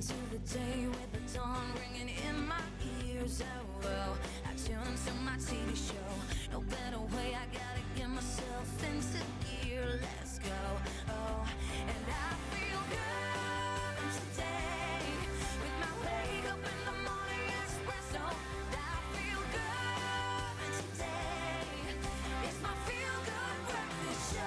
into the day with the dawn ringing in my ears. Oh, well, I tune into my TV show. No better way, I gotta get myself into gear. Let's go. Oh, and I feel good today with my wake up in the morning espresso. I feel good today. It's my feel good breakfast show.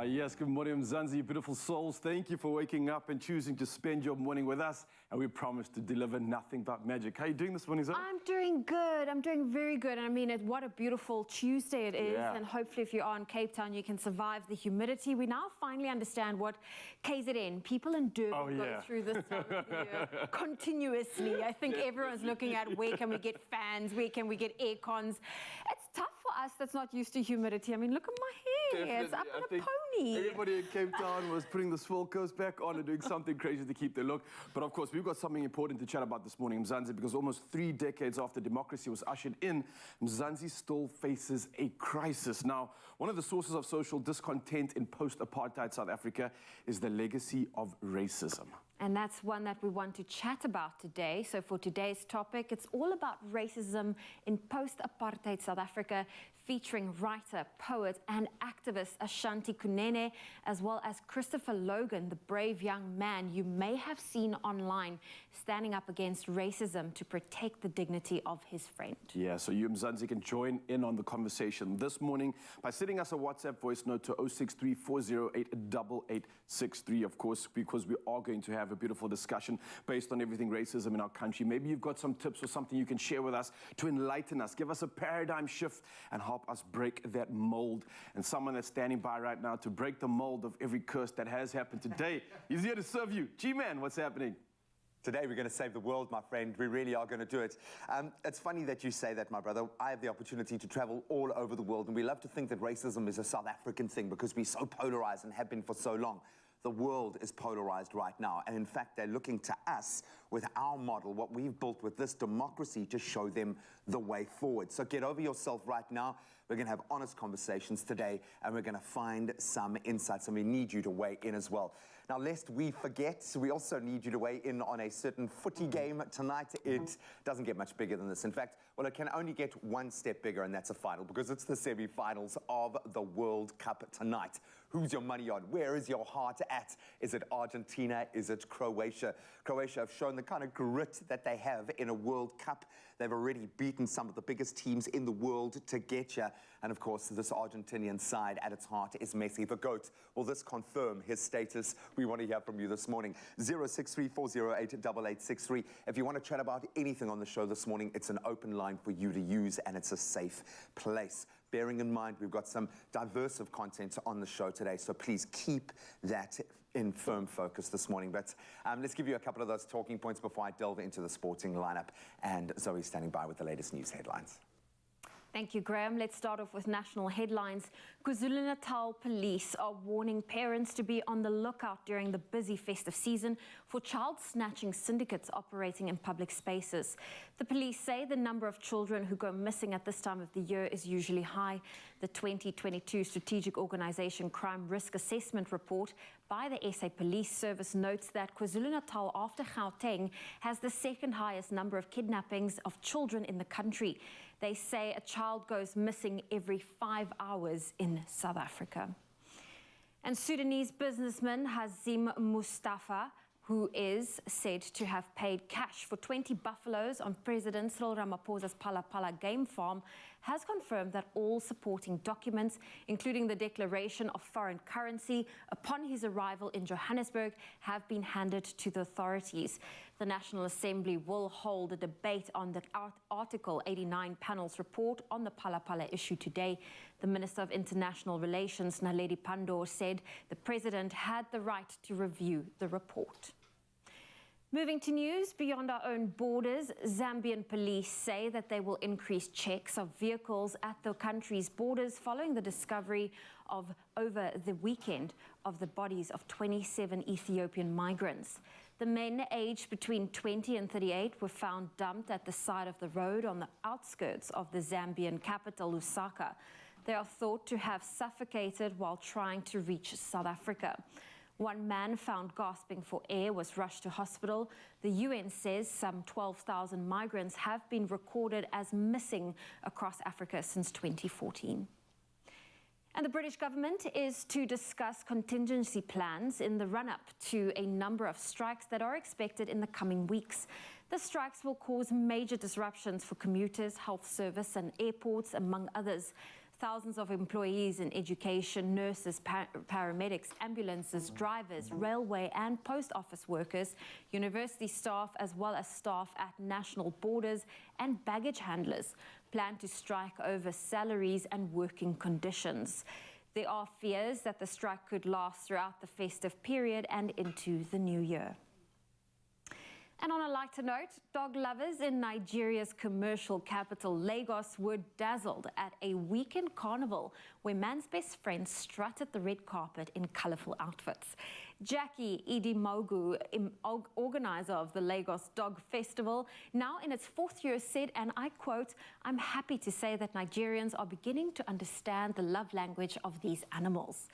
Yes, good morning, Mzansi, beautiful souls. Thank you for waking up and choosing to spend your morning with us. And we promise to deliver nothing but magic. How are you doing this morning, Zoe? I'm doing good. I'm doing very good. And I mean, what a beautiful Tuesday it is. Yeah. And hopefully if you are in Cape Town, you can survive the humidity. We now finally understand what KZN, people in Durban, go through this time of the year continuously. I think everyone's looking at where can we get fans, where can we get air cons. It's tough for us that's not used to humidity. I mean, look at my hair. Definitely. It's up on a pony. Everybody in Cape Town was putting the swirl coats back on and doing something crazy to keep their look. But of course, we've got something important to chat about this morning, Mzansi, because almost 3 decades after democracy was ushered in, Mzansi still faces a crisis. Now, one of the sources of social discontent in post-apartheid South Africa is the legacy of racism. And that's one that we want to chat about today. So for today's topic, it's all about racism in post-apartheid South Africa, featuring writer, poet and activist Ashanti Kunene, as well as Christopher Logan, the brave young man you may have seen online standing up against racism to protect the dignity of his friend. Yeah, so you, Mzansi, can join in on the conversation this morning by sending us a WhatsApp voice note to 063-408-8863, of course, because we are going to have a beautiful discussion based on everything racism in our country. Maybe you've got some tips or something you can share with us to enlighten us, give us a paradigm shift and help us break that mold. And someone that's standing by right now to break the mold of every curse that has happened today, he's here to serve you. G-Man, what's happening? Today we're going to save the world, my friend. We really are going to do it. It's funny that you say that, my brother. I have the opportunity to travel all over the world, and we love to think that racism is a South African thing because we're so polarized and have been for so long. The world is polarized right now, and in fact they're looking to us with our model, what we've built with this democracy, to show them the way forward. So get over yourself right now. We're going to have honest conversations today, and we're going to find some insights, and we need you to weigh in as well. Now, lest we forget, we also need you to weigh in on a certain footy game tonight. It doesn't get much bigger than this. In fact, well, it can only get one step bigger, and that's a final, because it's the semi-finals of the World Cup tonight. Who's your money on? Where is your heart at? Is it Argentina? Is it Croatia? Croatia have shown the kind of grit that they have in a World Cup. They've already beaten some of the biggest teams in the world to get you. And of course, this Argentinian side at its heart is Messi, the GOAT. Will this confirm his status? We want to hear from you this morning. 063-408-8863. If you want to chat about anything on the show this morning, it's an open line for you to use, and it's a safe place. Bearing in mind, we've got some diverse of content on the show today, so please keep that in firm focus this morning. But let's give you a couple of those talking points before I delve into the sporting lineup. And Zoe's standing by with the latest news headlines. Thank you, Graham. Let's start off with national headlines. KwaZulu-Natal police are warning parents to be on the lookout during the busy festive season for child-snatching syndicates operating in public spaces. The police say the number of children who go missing at this time of the year is usually high. The 2022 Strategic Organisation Crime Risk Assessment report by the SA Police Service notes that KwaZulu-Natal, after Gauteng, has the second highest number of kidnappings of children in the country. They say a child goes missing every 5 hours in South Africa. And Sudanese businessman Hazim Mustafa, who is said to have paid cash for 20 buffaloes on President Cyril Ramaphosa's Phala Phala game farm, has confirmed that all supporting documents, including the declaration of foreign currency upon his arrival in Johannesburg, have been handed to the authorities. The National Assembly will hold a debate on the Article 89 panel's report on the Phala Phala issue today. The Minister of International Relations, Naledi Pandor, said the President had the right to review the report. Moving to news beyond our own borders, Zambian police say that they will increase checks of vehicles at the country's borders following the discovery of, over the weekend, of the bodies of 27 Ethiopian migrants. The men aged between 20 and 38 were found dumped at the side of the road on the outskirts of the Zambian capital, Lusaka. They are thought to have suffocated while trying to reach South Africa. One man found gasping for air was rushed to hospital. The UN says some 12,000 migrants have been recorded as missing across Africa since 2014. And the British government is to discuss contingency plans in the run-up to a number of strikes that are expected in the coming weeks. The strikes will cause major disruptions for commuters, health service and airports, among others. Thousands of employees in education, nurses, paramedics, ambulances, drivers, railway and post office workers, university staff, as well as staff at national borders and baggage handlers plan to strike over salaries and working conditions. There are fears that the strike could last throughout the festive period and into the new year. And on a lighter note, dog lovers in Nigeria's commercial capital, Lagos, were dazzled at a weekend carnival where man's best friend strutted the red carpet in colorful outfits. Jackie Idimogu, organizer of the Lagos Dog Festival, now in its fourth year, said, and I quote, "I'm happy to say that Nigerians are beginning to understand the love language of these animals."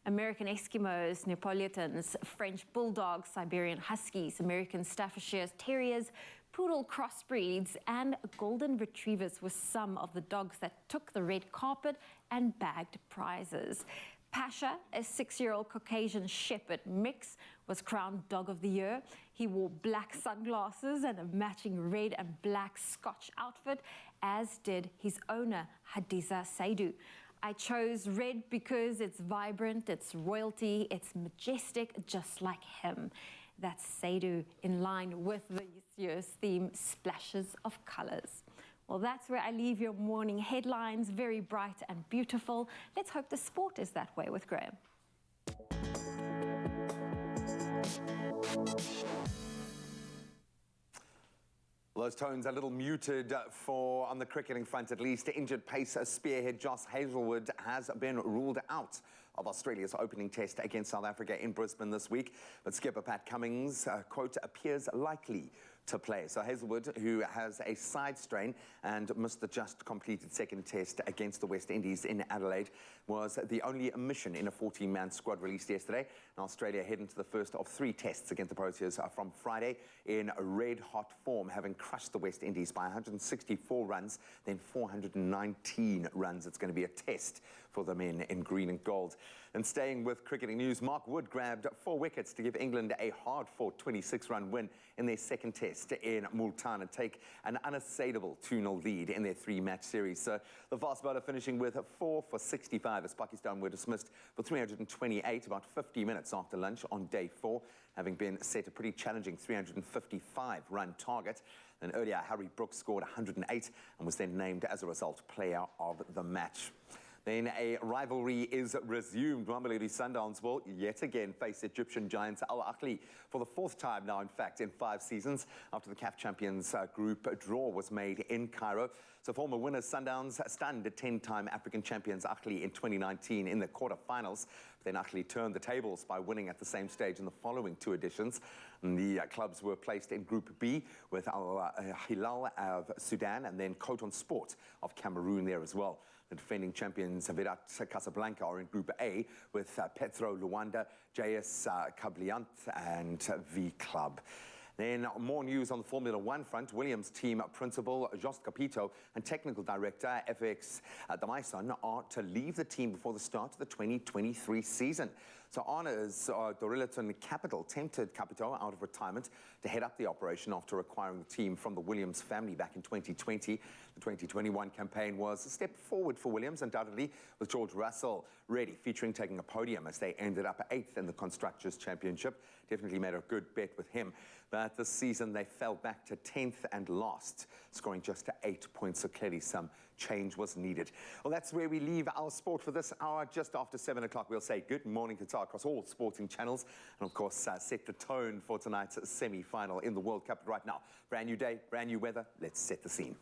American Eskimos, Neapolitans, French Bulldogs, Siberian Huskies, American Staffordshire Terriers, Poodle crossbreeds, and Golden Retrievers were some of the dogs that took the red carpet and bagged prizes. Pasha, a 6-year-old Caucasian Shepherd mix, was crowned Dog of the Year. He wore black sunglasses and a matching red and black Scotch outfit, as did his owner, Hadiza Saidu. "I chose red because it's vibrant, it's royalty, it's majestic, just like him." That's Saidu, in line with this year's theme, Splashes of Colors. Well, that's where I leave your morning headlines, very bright and beautiful. Let's hope the sport is that way with Graham. Those tones a little muted on the cricketing front, at least. Injured pace spearhead Josh Hazlewood has been ruled out of Australia's opening test against South Africa in Brisbane this week. But skipper Pat Cummins, quote, appears likely to play. So Hazlewood, who has a side strain and missed the just completed second test against the West Indies in Adelaide, was the only omission in a 14-man squad released yesterday. And Australia head into the first of 3 tests against the Proteas from Friday in red-hot form, having crushed the West Indies by 164 runs, then 419 runs. It's going to be a test for the men in green and gold. And staying with cricketing news, Mark Wood grabbed 4 wickets to give England a hard-fought 26-run win in their second test in Multan and take an unassailable 2-0 lead in their 3-match series. So the fast bowler finishing with 4 for 65 as Pakistan were dismissed for 328 about 50 minutes after lunch on day 4, having been set a pretty challenging 355-run target. And earlier, Harry Brooks scored 108 and was then named as a result player of the match. Then a rivalry is resumed. Mamelodi Sundowns will yet again face Egyptian giants Al Ahly for the 4th time now, in fact, in 5 seasons, after the CAF Champions Group draw was made in Cairo. So former winners Sundowns stunned 10-time African champions Ahly in 2019 in the quarterfinals. Then Ahly turned the tables by winning at the same stage in the following 2 editions. And the clubs were placed in Group B with Al Hilal of Sudan and then Coton Sport of Cameroon there as well. The defending champions Virat Casablanca are in Group A with Petro Luanda, JS Kabylie and V Club. Then more news on the Formula One front. Williams team principal Jost Capito and technical director FX Damaison are to leave the team before the start of the 2023 season. So Arna's Dorilton Capital tempted Capito out of retirement to head up the operation after acquiring the team from the Williams family back in 2020. The 2021 campaign was a step forward for Williams, undoubtedly, with George Russell ready, featuring taking a podium as they ended up 8th in the Constructors' Championship. Definitely made a good bet with him. But this season they fell back to 10th and lost, scoring just 8 points. So clearly some change was needed. Well, that's where we leave our sport for this hour. Just after 7 o'clock, we'll say good morning Qatar across all sporting channels. And of course, set the tone for tonight's semi-final in the World Cup. Right now, brand new day, brand new weather. Let's set the scene.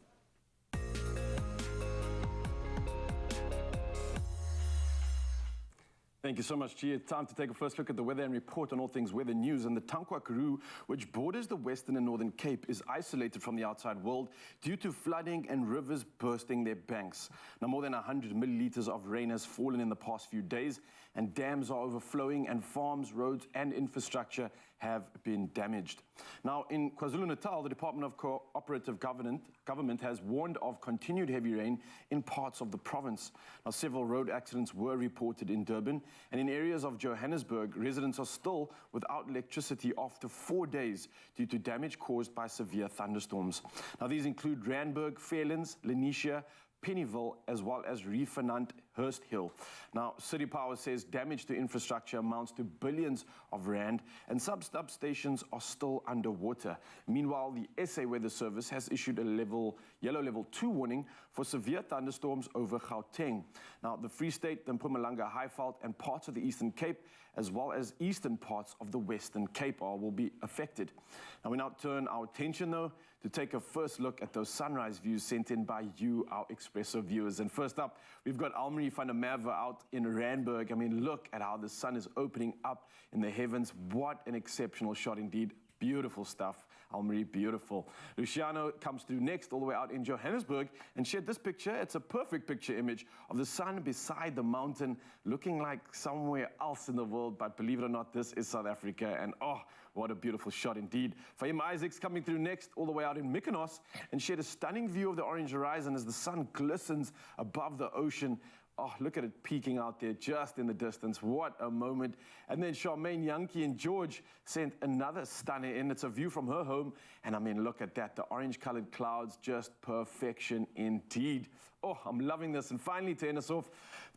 Thank you so much, Chia. Time to take a first look at the weather and report on all things weather news. And the Tankwa Karoo, which borders the Western and Northern Cape, is isolated from the outside world due to flooding and rivers bursting their banks. Now, more than 100 milliliters of rain has fallen in the past few days, and dams are overflowing, and farms, roads, and infrastructure have been damaged. Now, in KwaZulu-Natal, the Department of Cooperative Government has warned of continued heavy rain in parts of the province. Now, several road accidents were reported in Durban, and in areas of Johannesburg, residents are still without electricity after 4 days due to damage caused by severe thunderstorms. Now, these include Randburg, Fairlands, Lenisha, Pennyville, as well as Reefenant, Hurst Hill. Now, City Power says damage to infrastructure amounts to billions of rand, and some substations are still underwater. Meanwhile, the SA Weather Service has issued a yellow level 2 warning for severe thunderstorms over Gauteng. Now, the Free State, the Mpumalanga, Highveld, and parts of the Eastern Cape, as well as eastern parts of the Western Cape will be affected. Now, we now turn our attention, though, to take a first look at those sunrise views sent in by you, our Expresso viewers. And first up, we've got Almarie van der Merwe out in Randburg. I mean, look at how the sun is opening up in the heavens. What an exceptional shot indeed. Beautiful stuff, Almarie, beautiful. Luciano comes through next, all the way out in Johannesburg, and shared this picture. It's a perfect picture image of the sun beside the mountain, looking like somewhere else in the world, but believe it or not, this is South Africa, and oh, what a beautiful shot indeed. Fahim Isaacs coming through next, all the way out in Mykonos, and shared a stunning view of the orange horizon as the sun glistens above the ocean. Oh, look at it peeking out there just in the distance. What a moment. And then Charmaine, Yankee, and George sent another stunner in. It's a view from her home. And I mean, look at that. The orange-colored clouds, just perfection indeed. Oh, I'm loving this. And finally, to end us off,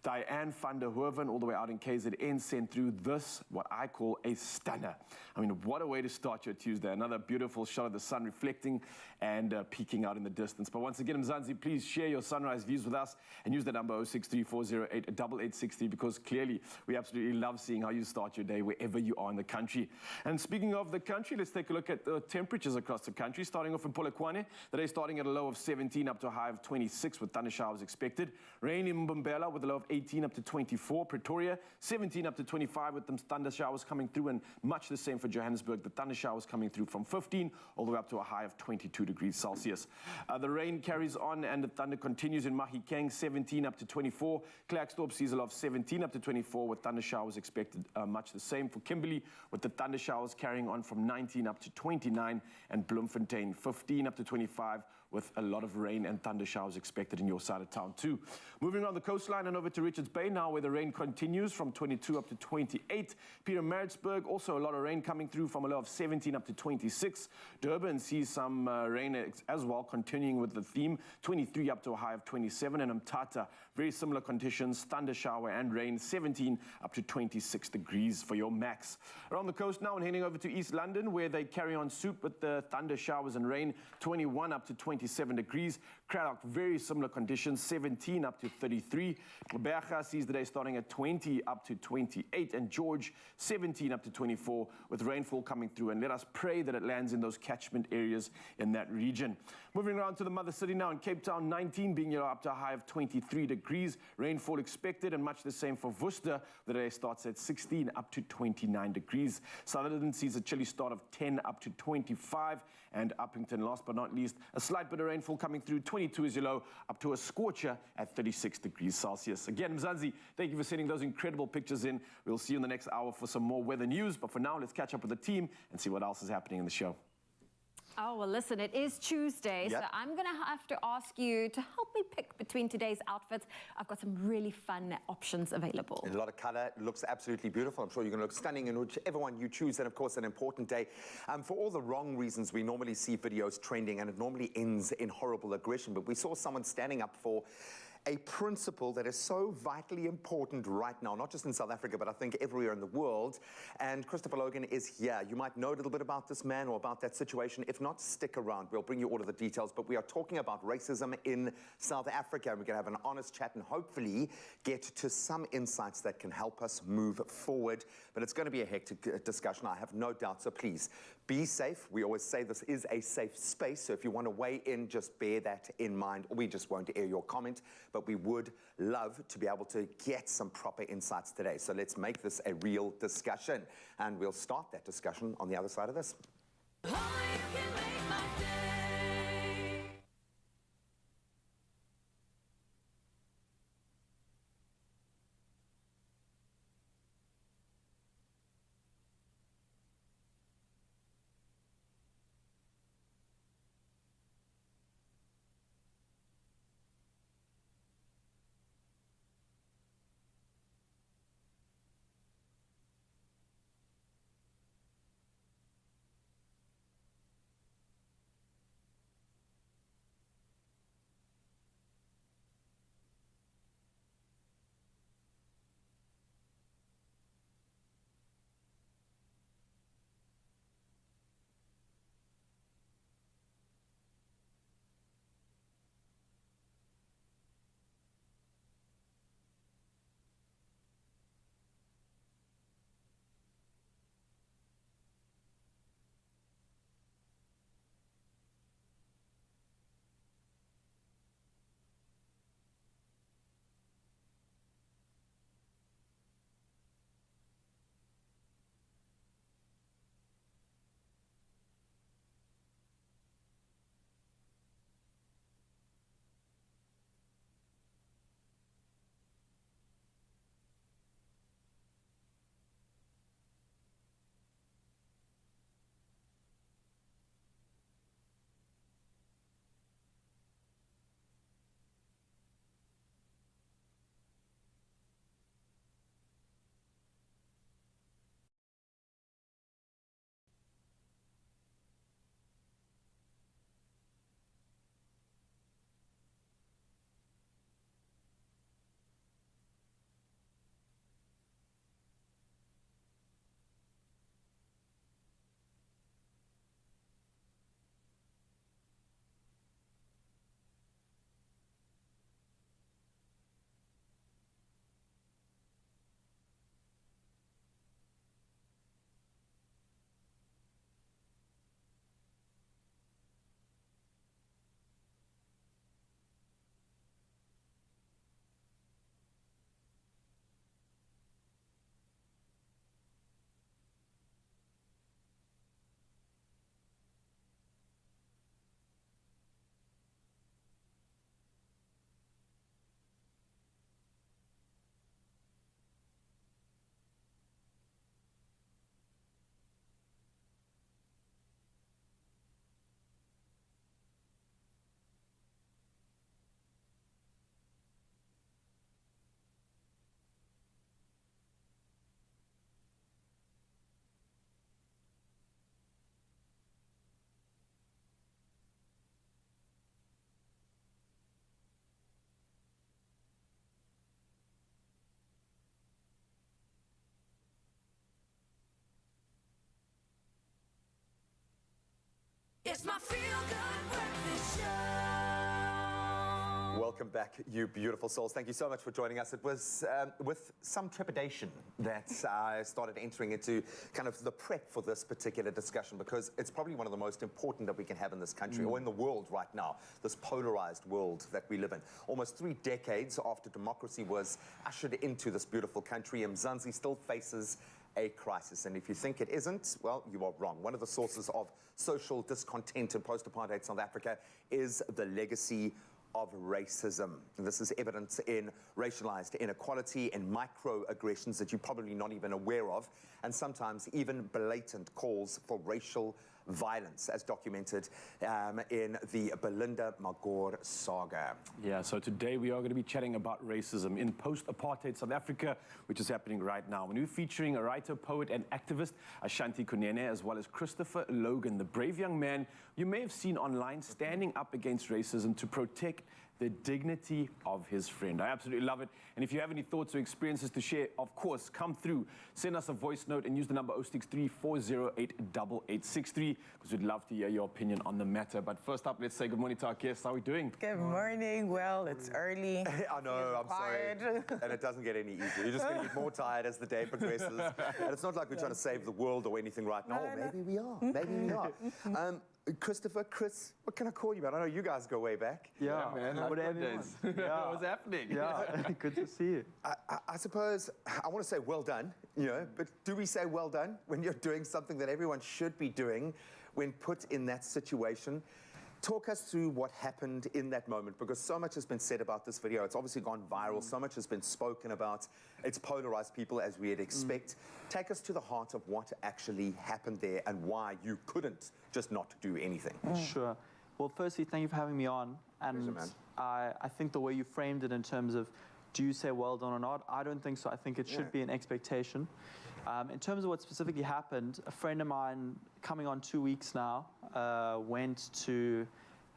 Diane van der Hoeven, all the way out in KZN, sent through this, what I call a stunner. I mean, what a way to start your Tuesday. Another beautiful shot of the sun reflecting and peeking out in the distance. But once again, Mzansi, please share your sunrise views with us and use the number 0634088863, because clearly we absolutely love seeing how you start your day wherever you are in the country. And speaking of the country, let's take a look at the temperatures across the country. Starting off in Polokwane, the day starting at a low of 17 up to a high of 26 with thunder showers expected. Rain in Mbombela with a low of 18 up to 24. Pretoria, 17 up to 25 with them thunder showers coming through, and much the same for Johannesburg. The thunder showers coming through from 15 all the way up to a high of 22 degrees Celsius. The rain carries on and the thunder continues in Mahikeng, 17 up to 24. Klerksdorp sees a low of 17 up to 24 with thunder showers expected, much the same for Kimberley, with the thunder showers carrying on from 19 up to 29, and Bloemfontein, 15 up to 25 with a lot of rain and thunder showers expected in your side of town too. Moving on the coastline and over to Richards Bay now, where the rain continues from 22 up to 28. Pietermaritzburg, also a lot of rain coming through from a low of 17 up to 26. Durban sees some rain as well, continuing with the theme, 23 up to a high of 27. And Mthatha, very similar conditions, thunder shower and rain, 17 up to 26 degrees for your max. Around the coast now and heading over to East London, where they carry on suit with the thunder showers and rain, 21 up to 27 degrees. Cradock, very similar conditions, 17 up to 33. Berga sees the day starting at 20 up to 28. And George, 17 up to 24 with rainfall coming through. And let us pray that it lands in those catchment areas in that region. Moving around to the mother city now in Cape Town, 19 being up to a high of 23 degrees. Rainfall expected, and much the same for Worcester. The day starts at 16 up to 29 degrees. Sutherland sees a chilly start of 10 up to 25. And Uppington, last but not least, a slight bit of rainfall coming through. 22 is your low, up to a scorcher at 36 degrees Celsius. Again, Mzansi, thank you for sending those incredible pictures in. We'll see you in the next hour for some more weather news. But for now, let's catch up with the team and see what else is happening in the show. Oh, well, listen, it is Tuesday, Yep. so I'm going to have to ask you to help me pick between today's outfits. I've got some really fun options available. A lot of color, it looks absolutely beautiful. I'm sure you're going to look stunning in whichever one you choose. And of course, an important day. For all the wrong reasons, we normally see videos trending, and it normally ends in horrible aggression. But we saw someone standing up for a principle that is so vitally important right now, not just in South Africa, but I think everywhere in the world. And Christopher Logan is here. You might know a little bit about this man or about that situation. If not, stick around. We'll bring you all of the details. But we are talking about racism in South Africa. And we're going to have an honest chat and hopefully get to some insights that can help us move forward. But it's going to be a hectic discussion, I have no doubt. So please, Be safe. We always say this is a safe space, so if you want to weigh in, just bear that in mind. We just won't air your comment, but we would love to be able to get some proper insights today. So let's make this a real discussion, and we'll start that discussion on the other side of this. Only you can make my day. It's my feel-good breakfast show. Welcome back, you beautiful souls. Thank you so much for joining us. It was with some trepidation that I started entering into kind of the prep for this particular discussion, because it's probably one of the most important that we can have in this country or in the world right now, this polarized world that we live in. Almost 3 decades after democracy was ushered into this beautiful country, Mzansi still faces a crisis. And if you think it isn't, well, you are wrong. One of the sources of social discontent in post-apartheid South Africa is the legacy of racism. And this is evident in racialized inequality and microaggressions that you're probably not even aware of, and sometimes even blatant calls for racial violence, as documented in the Belinda Magor saga. Yeah, so today we are going to be chatting about racism in post-apartheid South Africa, which is happening right now. And we're featuring a writer, poet, and activist, Ashanti Kunene, as well as Christopher Logan, the brave young man you may have seen online standing up against racism to protect the dignity of his friend. I absolutely love it. And if you have any thoughts or experiences to share, of course, come through. Send us a voice note and use the number 063-408-8863 because we'd love to hear your opinion on the matter. But first up, let's say good morning to our guests. How are we doing? Good morning. Well, it's early. I know, I'm sorry. And it doesn't get any easier. You're just going to get more tired as the day progresses. And it's not like we're trying to save the world or anything right now. No, no. Maybe we are. Maybe we are. Christopher, Chris, what can I call you, man? I know you guys go way back. Yeah, man. whatever it is. Yeah. What's happening? Yeah, good to see you. I suppose I want to say well done, but do we say well done when you're doing something that everyone should be doing when put in that situation? Talk us through what happened in that moment, because so much has been said about this video. It's obviously gone viral. So much has been spoken about. It's polarized people as we'd expect. Take us to the heart of what actually happened there and why you couldn't just not do anything. Sure. Well, firstly, thank you for having me on. And Pleasure, man. I think the way you framed it in terms of do you say well done or not, I don't think so. I think it should be an expectation. In terms of what specifically happened, a friend of mine, coming on 2 weeks now, went to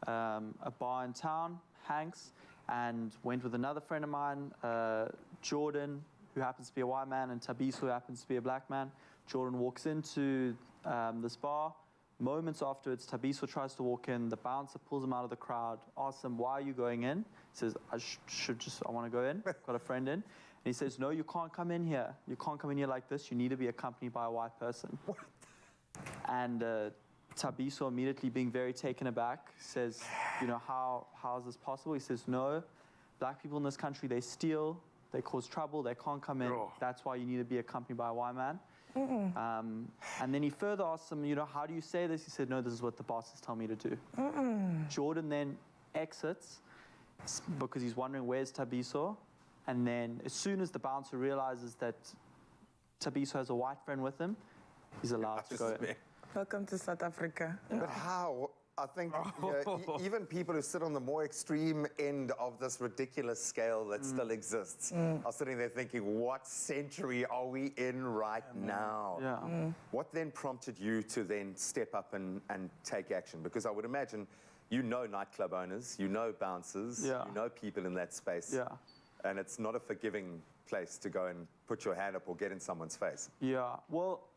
a bar in town, Hanks, and went with another friend of mine, Jordan, who happens to be a white man, and Tabiso, who happens to be a black man. Jordan walks into this bar. Moments afterwards, Tabiso tries to walk in. The bouncer pulls him out of the crowd, asks him, "Why are you going in?" He says, I want to go in. Got a friend in. And he says, "No, you can't come in here. You can't come in here like this. You need to be accompanied by a white person." What? And Tabiso, immediately being very taken aback, says, how is this possible? He says, "No, black people in this country, they steal, they cause trouble, they can't come in. That's why you need to be accompanied by a white man." And then he further asked him, "How do you say this?" He said, "No, this is what the bosses tell me to do." Jordan then exits because he's wondering, where's Tabiso? And then as soon as the bouncer realizes that Tabiso has a white friend with him, he's allowed to go in. Welcome to South Africa. But how? I think even people who sit on the more extreme end of this ridiculous scale that still exists are sitting there thinking, what century are we in right now? Yeah. What then prompted you to then step up and take action? Because I would imagine you know nightclub owners, you know bouncers, you know people in that space. Yeah. And it's not a forgiving place to go and put your hand up or get in someone's face. Yeah, well,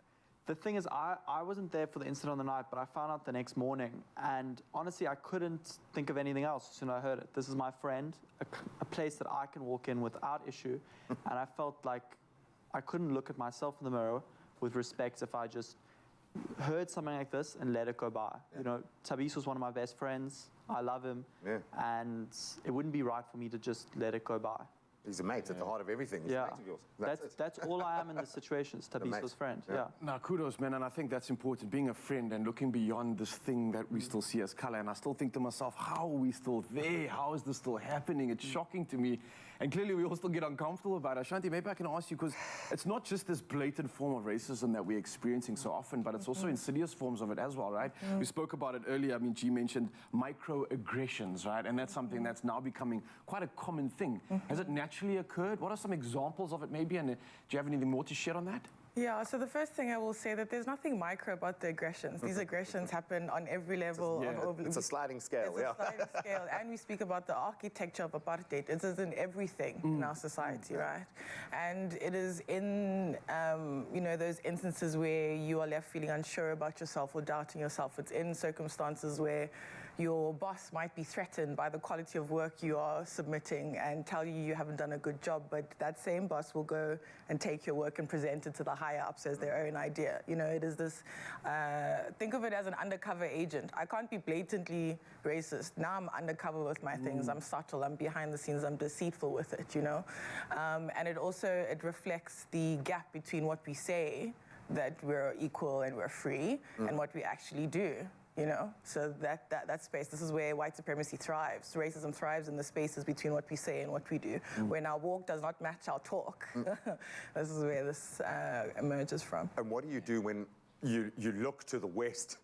the thing is, I wasn't there for the incident on the night, but I found out the next morning. And honestly, I couldn't think of anything else as soon as I heard it. This is my friend, a place that I can walk in without issue. And I felt like I couldn't look at myself in the mirror with respect if I just heard something like this and let it go by. Tabiso was one of my best friends. I love him. Yeah. And it wouldn't be right for me to just let it go by. He's a mate at the heart of everything. He's a mate of yours. That's all I am in this situation, is Tabiso's friend. Yeah. Now, kudos, man, and I think that's important, being a friend and looking beyond this thing that we still see as color. And I still think to myself, how are we still there? How is this still happening? It's shocking to me. And clearly we all still get uncomfortable about it. Ashanti, maybe I can ask you, because it's not just this blatant form of racism that we're experiencing so often, but it's also insidious forms of it as well, right? We spoke about it earlier. I mean, G mentioned microaggressions, right? And that's something that's now becoming quite a common thing. Has it naturally occurred? What are some examples of it maybe? And do you have anything more to share on that? Yeah, so the first thing I will say that there's nothing micro about the aggressions. These aggressions happen on every level. It's a sliding scale, It's a sliding scale. And we speak about the architecture of apartheid. It is in everything in our society, right? And it is in, those instances where you are left feeling unsure about yourself or doubting yourself. It's in circumstances where your boss might be threatened by the quality of work you are submitting and tell you haven't done a good job, but that same boss will go and take your work and present it to the higher-ups as their own idea. It is this, think of it as an undercover agent. I can't be blatantly racist. Now I'm undercover with my things. I'm subtle, I'm behind the scenes, I'm deceitful with it, And it reflects the gap between what we say, that we're equal and we're free, and what we actually do. So that space, this is where white supremacy thrives. Racism thrives in the spaces between what we say and what we do. When our walk does not match our talk, this is where this emerges from. And what do you do when you look to the West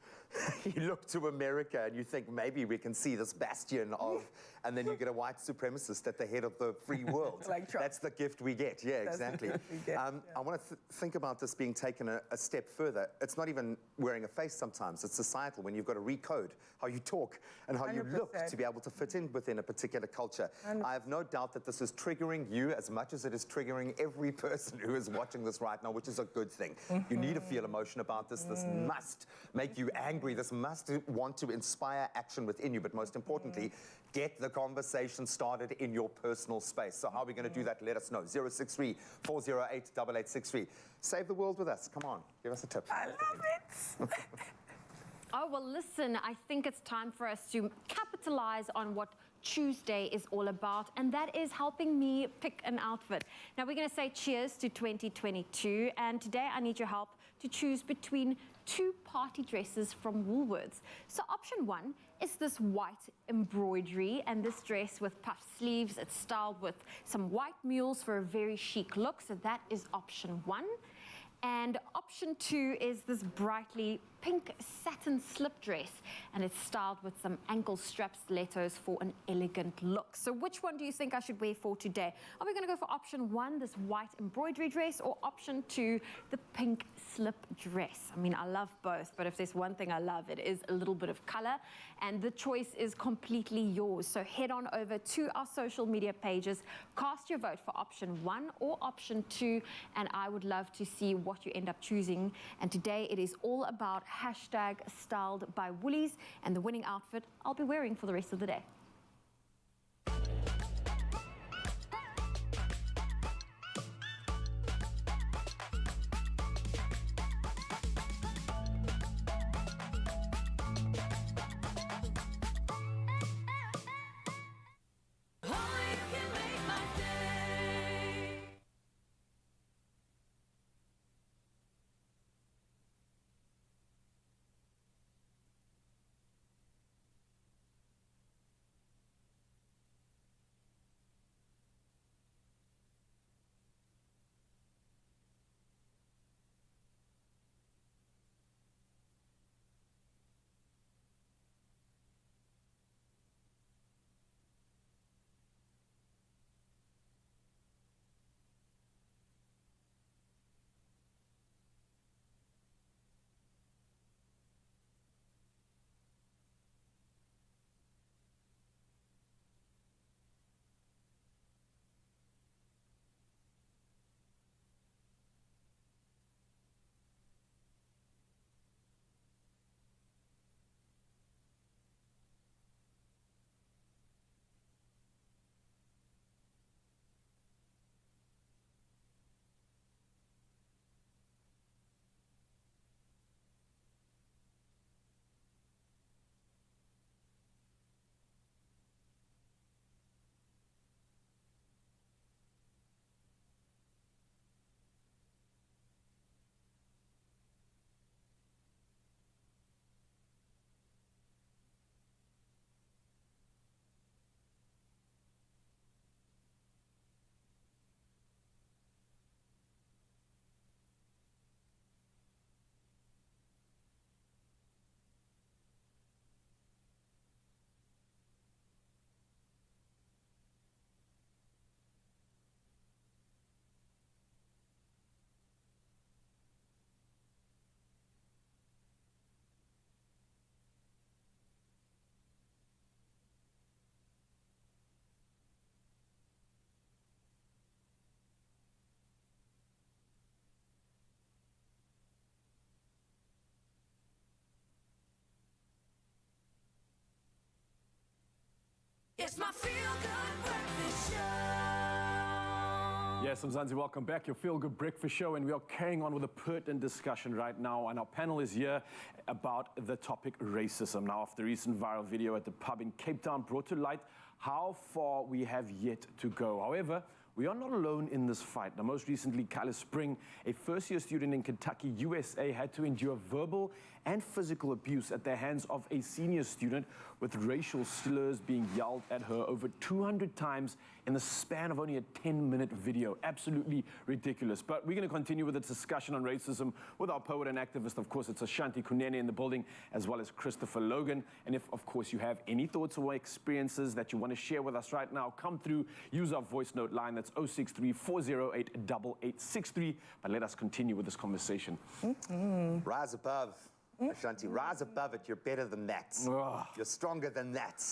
you look to America and you think maybe we can see this bastion of, and then you get a white supremacist at the head of the free world. Like Trump. That's the gift we get. Yeah, That's the exactly. gift we get, I want to think about this being taken a step further. It's not even wearing a face sometimes. It's societal when you've got to recode how you talk and how you look 100%. to be able to fit in within a particular culture. I have no doubt that this is triggering you as much as it is triggering every person who is watching this right now, which is a good thing. You need to feel emotion about this. This must make you angry. This must want to inspire action within you. But most importantly, get the conversation started in your personal space. So how are we going to do that? Let us know. 063 408 8863. Save the world with us. Come on, give us a tip. I love it. Oh, well, listen, I think it's time for us to capitalize on what Tuesday is all about, and that is helping me pick an outfit. Now, we're going to say cheers to 2022, and today I need your help to choose between two party dresses from Woolworths. So option one is this white embroidery, and this dress with puffed sleeves. It's styled with some white mules for a very chic look, so that is option one. And option two is this brightly pink satin slip dress, and it's styled with some ankle strap stilettos for an elegant look. So which one do you think I should wear for today? Are we going to go for option one, this white embroidery dress, or option two, the pink slip dress? I mean, I love both, but if there's one thing I love, it is a little bit of color, and the choice is completely yours. So head on over to our social media pages, cast your vote for option one or option two, and I would love to see what you end up choosing. And today it is all about #StyledByWoolies, and the winning outfit I'll be wearing for the rest of the day. Only you can make my day. It's my feel-good breakfast show. Yes, Mzansi, welcome back. Your Feel Good Breakfast Show, and we are carrying on with a pertinent discussion right now. And our panel is here about the topic racism. Now, after the recent viral video at the pub in Cape Town brought to light how far we have yet to go. However, we are not alone in this fight. Now, most recently, Kyla Spring, a first-year student in Kentucky, USA, had to endure verbal and physical abuse at the hands of a senior student with racial slurs being yelled at her over 200 times in the span of only a 10-minute video. Absolutely ridiculous. But we're going to continue with the discussion on racism with our poet and activist. Of course, it's Ashanti Kunene in the building, as well as Christopher Logan. And if, of course, you have any thoughts or experiences that you want to share with us right now, come through, use our voice note line. That's 063-408-8863. But let us continue with this conversation. Rise above, Ashanti. Rise above it. You're better than that. You're stronger than that.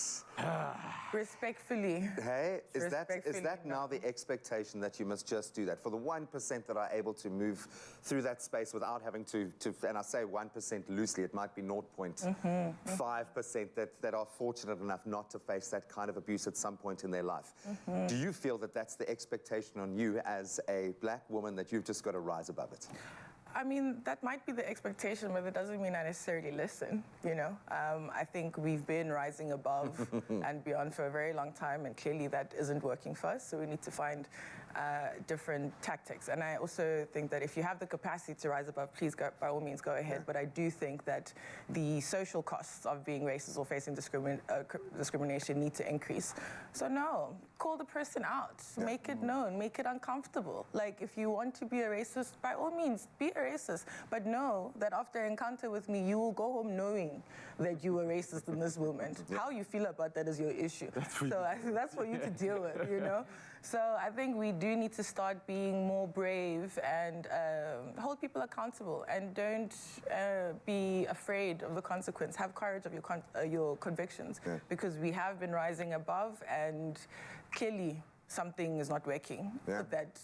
Respectfully. Hey, is Respectfully, that now the expectation that you must just do that? For the 1% that are able to move through that space without having to and I say 1% loosely, it might be 0.5% that are fortunate enough not to face that kind of abuse at some point in their life. Do you feel that that's the expectation on you as a black woman, that you've just got to rise above it? I mean, that might be the expectation, but it doesn't mean I necessarily listen, you know? I think we've been rising above and beyond for a very long time, and clearly that isn't working for us, so we need to find different tactics. And I also think that if you have the capacity to rise above, please, go, by all means, go ahead. Yeah. But I do think that the social costs of being racist or facing discrimination need to increase. So no, call the person out, make it known, make it uncomfortable. Like, if you want to be a racist, by all means, be a racist, but know that after an encounter with me, you will go home knowing that you were racist in this moment. How you feel about that is your issue. So I think that's for you to deal with, you know? So I think we do need to start being more brave and hold people accountable, and don't be afraid of the consequence. Have courage of your convictions, because we have been rising above, and clearly something is not working with that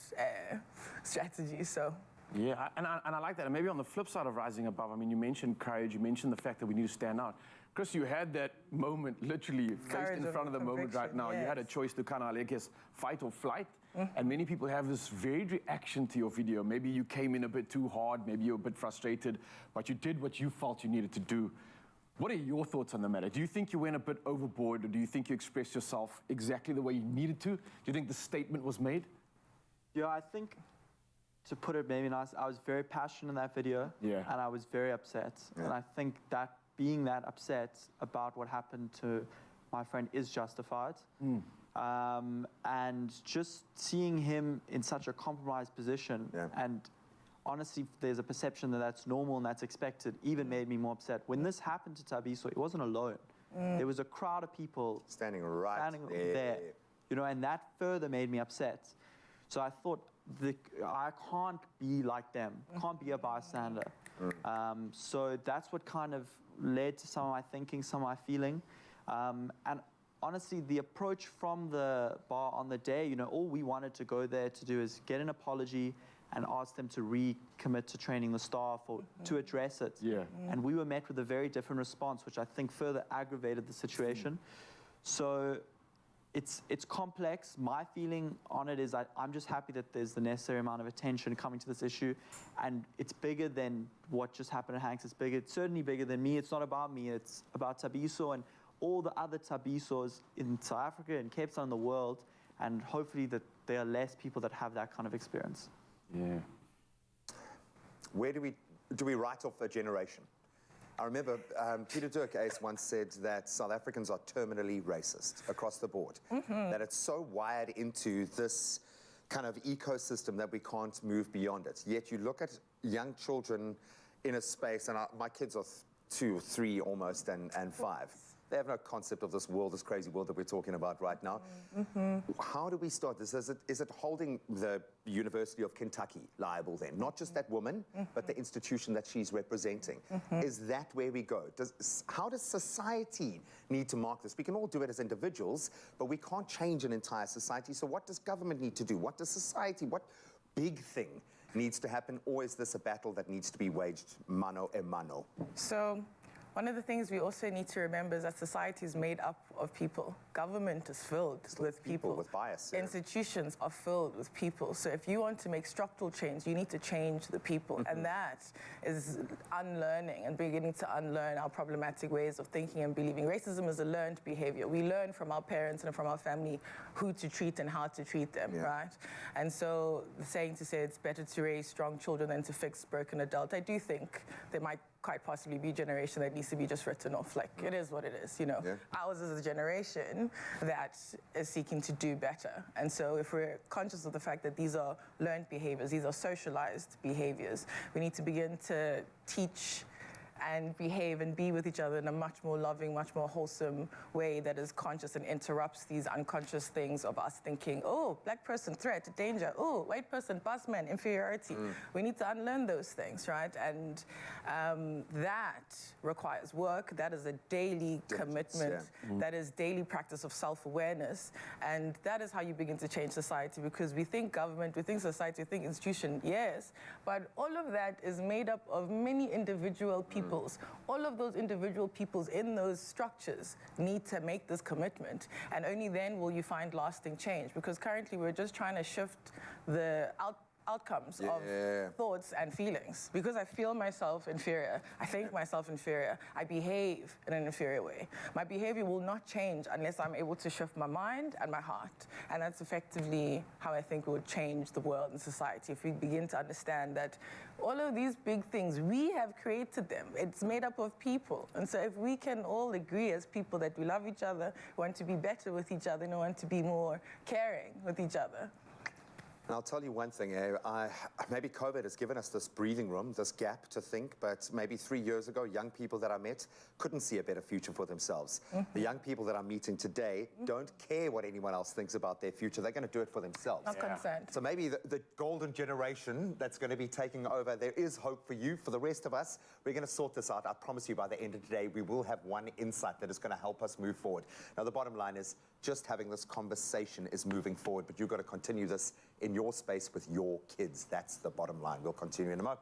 strategy. So. Yeah, and I like that. And maybe on the flip side of rising above, I mean, you mentioned courage, you mentioned the fact that we need to stand out. Chris, you had that moment literally faced in front of the moment right now. Yes. You had a choice to kind of, I guess, fight or flight. And many people have this varied reaction to your video. Maybe you came in a bit too hard, maybe you're a bit frustrated, but you did what you felt you needed to do. What are your thoughts on the matter? Do you think you went a bit overboard, or do you think you expressed yourself exactly the way you needed to? Do you think the statement was made? Yeah, I think, to put it maybe nice, I was very passionate in that video, and I was very upset. And I think that being that upset about what happened to my friend is justified. And just seeing him in such a compromised position, and honestly, there's a perception that that's normal and that's expected, even made me more upset. When this happened to Thabiso, he wasn't alone. There was a crowd of people standing there, you know, and that further made me upset. So I thought, I can't be like them, can't be a bystander. So that's what kind of led to some of my thinking, some of my feeling. And honestly, the approach from the bar on the day, you know, all we wanted to go there to do is get an apology and ask them to recommit to training the staff, or to address it. And we were met with a very different response, which I think further aggravated the situation. So it's complex. My feeling on it is I'm just happy that there's the necessary amount of attention coming to this issue, and it's bigger than what just happened to Hanks. It's certainly bigger than me. It's not about me. It's about Thabiso and all the other Thabisos in South Africa and Cape Town in the world, and hopefully that there are less people that have that kind of experience. Yeah. Where do we write off a generation? I remember Peter Dirk Ace once said that South Africans are terminally racist across the board. That it's so wired into this kind of ecosystem that we can't move beyond it. Yet you look at young children in a space, and my kids are 2, 3 almost, and 5. They have no concept of this world, this crazy world that we're talking about right now. How do we start this? Is it holding the University of Kentucky liable then? Not just that woman, but the institution that she's representing. Is that where we go? How does society need to mark this? We can all do it as individuals, but we can't change an entire society. So what does government need to do? What does society, what big thing needs to happen? Or is this a battle that needs to be waged mano a mano? So one of the things we also need to remember is that society is made up of people, government is filled with people. With bias. Yeah. Institutions are filled with people. So if you want to make structural change, you need to change the people. And that is unlearning and beginning to unlearn our problematic ways of thinking and believing. Racism is a learned behavior. We learn from our parents and from our family who to treat and how to treat them, right? And so the saying to say it's better to raise strong children than to fix broken adults, I do think there might quite possibly be a generation that needs to be just written off. Like, it is what it is, you know. Yeah. Ours is a generation that is seeking to do better. And so if we're conscious of the fact that these are learned behaviors, these are socialized behaviors, we need to begin to teach and behave and be with each other in a much more loving, much more wholesome way that is conscious and interrupts these unconscious things of us thinking, oh, black person, threat, danger, oh, white person, busman, inferiority. We need to unlearn those things, right? And that requires work. That is a daily commitment. That is daily practice of self-awareness. And that is how you begin to change society, because we think government, we think society, we think institution, yes, but all of that is made up of many individual peoples. All of those individual peoples in those structures need to make this commitment, and only then will you find lasting change, because currently we're just trying to shift the outcomes of thoughts and feelings. Because I feel myself inferior, I think myself inferior, I behave in an inferior way. My behavior will not change unless I'm able to shift my mind and my heart. And that's effectively how I think we would change the world and society, if we begin to understand that all of these big things, we have created them. It's made up of people. And so if we can all agree as people that we love each other, want to be better with each other, and want to be more caring with each other. And I'll tell you one thing, maybe COVID has given us this breathing room, this gap to think, but maybe 3 years ago, young people that I met couldn't see a better future for themselves. The young people that I'm meeting today don't care what anyone else thinks about their future. They're going to do it for themselves. Not concerned. So maybe the golden generation that's going to be taking over, there is hope for you. For the rest of us, we're going to sort this out. I promise you by the end of today, we will have one insight that is going to help us move forward. Now, the bottom line is just having this conversation is moving forward, but you've got to continue this in your space with your kids. That's the bottom line. We'll continue in a moment.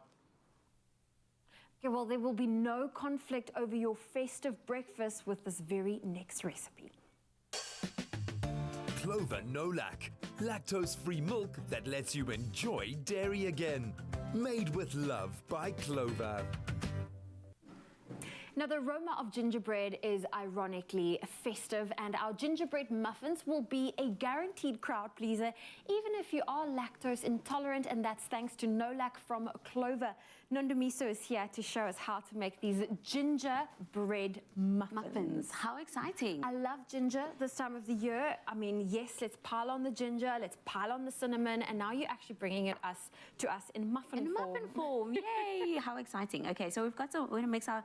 Okay, well, there will be no conflict over your festive breakfast with this very next recipe. Clover No Lac, lactose-free milk that lets you enjoy dairy again. Made with love by Clover. Now, the aroma of gingerbread is ironically festive, and our gingerbread muffins will be a guaranteed crowd pleaser, even if you are lactose intolerant, and that's thanks to No Lac from Clover. Nondumiso is here to show us how to make these gingerbread muffins. How exciting. I love ginger this time of the year. I mean, yes, let's pile on the ginger, let's pile on the cinnamon, and now you're actually bringing it to us in muffin form. Muffin form, yay! How exciting. Okay, so we're going to mix our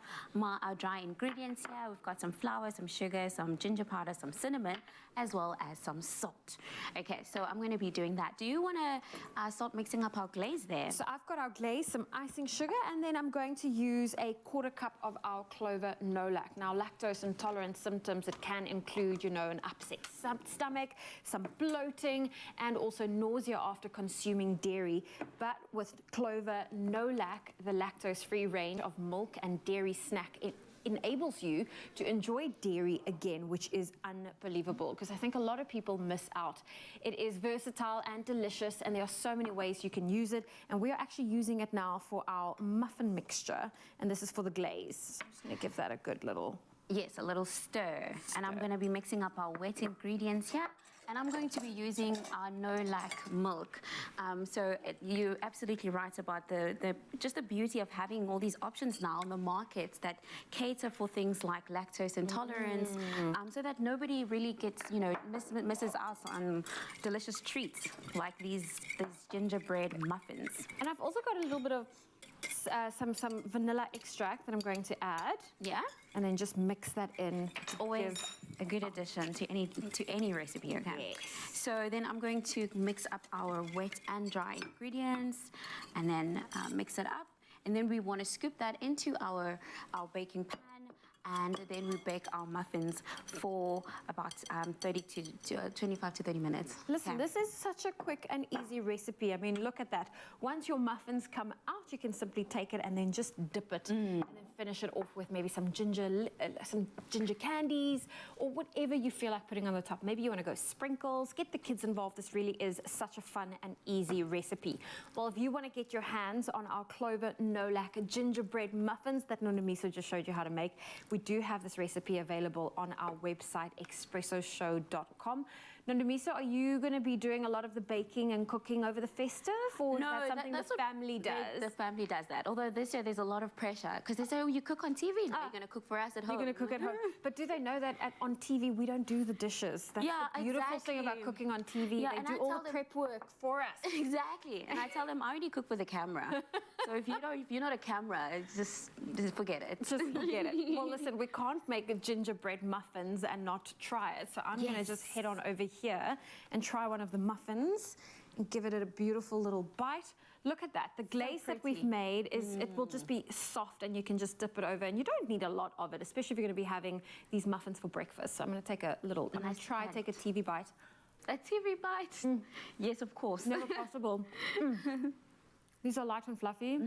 dry ingredients here. We've got some flour, some sugar, some ginger powder, some cinnamon, as well as some salt. Okay, so I'm going to be doing that. Do you want to start mixing up our glaze there? So I've got our glaze, some icing sugar, and then I'm going to use a 1/4 cup of our Clover No Lac. Now, lactose intolerant symptoms, it can include, you know, an upset stomach, some bloating, and also nausea after consuming dairy. But with Clover No Lac, the lactose-free range of milk and dairy snack, it enables you to enjoy dairy again, which is unbelievable, because I think a lot of people miss out. It is versatile and delicious, and there are so many ways you can use it, and we are actually using it now for our muffin mixture, and this is for the glaze. I'm just going to give that a good little... Yes, a little stir. And I'm going to be mixing up our wet ingredients here. And I'm going to be using our No Lac milk. You're absolutely right about just the beauty of having all these options now on the markets that cater for things like lactose intolerance, so that nobody really gets, you know, misses out on delicious treats like these gingerbread muffins. And I've also got a little bit of some vanilla extract that I'm going to add. Yeah? And then just mix that in. It's always a good addition to any recipe, okay? Yes. So then I'm going to mix up our wet and dry ingredients, and then mix it up. And then we want to scoop that into our baking pan, and then we bake our muffins for about 25 to 30 minutes. Listen, okay. This is such a quick and easy recipe. I mean, look at that. Once your muffins come out, you can simply take it and then just dip it and then finish it off with maybe some ginger candies, or whatever you feel like putting on the top. Maybe you want to go sprinkles. Get the kids involved. This really is such a fun and easy recipe. Well, if you want to get your hands on our clover no-lac gingerbread muffins that Nondumiso just showed you how to make, we do have this recipe available on our website, expressoshow.com. Nondumiso, are you going to be doing a lot of the baking and cooking over the festive, or is that something the family does? The family does that. Although this year there's a lot of pressure because they say, oh, you cook on TV, now you're going to cook for us at home. You're going to cook at home. But do they know that on TV we don't do the dishes? That's the beautiful thing about cooking on TV. Yeah, they do all the prep work for us. Exactly. And I tell them I only cook for the camera. So if you're not a camera, it's just forget it. Just forget it. Well, listen, we can't make a gingerbread muffins and not try it. So I'm going to just head on over here and try one of the muffins and give it a beautiful little bite. Look at that. The glaze that we've made is, it will just be soft and you can just dip it over, and you don't need a lot of it, especially if you're going to be having these muffins for breakfast. So I'm going to take a little, I'm going to try take a TV bite. A TV bite? Yes, of course. Never possible. These are light and fluffy.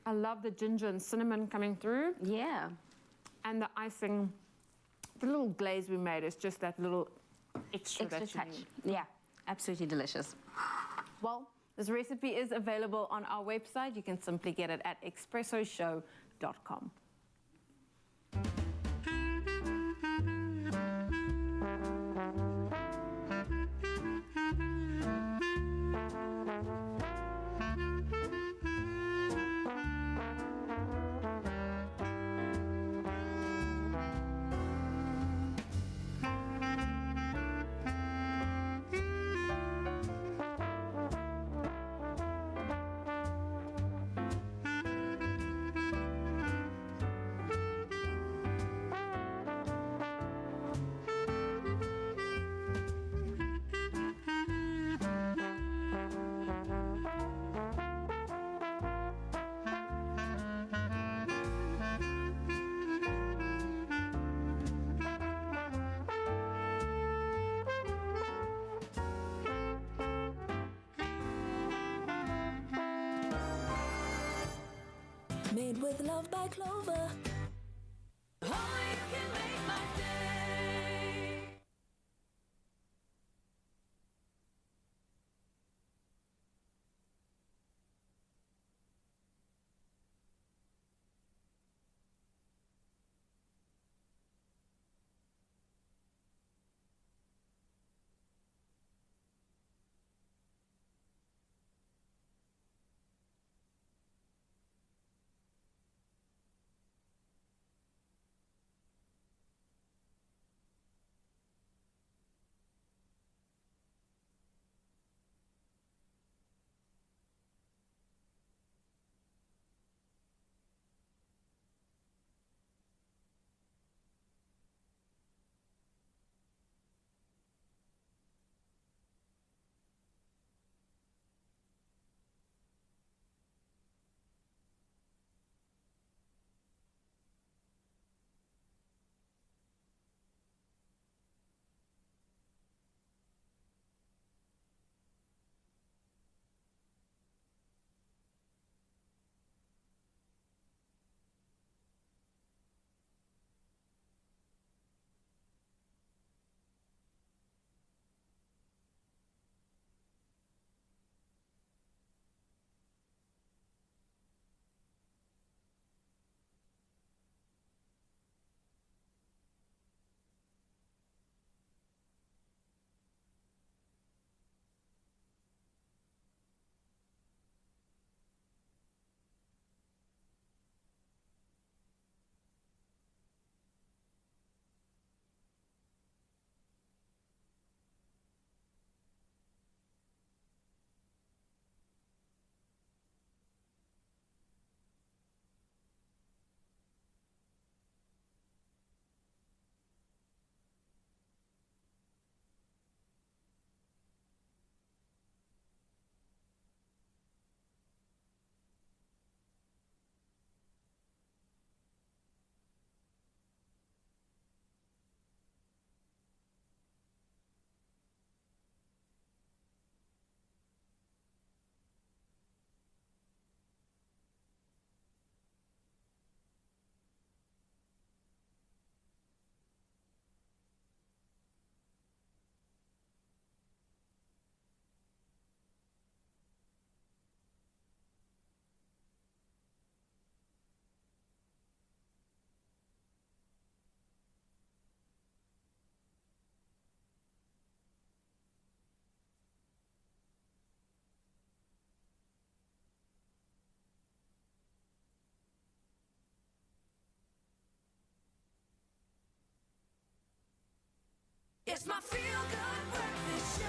I love the ginger and cinnamon coming through. Yeah. And the icing, the little glaze we made is just that little extra that you touch. need. Yeah, absolutely delicious. Well, this recipe is available on our website. You can simply get it at expressoshow.com. Made with love by Clover. Only you can make my day. It's my feel-good breakfast show.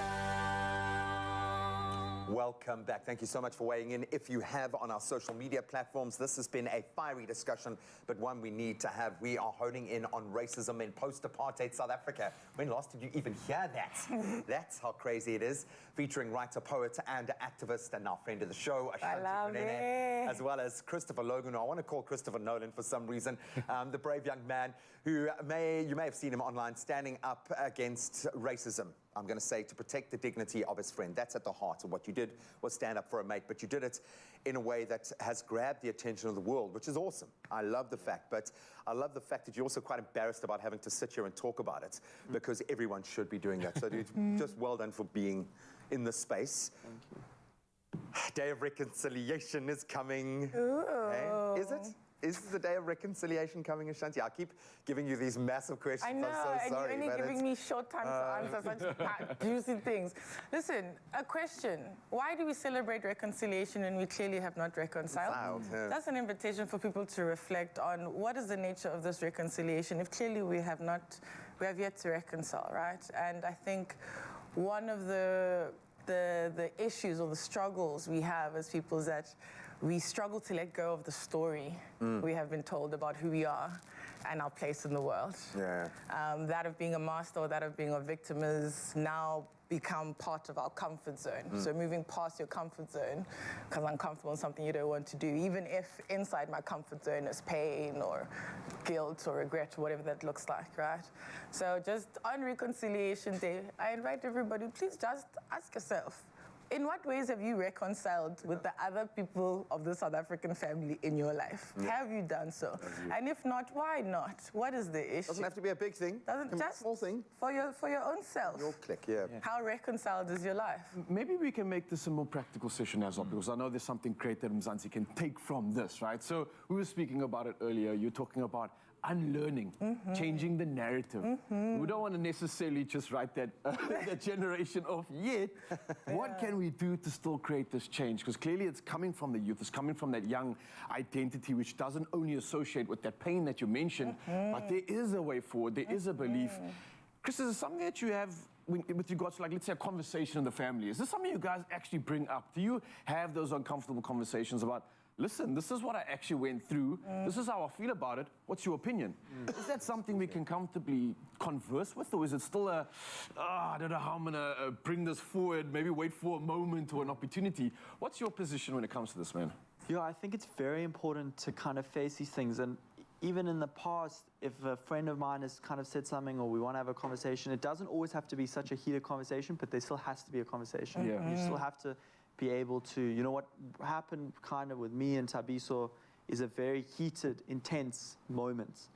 Welcome back. Thank you so much for weighing in. If you have on our social media platforms, this has been a fiery discussion, but one we need to have. We are honing in on racism in post-apartheid South Africa. When last did you even hear that? That's how crazy it is. Featuring writer, poet, and activist, and our friend of the show, Ashanti love Kunene, it. as well as Christopher Logan, who I want to call Christopher Nolan for some reason, the brave young man who you may have seen him online standing up against racism. I'm going to say to protect the dignity of his friend. That's at the heart of what you did, was stand up for a mate, but you did it in a way that has grabbed the attention of the world, which is awesome. I love the fact, but I love the fact that you're also quite embarrassed about having to sit here and talk about it, because everyone should be doing that. So dude, just well done for being in this space. Thank you. Day of Reconciliation is coming. Ooh. Hey, is it? Is the Day of Reconciliation coming, Ashanti? I keep giving you these massive questions. I know, I'm so and sorry. you're only but giving me short time to answer such juicy things. Listen, a question. Why do we celebrate reconciliation when we clearly have not reconciled? Yeah. That's an invitation for people to reflect on what is the nature of this reconciliation if clearly we have yet to reconcile, right? And I think one of the issues or the struggles we have as people is that we struggle to let go of the story we have been told about who we are and our place in the world. Yeah. That of being a master or that of being a victim is now become part of our comfort zone. So moving past your comfort zone, because uncomfortable is something you don't want to do, even if inside my comfort zone is pain or guilt or regret, whatever that looks like, right? So just on Reconciliation Day, I invite everybody, please just ask yourself, in what ways have you reconciled with the other people of the South African family in your life? Have you done so? And if not, why not? What is the issue? Doesn't have to be a big thing. Doesn't Can be a just small thing. for your own self. Your click, yeah. How reconciled is your life? Maybe we can make this a more practical session as well, because I know there's something great that Mzansi can take from this, right? So we were speaking about it earlier. You're talking about unlearning, changing the narrative. We don't want to necessarily just write that, that generation off yet. What can we do to still create this change? Because clearly it's coming from the youth, it's coming from that young identity, which doesn't only associate with that pain that you mentioned, but there is a way forward, there is a belief. Chris, is it something that you have with regards to, like, let's say a conversation in the family? Is this something you guys actually bring up? Do you have those uncomfortable conversations about, listen, this is what I actually went through. This is how I feel about it. What's your opinion? Is that something we can comfortably converse with? Or is it still I don't know how I'm going to bring this forward, maybe wait for a moment or an opportunity? What's your position when it comes to this, man? Yeah, I think it's very important to kind of face these things. And even in the past, if a friend of mine has kind of said something or we want to have a conversation, it doesn't always have to be such a heated conversation, but there still has to be a conversation. Yeah. You still have to be able to, you know, what happened kind of with me and Tabiso is a very heated, intense moment.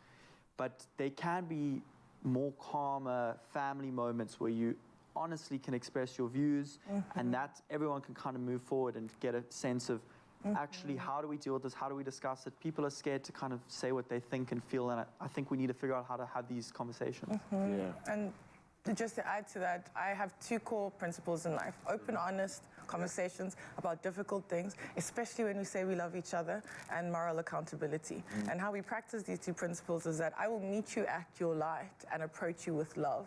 But they can be more calmer family moments where you honestly can express your views and that everyone can kind of move forward and get a sense of actually, how do we deal with this? How do we discuss it? People are scared to kind of say what they think and feel, and I think we need to figure out how to have these conversations. Yeah. And just to add to that, I have two core principles in life. Open, honest conversations about difficult things, especially when we say we love each other, and moral accountability. And how we practice these two principles is that I will meet you at your light and approach you with love.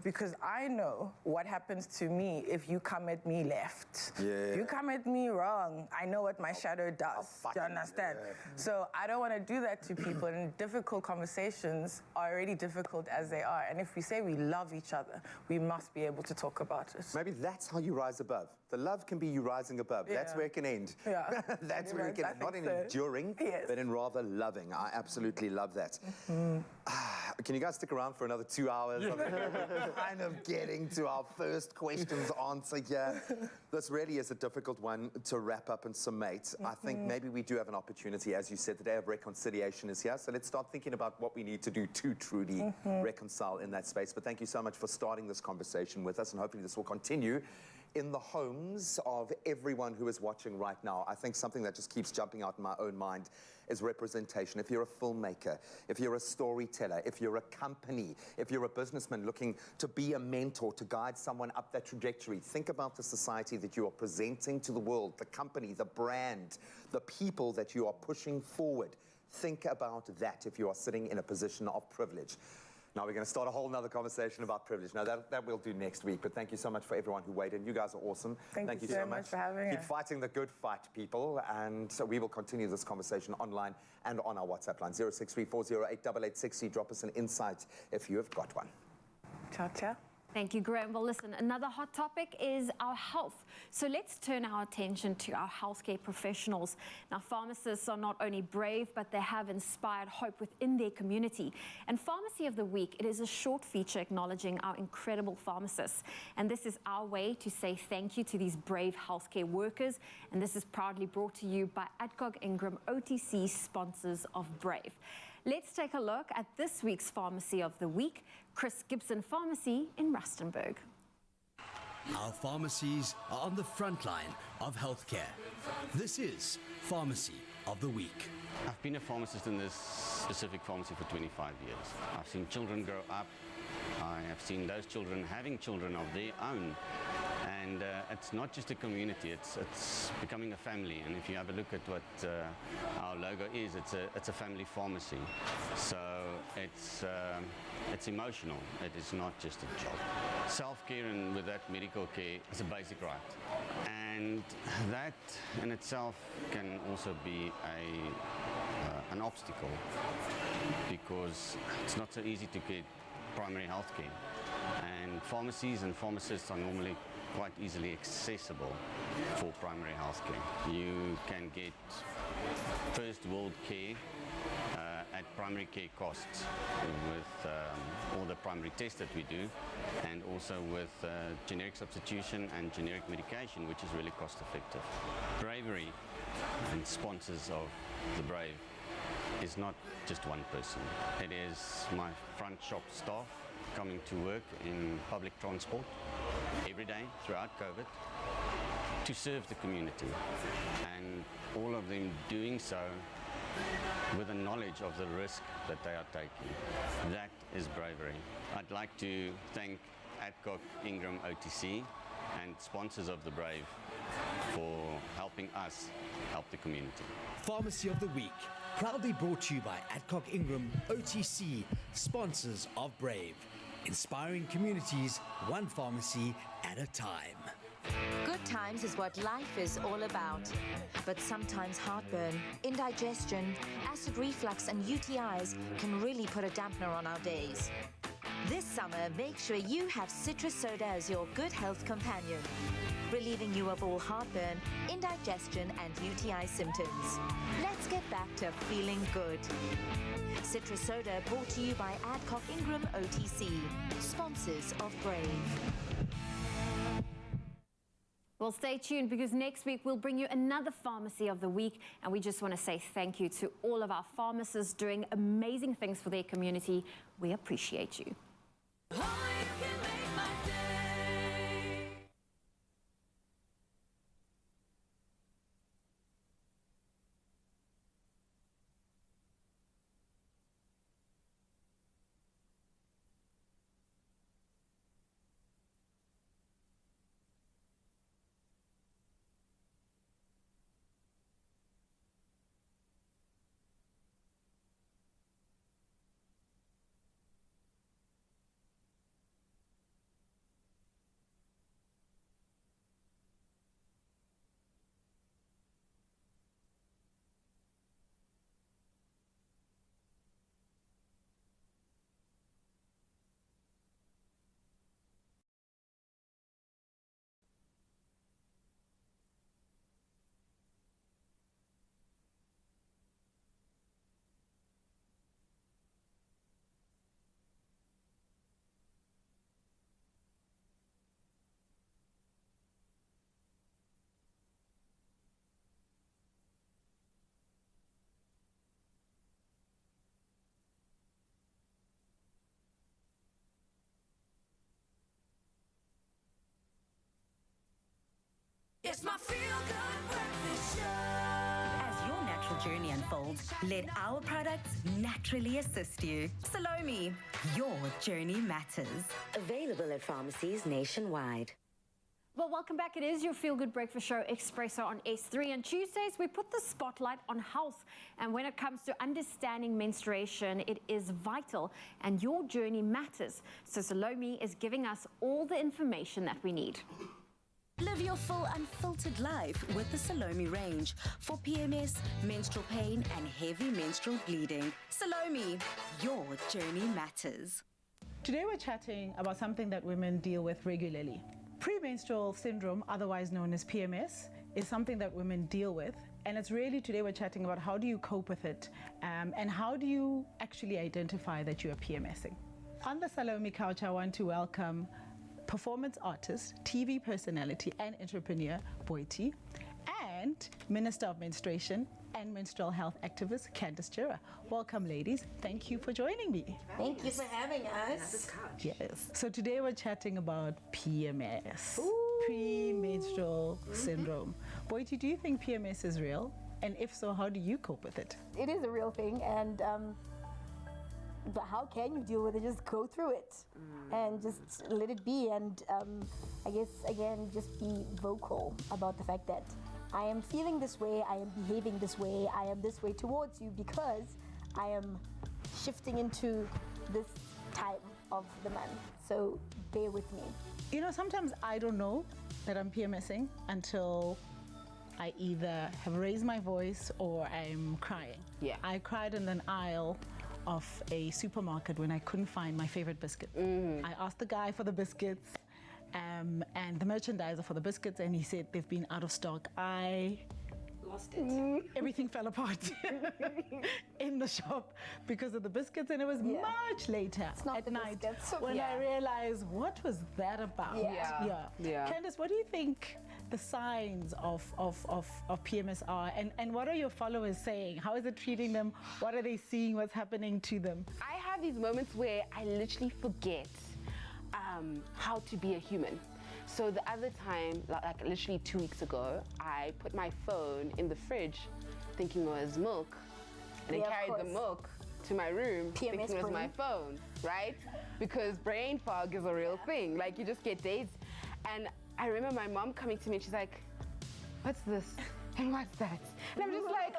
Because I know what happens to me if you come at me left. If you come at me wrong, I know what my shadow does. Do you understand? So I don't want to do that to people, and difficult conversations are already difficult as they are. And if we say we love each other, we must be able to talk about it. Maybe that's how you rise above. The love can be you rising above. That's where it can end. Yeah. That's You're where right, it can I end. Not think in so. enduring, Yes. but in rather loving. I absolutely love that. Can you guys stick around for another 2 hours? We're kind of getting to our first questions answered here. This really is a difficult one to wrap up and summate. I think maybe we do have an opportunity. As you said, the Day of Reconciliation is here. So let's start thinking about what we need to do to truly reconcile in that space. But thank you so much for starting this conversation with us, and hopefully this will continue in the homes of everyone who is watching right now. I think something that just keeps jumping out in my own mind is representation. If you're a filmmaker, if you're a storyteller, if you're a company, if you're a businessman looking to be a mentor, to guide someone up that trajectory, think about the society that you are presenting to the world, the company, the brand, the people that you are pushing forward. Think about that if you are sitting in a position of privilege. Now we're going to start a whole nother conversation about privilege. Now that we'll do next week, but thank you so much for everyone who waited. You guys are awesome. Thank you so much for having Keep us. fighting the good fight, people. And so we will continue this conversation online and on our WhatsApp line, 0634088860. Drop us an insight if you have got one. Ciao, ciao. Thank you, Graham. Well, listen, another hot topic is our health. So let's turn our attention to our healthcare professionals. Now, pharmacists are not only brave, but they have inspired hope within their community. And Pharmacy of the Week, it is a short feature acknowledging our incredible pharmacists. And this is our way to say thank you to these brave healthcare workers. And this is proudly brought to you by Adcock Ingram OTC, sponsors of Brave. Let's take a look at this week's Pharmacy of the Week, Chris Gibson Pharmacy in Rustenburg. Our pharmacies are on the front line of healthcare. This is Pharmacy of the Week. I've been a pharmacist in this specific pharmacy for 25 years. I've seen children grow up. I have seen those children having children of their own. And it's not just a community, it's becoming a family. And if you have a look at what our logo is, it's a family pharmacy. So it's emotional. It is not just a job. Self-care and with that medical care is a basic right. And that in itself can also be an obstacle because it's not so easy to get primary health care. And pharmacies and pharmacists are normally quite easily accessible for primary health care. You can get first world care at primary care costs with all the primary tests that we do, and also with generic substitution and generic medication, which is really cost effective. Bravery and sponsors of the Brave is not just one person. It is my front shop staff coming to work in public transport every day throughout COVID to serve the community, and all of them doing so with the knowledge of the risk that they are taking. That is bravery. I'd like to thank Adcock Ingram OTC and sponsors of the Brave for helping us help the community. Pharmacy of the Week, proudly brought to you by Adcock Ingram OTC, sponsors of Brave. Inspiring communities, one pharmacy at a time. Good times is what life is all about. But sometimes heartburn, indigestion, acid reflux and UTIs can really put a dampener on our days. This summer, make sure you have citrus soda as your good health companion, relieving you of all heartburn, indigestion and UTI symptoms. Let's get back to feeling good. Citrus soda brought to you by Adcock Ingram OTC, sponsors of Brave. Well, stay tuned because next week we'll bring you another Pharmacy of the Week, and we just want to say thank you to all of our pharmacists doing amazing things for their community. We appreciate you. It's my feel-good breakfast show. As your natural journey unfolds, let our products naturally assist you. Salome, your journey matters. Available at pharmacies nationwide. Well, welcome back. It is your feel-good breakfast show, Expresso on S3. And Tuesdays, we put the spotlight on health. And when it comes to understanding menstruation, it is vital and your journey matters. So Salome is giving us all the information that we need. Live your full unfiltered life with the Salome range for PMS, menstrual pain, and heavy menstrual bleeding. Salome, your journey matters. Today we're chatting about something that women deal with regularly. Premenstrual syndrome, otherwise known as PMS, is something that women deal with. And it's really, today we're chatting about how do you cope with it and how do you actually identify that you are PMSing. On the Salome couch, I want to welcome performance artist, TV personality, and entrepreneur, Boity, and Minister of Menstruation and Menstrual Health Activist, Candice Jura. Welcome, ladies. Thank you for joining me. Thank you for having us. Yes. So today we're chatting about PMS, premenstrual syndrome. Boity, do you think PMS is real? And if so, how do you cope with it? It is a real thing, and but how can you deal with it? Just go through it and just let it be. And I guess, again, just be vocal about the fact that I am feeling this way, I am behaving this way, I am this way towards you because I am shifting into this time of the month. So bear with me. You know, sometimes I don't know that I'm PMSing until I either have raised my voice or I'm crying. Yeah. I cried in an aisle of a supermarket when I couldn't find my favorite biscuit. I asked the guy for the biscuits and the merchandiser for the biscuits, and he said they've been out of stock. I Lost it. Everything fell apart in the shop because of the biscuits, and it was much later at night when I realized what was that about. Candice, what do you think the signs of PMS are, and what are your followers saying? How is it treating them? What are they seeing? What's happening to them? I have these moments where I literally forget how to be a human. So the other time, like literally 2 weeks ago, I put my phone in the fridge thinking it was milk, and I carried the milk to my room thinking it was my phone, right? Because brain fog is a real thing. Like, you just get dazed. And I remember my mom coming to me and she's like, "What's this? And what's that?" And I'm just like,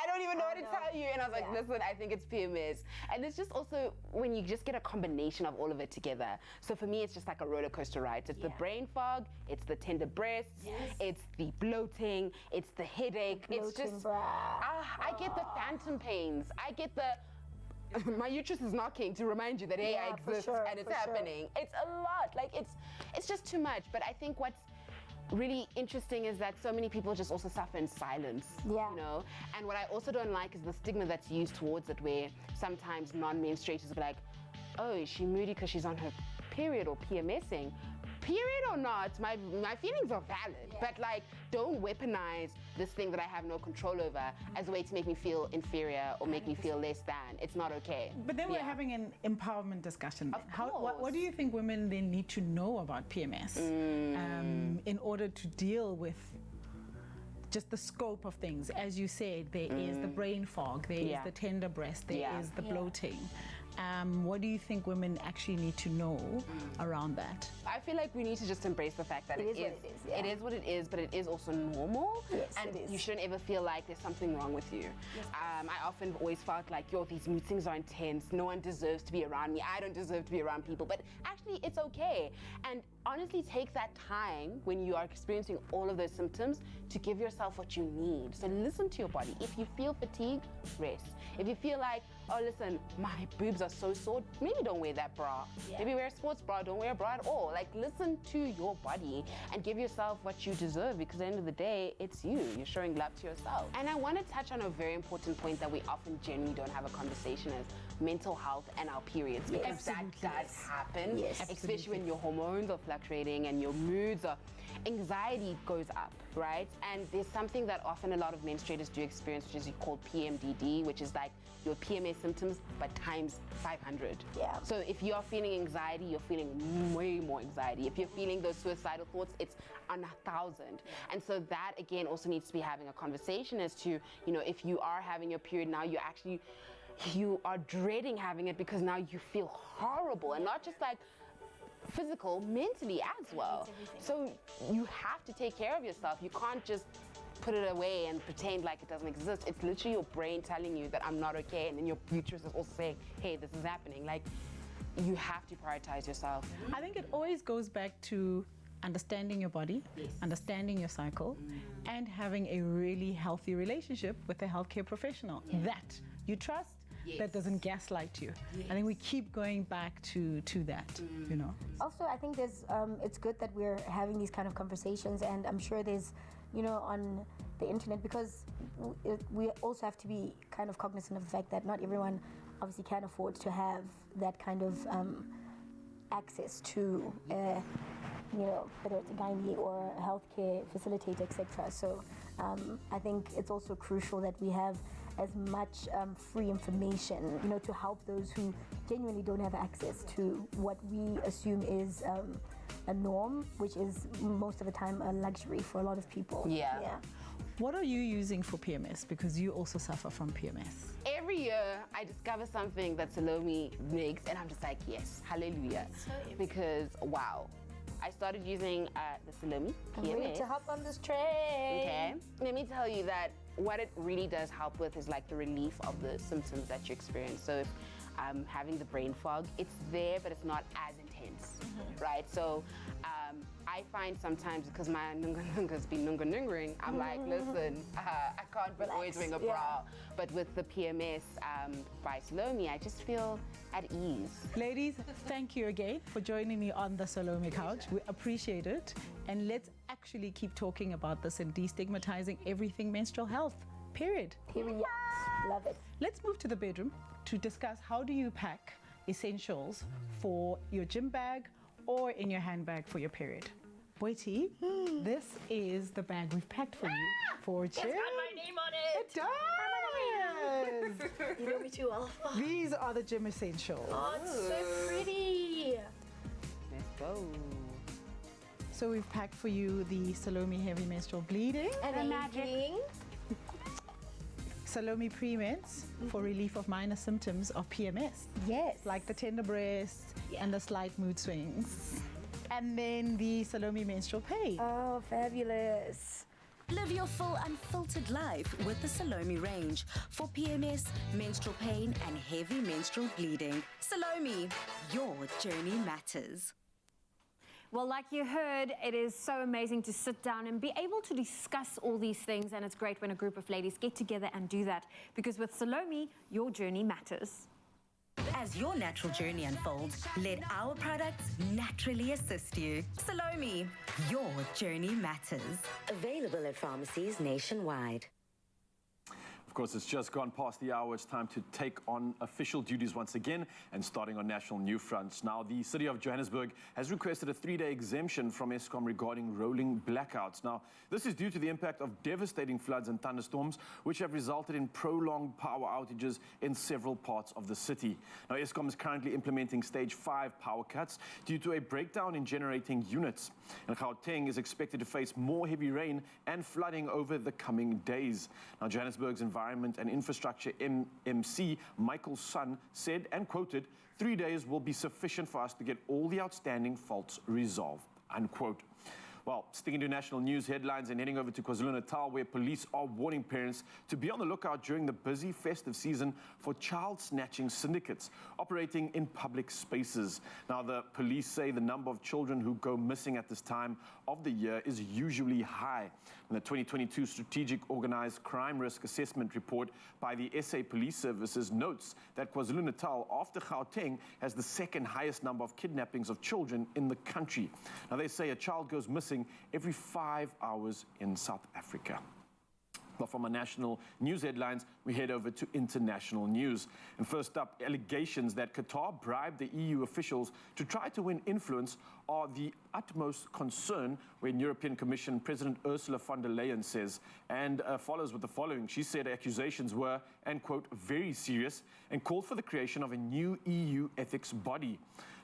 I don't even know what to tell you. And I was like, listen, I think it's PMS. And it's just also when you just get a combination of all of it together. So for me, it's just like a roller coaster ride. It's the brain fog, it's the tender breasts, it's the bloating, it's the headache. It's just, I get the phantom pains. I get the, my uterus is knocking to remind you that, hey, I exist and it's happening. It's a lot. Like, it's just too much. But I think what's really interesting is that so many people just also suffer in silence, you know? And what I also don't like is the stigma that's used towards it, where sometimes non-menstruators will be like, oh, is she moody because she's on her period or PMSing? Period or not, my feelings are valid, but like, don't weaponize this thing that I have no control over as a way to make me feel inferior or make me feel less than. It's not okay. But then we're having an empowerment discussion. What do you think women then need to know about PMS in order to deal with just the scope of things? As you said, there is the brain fog, there is the tender breast, there is the bloating. What do you think women actually need to know around that? I feel like we need to just embrace the fact that it is what it is, but it is also normal. And you shouldn't ever feel like there's something wrong with you. I often always felt like, yo, these meetings are intense. No one deserves to be around me. I don't deserve to be around people. But actually, it's okay. And honestly, take that time when you are experiencing all of those symptoms to give yourself what you need. So listen to your body. If you feel fatigued, rest. If you feel like, oh, listen, my boobs are so sore, maybe don't wear that bra. Maybe wear a sports bra, don't wear a bra at all. Like, listen to your body and give yourself what you deserve, because at the end of the day, it's you. You're showing love to yourself. And I want to touch on a very important point that we often generally don't have a conversation is mental health and our periods, because that does happen, especially when your hormones are fluctuating and your moods are, anxiety goes up, right? And there's something that often a lot of menstruators do experience, which is called PMDD, which is like your PMS symptoms, but times 500. So if you're feeling anxiety, you're feeling way more anxiety. If you're feeling those suicidal thoughts, it's on 1,000. And so that, again, also needs to be having a conversation as to, you know, if you are having your period now, you are dreading having it because now you feel horrible, and not just like physical, mentally as well. So you have to take care of yourself. You can't just put it away and pretend like it doesn't exist. It's literally your brain telling you that I'm not okay, and then your uterus is also saying, hey, this is happening. Like, you have to prioritize yourself. I think it always goes back to understanding your body, understanding your cycle, and having a really healthy relationship with a healthcare professional that you trust, that doesn't gaslight you. I think we keep going back to that, you know. Also, I think there's it's good that we're having these kind of conversations, and I'm sure there's, you know, on the internet, because we also have to be kind of cognizant of the fact that not everyone obviously can afford to have that kind of access to, you know, whether it's a gynae or a healthcare facilitator, etc. So I think it's also crucial that we have as much free information, you know, to help those who genuinely don't have access to what we assume is a norm, which is most of the time a luxury for a lot of people. Yeah. What are you using for PMS? Because you also suffer from PMS. Every year, I discover something that Salome makes, and I'm just like, yes, hallelujah. Because, wow. I started using the Salome PMS. I'm ready to hop on this train. Okay. Let me tell you that what it really does help with is like the relief of the symptoms that you experience. So if I'm having the brain fog, it's there, but it's not as intense, right? So I find sometimes, because my nunga-nunga's been nunga-nungering, I'm like, listen, I can't be always wearing a bra. But with the PMS by Salome, I just feel at ease. Ladies, thank you again for joining me on the Salome Couch. We appreciate it. And let's actually keep talking about this and destigmatizing everything menstrual health, period. Period. Love it. Let's move to the bedroom to discuss how do you pack essentials for your gym bag or in your handbag for your period. Boiti, this is the bag we've packed for you for gym. It's got my name on it. It does. You know me too well. These are the gym essentials. Oh, it's so pretty. Let's go. So we've packed for you the Salome Heavy Menstrual Bleeding. Amazing. Salome Pre-Meds for relief of minor symptoms of PMS. Yes. Like the tender breasts and the slight mood swings. And then the Salome Menstrual Pain. Oh, fabulous. Live your full unfiltered life with the Salome range for PMS, menstrual pain, and heavy menstrual bleeding. Salome, your journey matters. Well, like you heard, it is so amazing to sit down and be able to discuss all these things, and it's great when a group of ladies get together and do that, because with Salome, your journey matters. As your natural journey unfolds, let our products naturally assist you. Salome, your journey matters. Available at pharmacies nationwide. Of course, it's just gone past the hour. It's time to take on official duties once again, and starting on national new fronts. Now, the city of Johannesburg has requested a 3-day exemption from Eskom regarding rolling blackouts. Now, this is due to the impact of devastating floods and thunderstorms, which have resulted in prolonged power outages in several parts of the city. Now, Eskom is currently implementing stage 5 power cuts due to a breakdown in generating units. And Gauteng is expected to face more heavy rain and flooding over the coming days. Now, Johannesburg's Environment and Infrastructure MC, Michael Sun, said, and quoted, 3 days will be sufficient for us to get all the outstanding faults resolved, unquote. Well, sticking to national news headlines and heading over to KwaZulu-Natal, where police are warning parents to be on the lookout during the busy festive season for child snatching syndicates operating in public spaces. Now, the police say the number of children who go missing at this time of the year is usually high. And the 2022 Strategic Organized Crime Risk Assessment report by the SA Police Services notes that KwaZulu-Natal, after Gauteng, has the second highest number of kidnappings of children in the country. Now, they say a child goes missing every 5 hours in South Africa. Well, from our national news headlines, we head over to international news. And first up, allegations that Qatar bribed the EU officials to try to win influence are the utmost concern when European Commission President Ursula von der Leyen says, and follows with the following. She said accusations were, and quote, very serious, and called for the creation of a new EU ethics body.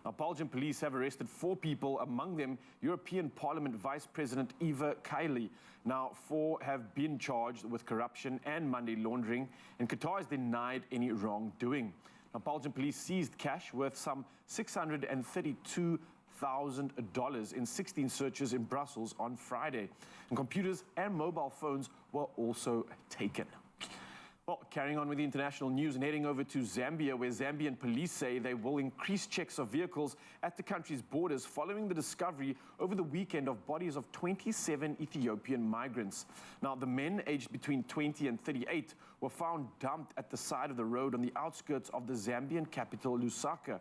Now, Belgian police have arrested 4 people, among them European Parliament Vice President Eva Kaili. Now, 4 have been charged with corruption and money laundering, and Qatar has denied any wrongdoing. Now, Belgian police seized cash worth some 632 $50,000 in 16 searches in Brussels on Friday. And computers and mobile phones were also taken. Well, carrying on with the international news and heading over to Zambia, where Zambian police say they will increase checks of vehicles at the country's borders following the discovery over the weekend of bodies of 27 Ethiopian migrants. Now, the men aged between 20 and 38 were found dumped at the side of the road on the outskirts of the Zambian capital, Lusaka.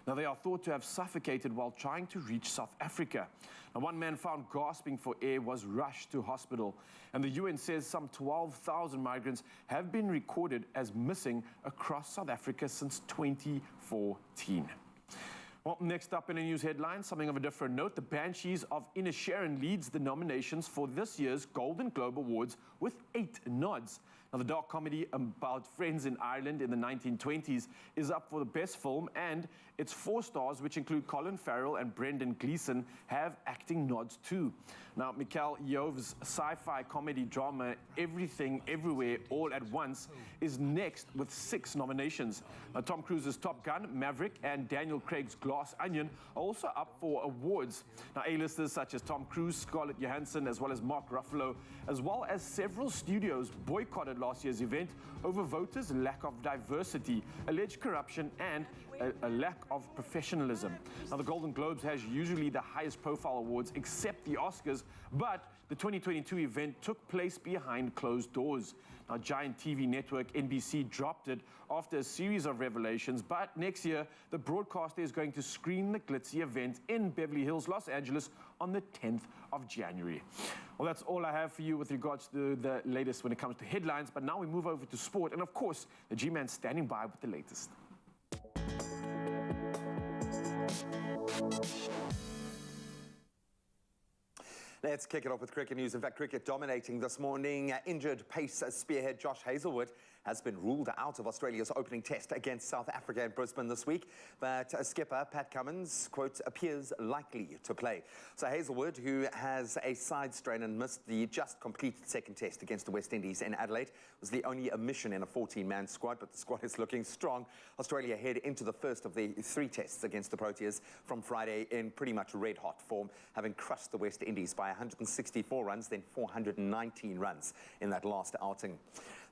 Now, they are thought to have suffocated while trying to reach South Africa. Now, one man found gasping for air was rushed to hospital. And the UN says some 12,000 migrants have been recorded as missing across South Africa since 2014. Well, next up in the news headlines, something of a different note. The Banshees of Inisherin leads the nominations for this year's Golden Globe Awards with 8 nods. Now, the dark comedy about friends in Ireland in the 1920s is up for the best film, and its 4 stars, which include Colin Farrell and Brendan Gleeson, have acting nods too. Now, Michael Yeov's sci-fi comedy drama Everything Everywhere All at Once is next with 6 nominations. Now, Tom Cruise's Top Gun, Maverick, and Daniel Craig's Glass Onion are also up for awards. Now, A-listers such as Tom Cruise, Scarlett Johansson, as well as Mark Ruffalo, as well as several studios boycotted last year's event over voters' lack of diversity, alleged corruption, and a lack of professionalism. Now, the Golden Globes has usually the highest profile awards except the Oscars, but the 2022 event took place behind closed doors. Now, giant TV network NBC dropped it after a series of revelations, but next year, the broadcaster is going to screen the glitzy event in Beverly Hills, Los Angeles on the 10th of January. Well, that's all I have for you with regards to the latest when it comes to headlines, but now we move over to sport, and of course, the G-Man standing by with the latest. Let's kick it off with cricket news. In fact, cricket dominating this morning. Injured pace spearhead Josh Hazlewood has been ruled out of Australia's opening test against South Africa in Brisbane this week. But skipper Pat Cummins, quote, appears likely to play. So Hazlewood, who has a side strain and missed the just completed second test against the West Indies in Adelaide, was the only omission in a 14-man squad, but the squad is looking strong. Australia head into the first of the 3 tests against the Proteas from Friday in pretty much red-hot form, having crushed the West Indies by 164 runs, then 419 runs in that last outing.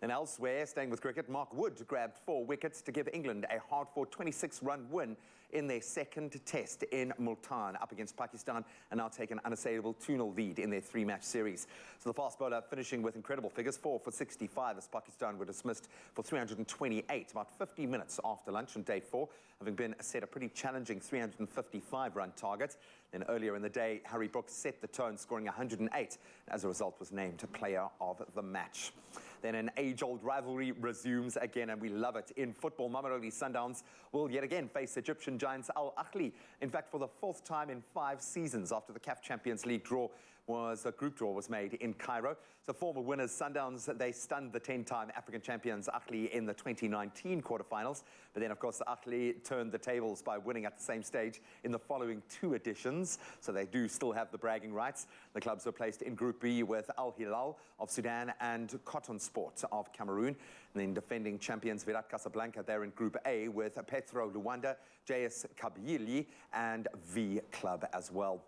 And elsewhere, staying with cricket, Mark Wood grabbed 4 wickets to give England a hard-fought 26-run win in their second test in Multan up against Pakistan, and now take an unassailable 2-0 lead in their 3-match series. So the fast bowler finishing with incredible figures, 4 for 65 as Pakistan were dismissed for 328 about 50 minutes after lunch on day 4, having been set a pretty challenging 355-run target. Then earlier in the day, Harry Brooks set the tone, scoring 108, and as a result was named player of the match. Then an age-old rivalry resumes again, and we love it. In football, Mamelodi Sundowns will yet again face Egyptian giants Al Ahly. In fact, for the 4th time in 5 seasons after the CAF Champions League group draw was made in Cairo. So former winners Sundowns, they stunned the 10-time African champions Ahly in the 2019 quarterfinals. But then, of course, Ahly turned the tables by winning at the same stage in the following 2 editions. So they do still have the bragging rights. The clubs were placed in Group B with Al Hilal of Sudan and Cotton Sport of Cameroon. And then defending champions Virat Casablanca, they're in Group A with Petro Luanda, JS Kabylie and V Club as well.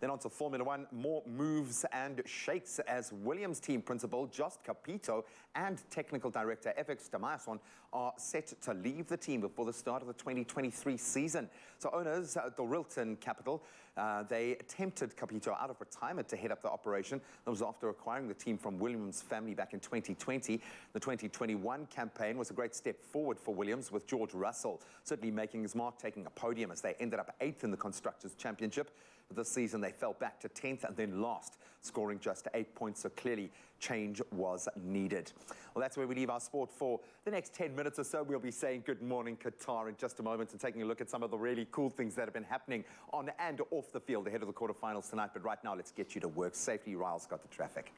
Then on to Formula 1, more moves and shakes as Williams team principal Just Capito and technical director FX Damason are set to leave the team before the start of the 2023 season. So owners, the Rilton Capital, they tempted Capito out of retirement to head up the operation. That was after acquiring the team from Williams' family back in 2020. The 2021 campaign was a great step forward for Williams, with George Russell certainly making his mark, taking a podium as they ended up 8th in the Constructors' Championship. But this season they fell back to 10th and then last, scoring just 8 points, so clearly change was needed. Well, that's where we leave our sport for the next 10 minutes or so. We'll be saying good morning Qatar in just a moment and taking a look at some of the really cool things that have been happening on and off the field ahead of the quarterfinals tonight. But right now, let's get you to work safely. Ryle's got the traffic.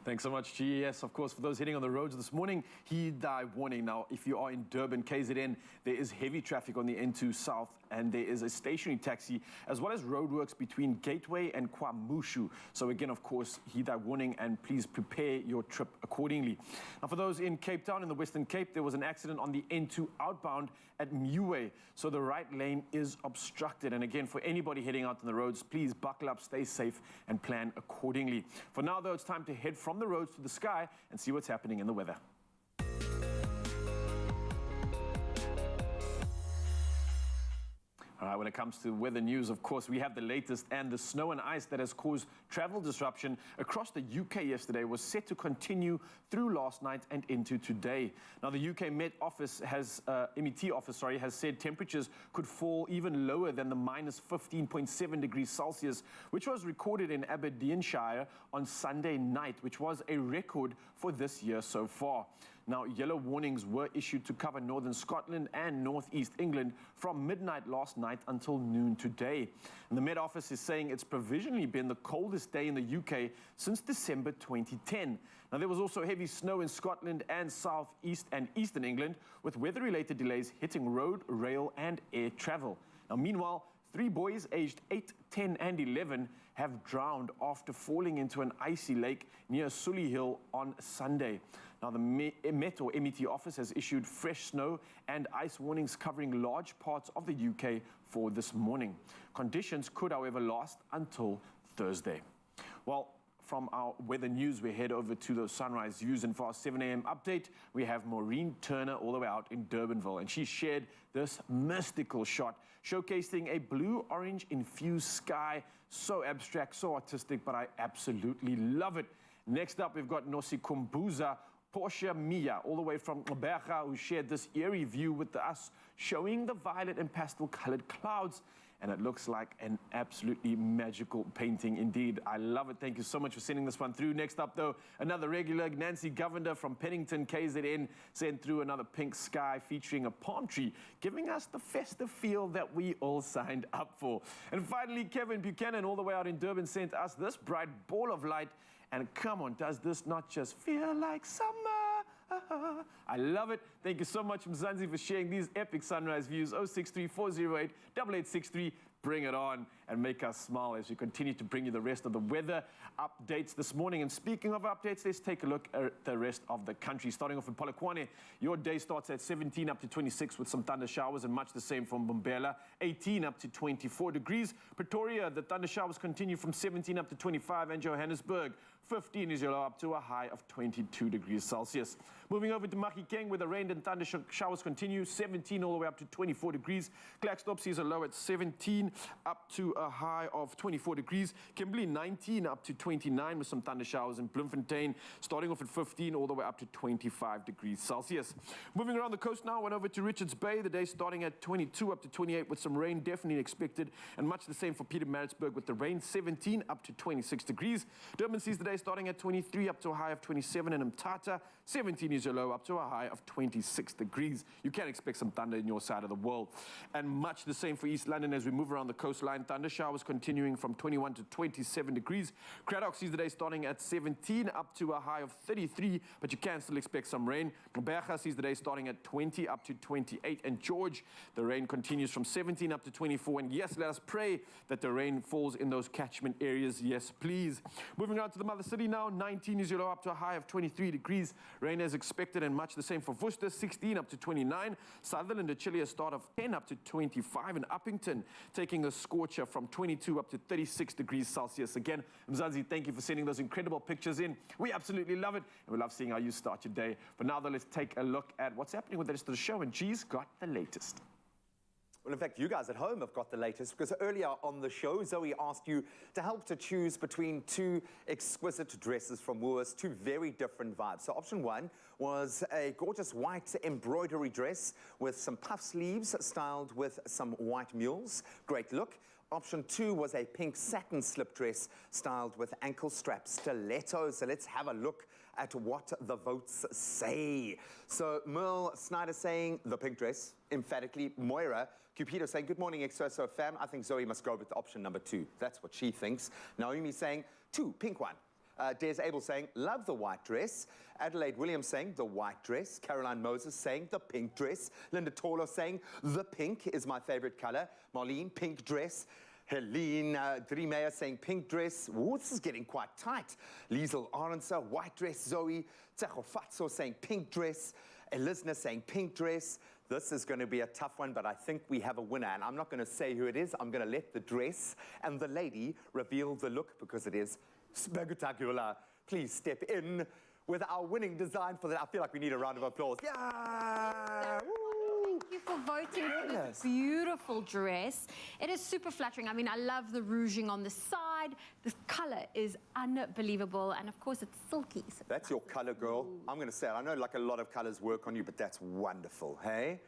Thanks so much, G. Yes, of course, for those heading on the roads this morning, heat dive warning. Now, if you are in Durban, KZN, there is heavy traffic on the N2 South, and there is a stationary taxi, as well as roadworks between Gateway and KwaMushu. So again, of course, heat dive warning, and please prepare your trip accordingly. Now, for those in Cape Town, in the Western Cape, there was an accident on the N2 outbound at Mue. So the right lane is obstructed. And again, for anybody heading out on the roads, please buckle up, stay safe, and plan accordingly. For now, though, it's time to head from the roads to the sky and see what's happening in the weather. All right, when it comes to weather news, of course, we have the latest, and the snow and ice that has caused travel disruption across the UK yesterday was set to continue through last night and into today. Now, the UK MET office has, MET office, has said temperatures could fall even lower than the minus 15.7 degrees Celsius, which was recorded in Aberdeenshire on Sunday night, which was a record for this year so far. Now, yellow warnings were issued to cover northern Scotland and northeast England from midnight last night until noon today. And the Met Office is saying it's provisionally been the coldest day in the UK since December 2010. Now, there was also heavy snow in Scotland and southeast and eastern England, with weather-related delays hitting road, rail and air travel. Now, meanwhile, 3 boys aged 8, 10 and 11 have drowned after falling into an icy lake near Solihull on Sunday. Now, the Met or MET office has issued fresh snow and ice warnings covering large parts of the UK for this morning. Conditions could, however, last until Thursday. Well, from our weather news, we head over to the sunrise views, and for our 7 a.m. update, we have Maureen Turner all the way out in Durbanville, and she shared this mystical shot showcasing a blue-orange infused sky. So abstract, so artistic, but I absolutely love it. Next up, we've got Nosikhumbuza Portia Mia, all the way from Berga, who shared this eerie view with us, showing the violet and pastel-colored clouds. And it looks like an absolutely magical painting indeed. I love it. Thank you so much for sending this one through. Next up, though, another regular, Nancy Govender from Pennington, KZN, sent through another pink sky featuring a palm tree, giving us the festive feel that we all signed up for. And finally, Kevin Buchanan, all the way out in Durban, sent us this bright ball of light. And come on, does this not just feel like summer? I love it. Thank you so much, Mzansi, for sharing these epic sunrise views. 063-408-8863. Bring it on and make us smile as we continue to bring you the rest of the weather updates this morning. And speaking of updates, let's take a look at the rest of the country. Starting off in Polokwane, your day starts at 17 up to 26 with some thunder showers, and much the same from Mbombela, 18 up to 24 degrees. Pretoria, the thunder showers continue from 17 up to 25, and Johannesburg, 15 is your low up to a high of 22 degrees Celsius. Moving over to Mahikeng, where the rain and thunder showers continue, 17 all the way up to 24 degrees. Klerksdorp sees a low at 17 up to a high of 24 degrees. Kimberley, 19 up to 29 with some thunder showers. And Bloemfontein, starting off at 15 all the way up to 25 degrees Celsius. Moving around the coast now, went over to Richards Bay. The day starting at 22 up to 28 with some rain definitely expected. And much the same for Pietermaritzburg with the rain, 17 up to 26 degrees. Durban sees the day starting at 23 up to a high of 27, and Mthatha, 17 is your low up to a high of 26 degrees. You can expect some thunder in your side of the world. And much the same for East London as we move around the coastline. Thunder showers continuing from 21 to 27 degrees. Cradock sees the day starting at 17 up to a high of 33, but you can still expect some rain. Berga sees the day starting at 20 up to 28, and George, the rain continues from 17 up to 24. And yes, let us pray that the rain falls in those catchment areas. Yes, please. Moving on to the mother city now, 19 is your low up to a high of 23 degrees. Rain as expected, and much the same for Worcester, 16 up to 29. Sutherland, a chillier start of 10 up to 25, and Uppington taking a scorcher from 22 up to 36 degrees Celsius. Again, Mzansi, thank you for sending those incredible pictures in. We absolutely love it, and we love seeing how you start your day. But now, though, let's take a look at what's happening with the rest of the show, and G's got the latest. Well, in fact, you guys at home have got the latest, because earlier on the show, Zoe asked you to help to choose between 2 exquisite dresses from Woolworths, 2 very different vibes. So option 1 was a gorgeous white embroidery dress with some puff sleeves styled with some white mules. Great look. Option 2 was a pink satin slip dress styled with ankle strap stilettos. So let's have a look at what the votes say. So Merle Snyder saying the pink dress, emphatically. Moira Cupido saying, good morning, Expresso fam. I think Zoe must go with option number 2. That's what she thinks. Naomi saying, 2, pink one. Des Abel saying, love the white dress. Adelaide Williams saying, the white dress. Caroline Moses saying, the pink dress. Linda Torlo saying, the pink is my favorite color. Marlene, pink dress. Helene Dreemeyer saying pink dress. Ooh, this is getting quite tight. Liesel Aronsa, white dress. Zoe Tsecho Fatso saying pink dress. Elizna saying pink dress. This is going to be a tough one, but I think we have a winner. And I'm not going to say who it is. I'm going to let the dress and the lady reveal the look because it is spectacular. Please step in with our winning design for that. I feel like we need a round of applause. Yeah! Thank you for voting for this beautiful dress. It is super flattering. I mean, I love the rouging on the side. The color is unbelievable. And of course, it's silky. So that's your color, girl. I'm going to say it. I know like a lot of colors work on you, but that's wonderful, hey?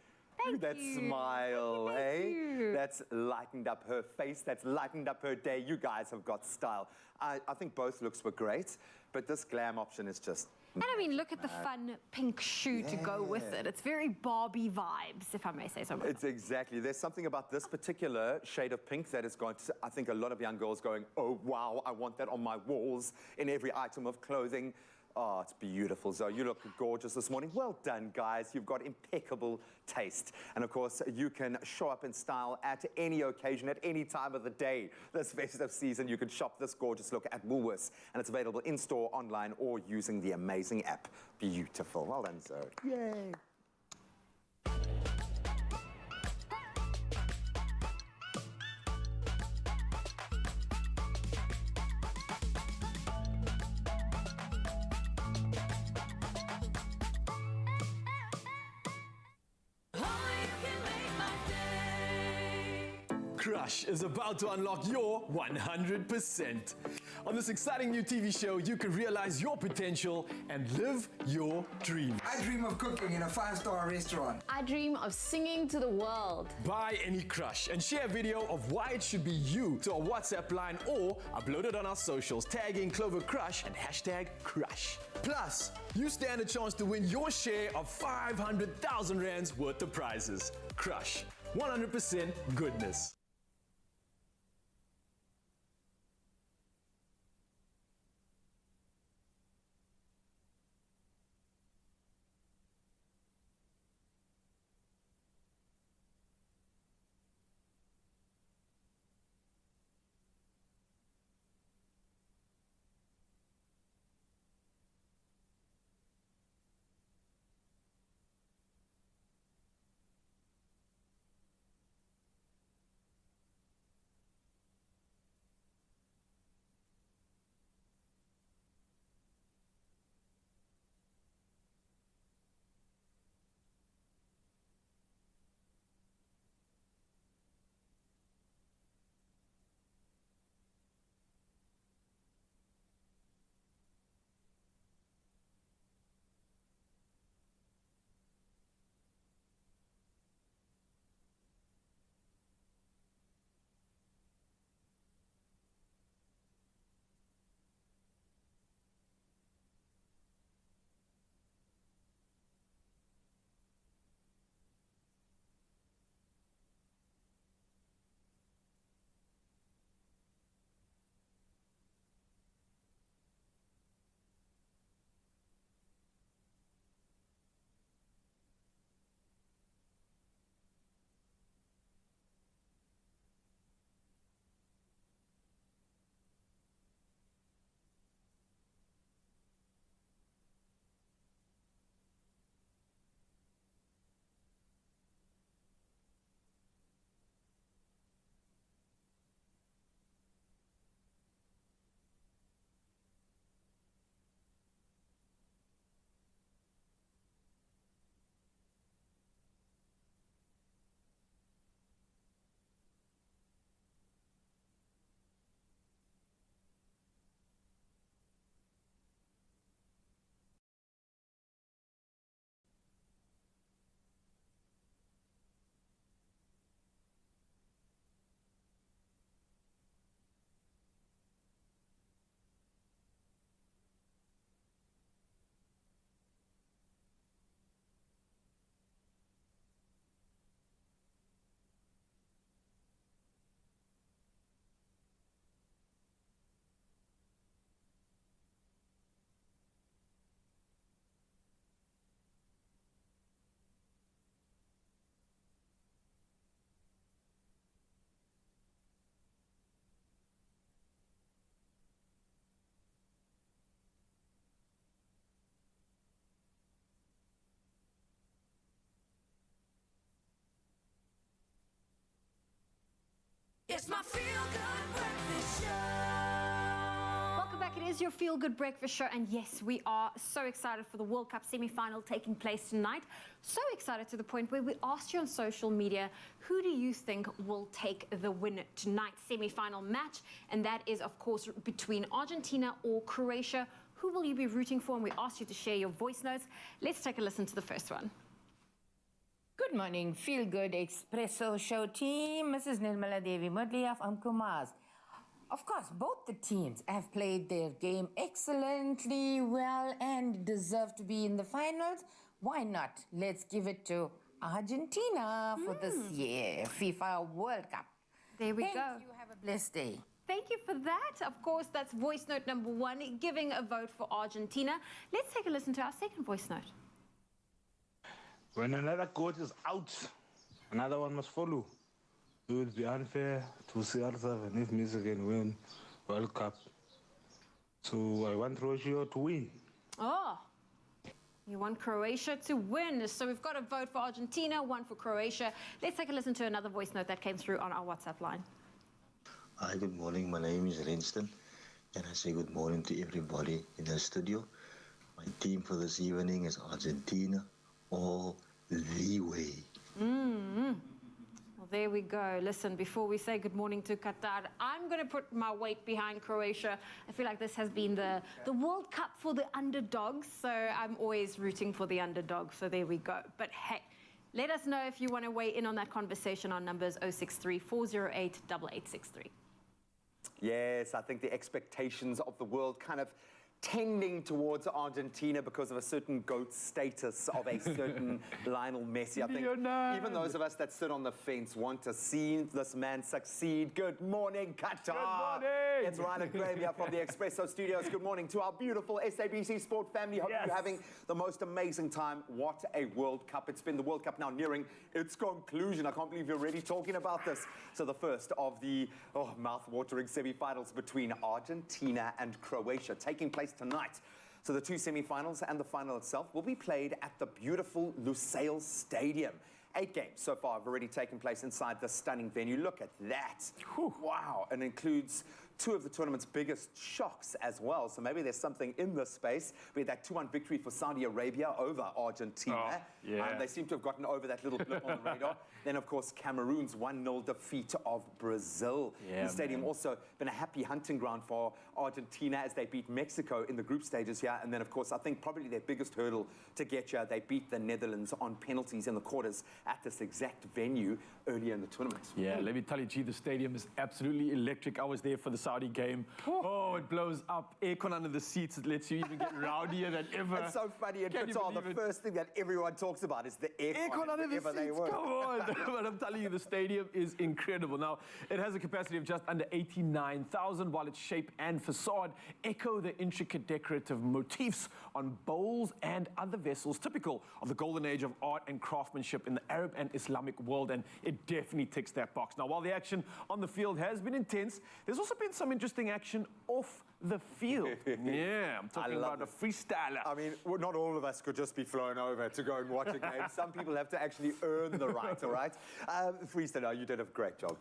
Thank that you. smile, Thank hey? you. That's lightened up her face. That's lightened up her day. You guys have got style. I think both looks were great, but this glam option is just... And I mean, look at the fun pink shoe to go with it. It's very Barbie vibes, if I may say so myself. It's exactly. There's something about this particular shade of pink that is going to, I think a lot of young girls going, oh, wow, I want that on my walls in every item of clothing. Oh, it's beautiful. Zoe, you look gorgeous this morning. Well done, guys. You've got impeccable taste. And, of course, you can show up in style at any occasion, at any time of the day. This festive season, you can shop this gorgeous look at Woolworths. And it's available in-store, online, or using the amazing app. Beautiful. Well done, Zoe. Yay. Crush is about to unlock your 100%. On this exciting new TV show, you can realize your potential and live your dreams. I dream of cooking in a 5-star restaurant. I dream of singing to the world. Buy any Crush and share a video of why it should be you to our WhatsApp line or upload it on our socials, tagging Clover Crush and hashtag Crush. Plus, you stand a chance to win your share of 500,000 rands worth of prizes. Crush, 100% goodness. It's my feel-good breakfast show. Welcome back. It is your Feel Good Breakfast Show. And yes, we are so excited for the World Cup semi-final taking place tonight. So excited to the point where we asked you on social media, who do you think will take the win tonight's semi-final match? And that is, of course, between Argentina or Croatia. Who will you be rooting for? And we asked you to share your voice notes. Let's take a listen to the first one. Good morning, Feel Good Expresso show team. Mrs. Nirmala Devi Mudley of Amkumas. Of course, both the teams have played their game excellently well and deserve to be in the finals. Why not? Let's give it to Argentina for this year FIFA World Cup. There we go. Thank you. Have a blessed day. Thank you for that. Of course, that's voice note number 1, giving a vote for Argentina. Let's take a listen to our second voice note. When another coach is out, another one must follow. It would be unfair to CR7 if Messi can win World Cup. So I want Croatia to win. Oh, you want Croatia to win. So we've got a vote for Argentina, 1 for Croatia. Let's take a listen to another voice note that came through on our WhatsApp line. Hi, good morning. My name is Renston, and I say good morning to everybody in the studio. My team for this evening is Argentina all the way. Well, there we go. Listen, before we say good morning to Qatar, I'm going to put my weight behind Croatia. I feel like this has been the World Cup for the underdogs, so I'm always rooting for the underdogs. So there we go. But hey, let us know if you want to weigh in on that conversation on numbers 063 408 8863. Yes, I think the expectations of the world kind of tending towards Argentina because of a certain GOAT status of a certain Lionel Messi. I think even those of us that sit on the fence want to see this man succeed. Good morning, Qatar. Good morning. It's Ryan and Graham here from the Expresso studios. Good morning to our beautiful SABC Sport family. Hope you're having the most amazing time. What a World Cup. It's been the World Cup now nearing its conclusion. I can't believe you're already talking about this. So the first of the mouth-watering semi-finals between Argentina and Croatia taking place tonight. So the 2 semi-finals and the final itself will be played at the beautiful Lusail Stadium. 8 games so far have already taken place inside this stunning venue. Look at that. Wow. And includes 2 of the tournament's biggest shocks as well. So maybe there's something in this space. We had that 2-1 victory for Saudi Arabia over Argentina. They seem to have gotten over that little blip on the radar. Then, of course, Cameroon's 1-0 defeat of Brazil. The stadium also been a happy hunting ground for Argentina as they beat Mexico in the group stages here. And then, of course, I think probably their biggest hurdle to get here, they beat the Netherlands on penalties in the quarters at this exact venue earlier in the tournament. Yeah, let me tell you, G, the stadium is absolutely electric. I was there for the Saudi game. Oh, it blows up. Aircon under the seats. It lets you even get rowdier than ever. It's so funny. In Qatar, the first thing that everyone talks about is the aircon under the seats. Come on. But I'm telling you, the stadium is incredible. Now, it has a capacity of just under 89,000, while its shape and facade echo the intricate decorative motifs on bowls and other vessels, typical of the golden age of art and craftsmanship in the Arab and Islamic world, and it definitely ticks that box. Now, while the action on the field has been intense, there's also been some interesting action off the field. Yeah, I'm talking about a freestyler. I mean, not all of us could just be flown over to go and watch a game. Some people have to actually earn the right, all right? Freestyler, you did a great job.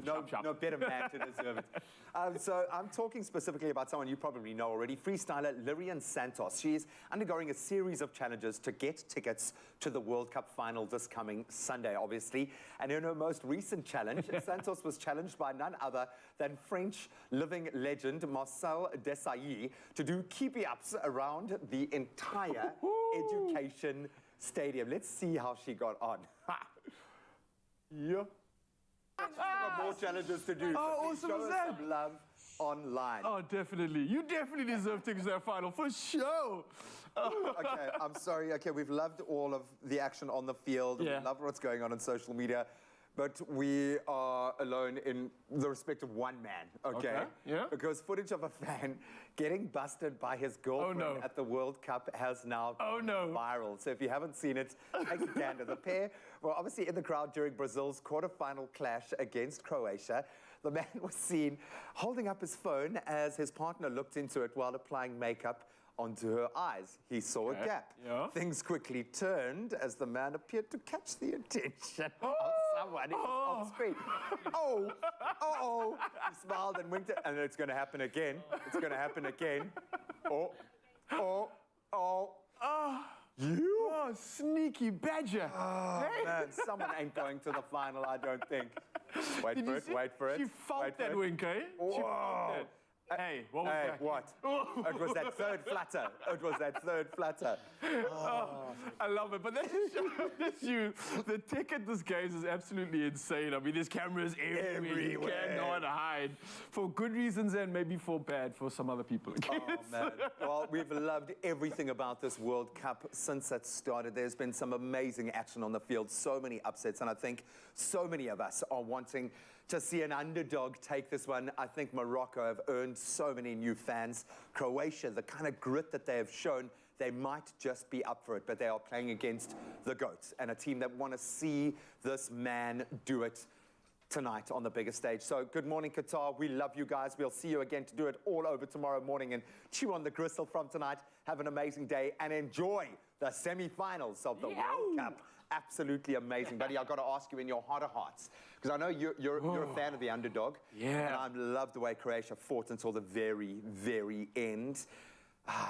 No better man to deserve it. So I'm talking specifically about someone you probably know already, freestyler Lirian Santos. She is undergoing a series of challenges to get tickets to the World Cup final this coming Sunday, obviously. And in her most recent challenge, Santos was challenged by none other than French living legend Marcel Desailly to do keepy-ups around the entire education stadium. Let's see how she got on. Yeah. She's got more challenges to do. Oh, awesome Show is us that? some love online. Oh, definitely. You definitely deserve tickets to that final, for sure. Okay, I'm sorry. Okay, we've loved all of the action on the field. We love what's going on social media. But we are alone in the respect of one man, okay? Yeah. Because footage of a fan getting busted by his girlfriend at the World Cup has now gone viral. So if you haven't seen it, take a gander. The pair were obviously in the crowd during Brazil's quarterfinal clash against Croatia. The man was seen holding up his phone as his partner looked into it while applying makeup onto her eyes. He saw a gap. Things quickly turned as the man appeared to catch the attention of someone. It was off screen. Oh. He smiled and winked, and it's going to happen again. It's going to happen again. Oh. You? Oh, sneaky badger. Oh, man, someone ain't going to the final, I don't think. Wait for it. She felt that wink, eh? She felt that. Hey, what was that? What? It was that third flutter. Oh, I love it. But the tech at this game is absolutely insane. I mean, there's cameras everywhere. You cannot hide. For good reasons and maybe for bad for some other people. Oh, man. Well, we've loved everything about this World Cup since it started. There's been some amazing action on the field, so many upsets, and I think so many of us are wanting to see an underdog take this one. I think Morocco have earned so many new fans. Croatia, the kind of grit that they have shown, they might just be up for it, but they are playing against the GOATs and a team that want to see this man do it tonight on the biggest stage. So good morning, Qatar. We love you guys. We'll see you again to do it all over tomorrow morning and chew on the gristle from tonight. Have an amazing day and enjoy the semi-finals of the World Cup. Absolutely amazing. Buddy, I've got to ask you in your heart of hearts, because I know you're a fan of the underdog. Yeah. And I love the way Croatia fought until the very, very end.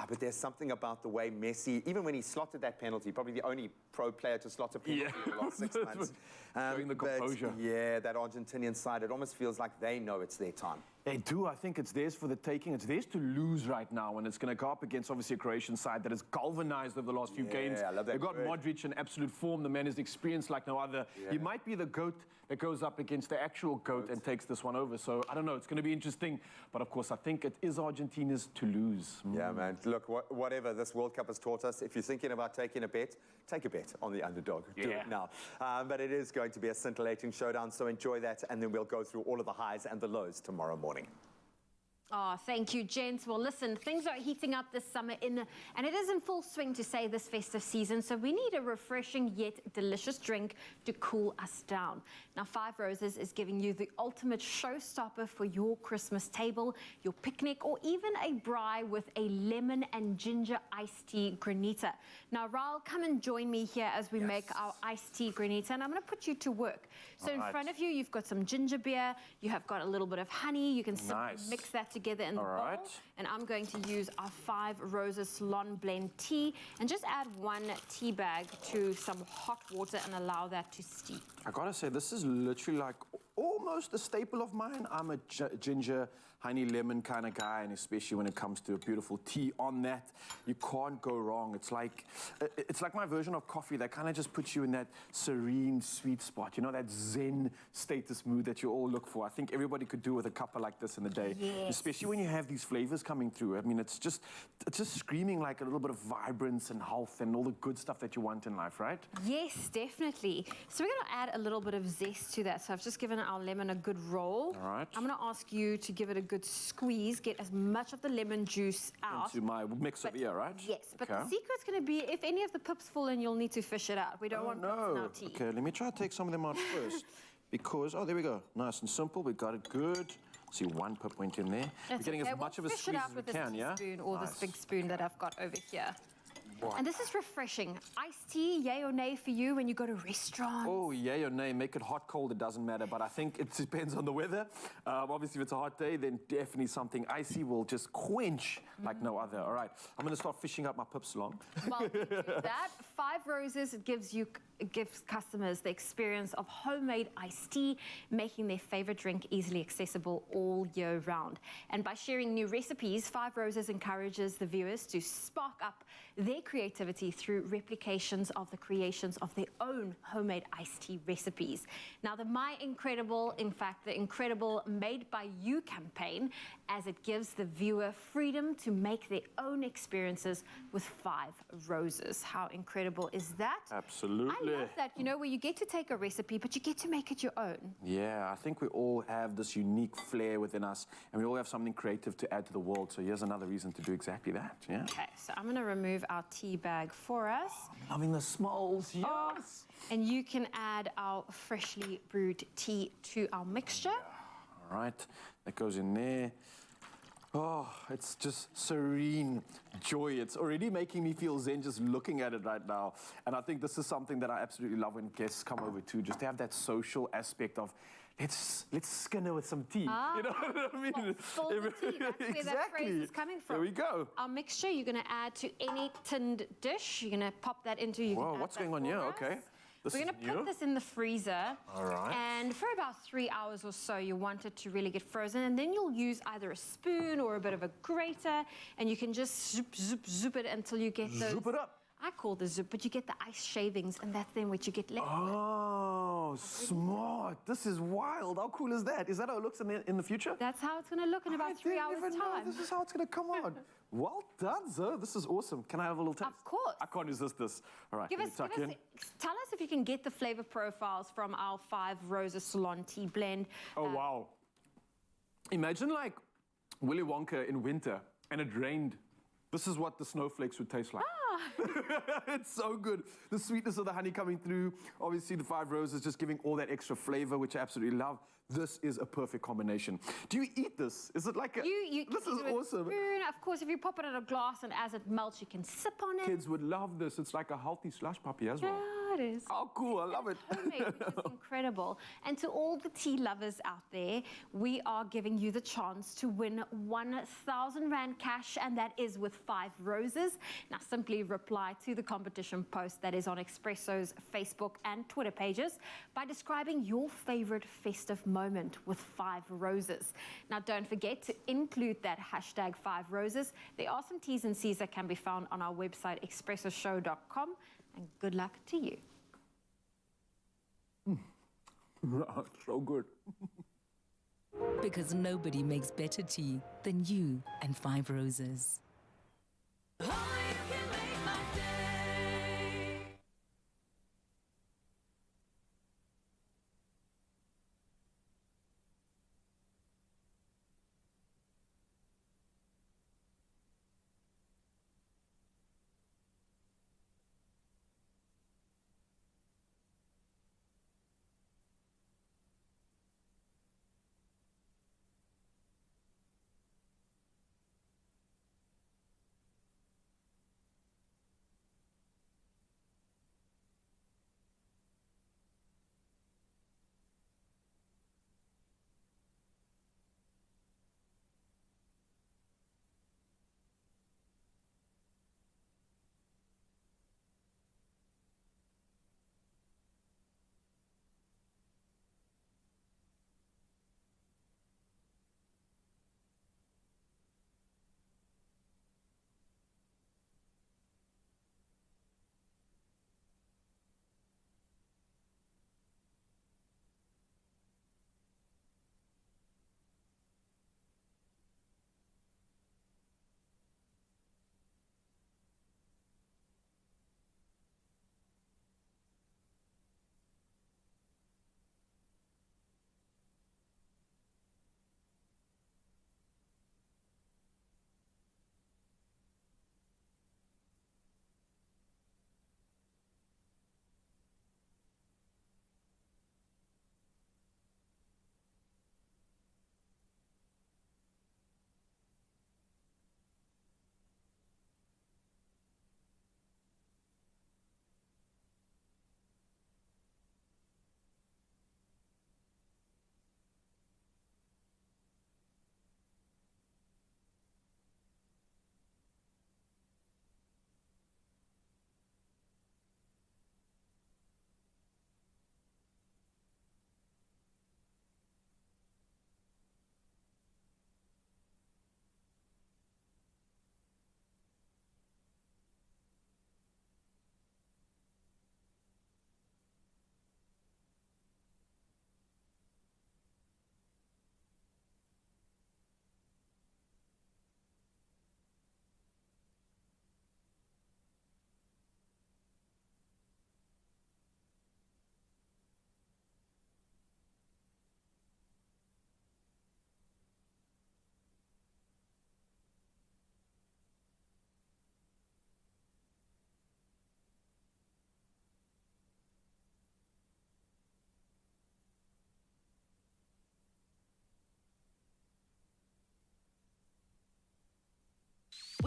But there's something about the way Messi, even when he slotted that penalty, probably the only pro player to slot a penalty in the last 6 months. Showing the composure. Yeah, that Argentinian side, it almost feels like they know it's their time. They do. I think it's theirs for the taking. It's theirs to lose right now, and it's going to go up against, obviously, a Croatian side that has galvanized over the last few games. I love that. They've got Modric in absolute form. The man is experienced like no other. Yeah. He might be the GOAT that goes up against the actual GOAT and takes this one over. So, I don't know. It's going to be interesting. But, of course, I think it is Argentina's to lose. Yeah, man. Look, whatever this World Cup has taught us, if you're thinking about taking a bet, take a bet on the underdog. Do it now. But it is going to be a scintillating showdown, so enjoy that, and then we'll go through all of the highs and the lows tomorrow morning. Oh, thank you, gents. Well, listen, things are heating up this summer and it is in full swing to say this festive season, so we need a refreshing yet delicious drink to cool us down. Now, Five Roses is giving you the ultimate showstopper for your Christmas table, your picnic, or even a braai with a lemon and ginger iced tea granita. Now, Raul, come and join me here as we make our iced tea granita, and I'm going to put you to work. So in front of you, you've got some ginger beer, you have got a little bit of honey, you can mix that together in the bowl. And I'm going to use our Five Roses Salon Blend tea and just add 1 tea bag to some hot water and allow that to steep. I gotta say, this is literally like almost a staple of mine. I'm a ginger, honey, lemon kind of guy, and especially when it comes to a beautiful tea on that, you can't go wrong. It's like my version of coffee that kind of just puts you in that serene, sweet spot. You know, that zen status mood that you all look for. I think everybody could do with a cuppa like this in the day, especially when you have these flavors coming through. I mean, it's just screaming like a little bit of vibrance and health and all the good stuff that you want in life, right? Yes, definitely. So we're going to add a little bit of zest to that. So I've just given our lemon a good roll. All right. I'm going to ask you to give it a good squeeze, get as much of the lemon juice out. Into my mixer here, right? Yes, but the secret's going to be if any of the pips fall in, you'll need to fish it out. We don't want pips in our tea. Okay, let me try to take some of them out first. Because, oh, there we go. Nice and simple. We got it good. See, 1 pip went in there. We're getting as much of a squeeze as we can, yeah? Spoon or this big spoon that I've got over here. And this is refreshing. Iced tea, yay or nay for you when you go to restaurants? Oh, yay or nay. Make it hot, cold, it doesn't matter. But I think it depends on the weather. Obviously, if it's a hot day, then definitely something icy will just quench like no other. All right, I'm going to start fishing out my pips along. Well, that Five Roses, it gives customers the experience of homemade iced tea, making their favorite drink easily accessible all year round. And by sharing new recipes, Five Roses encourages the viewers to spark up their creativity through replications of the creations of their own homemade iced tea recipes. Now, the My Incredible, in fact, the Incredible Made by You campaign, as it gives the viewer freedom to make their own experiences with Five Roses. How incredible is that? Absolutely. I love that, you know, where you get to take a recipe, but you get to make it your own. Yeah, I think we all have this unique flair within us, and we all have something creative to add to the world. So here's another reason to do exactly that, yeah? Okay, so I'm going to remove our tea bag for us. Loving the smells, yes. Oh, and you can add our freshly brewed tea to our mixture. All right, that goes in there. Oh, it's just serene joy. It's already making me feel zen just looking at it right now. And I think this is something that I absolutely love when guests come over too, just to have that social aspect of let's skinner with some tea. You know what I mean? Well, full the tea. That's where that phrase is coming from. There we go. Our mixture you're going to add to any tinned dish. You're going to pop that into. You Whoa, can add what's that going on here? for us. Okay. We're going to put this in the freezer. All right. And for about 3 hours or so, you want it to really get frozen. And then you'll use either a spoon or a bit of a grater. And you can just zoop it until you get those. Zoop it up. I call the zoop, but you get the ice shavings, and that's then what you get left with. Oh, smart. This is wild. How cool is that? Is that how it looks in the future? That's how it's going to look in about 3 hours' even know time. this is how it's going to come out. Well done, Zoe. This is awesome. Can I have a little taste? Of course. I can't resist this. All right, Tell let me tuck in. us if you can get the flavor profiles from our 5 Roses Ceylon tea blend. Oh, wow. Imagine like Willy Wonka in winter and it rained. This is what the snowflakes would taste like. It's so good. The sweetness of the honey coming through. Obviously, the 5 Roses just giving all that extra flavor, which I absolutely love. This is a perfect combination. Do you eat this? Is it like a... This is awesome. Spoon. Of course, if you pop it in a glass and as it melts, you can sip on it. Kids would love this. It's like a healthy slush puppy as well. Yeah, it is. Oh, cool. I love it. Homemade, which is incredible. And to all the tea lovers out there, we are giving you the chance to win 1,000 Rand cash, and that is with 5 Roses. Now, simply reply to the competition post that is on Expresso's Facebook and Twitter pages by describing your favorite festive moment with 5 Roses. Now, don't forget to include that hashtag 5 Roses. There are some T's and C's that can be found on our website, expressoshow.com. And good luck to you. So good. Because nobody makes better tea than you and 5 Roses.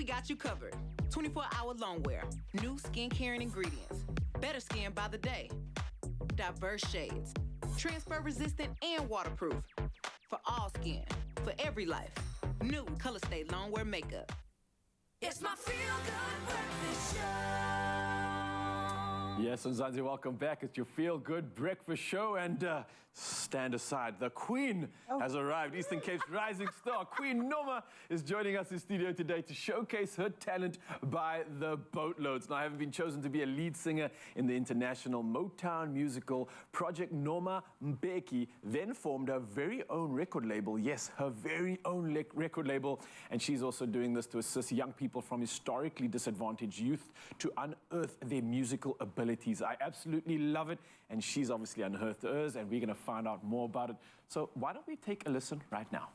got you covered. 24-hour long wear, new skincare and ingredients, better skin by the day, diverse shades, transfer resistant and waterproof. For all skin, for every life. New Color Stay Longwear Makeup. It's my feel-good breakfast show. Yes, Mzansi, welcome back. It's your feel-good breakfast show, and stand aside. The Queen has arrived. Eastern Cape's rising star, Queen Noma, is joining us in studio today to showcase her talent by the boatloads. Now, having been chosen to be a lead singer in the international Motown musical, Project Noma Mbeki then formed her very own record label. Yes, her very own record label. And she's also doing this to assist young people from historically disadvantaged youth to unearth their musical abilities. I absolutely love it. And she's obviously unearthed hers, and we're going to find out more about it. So why don't we take a listen right now?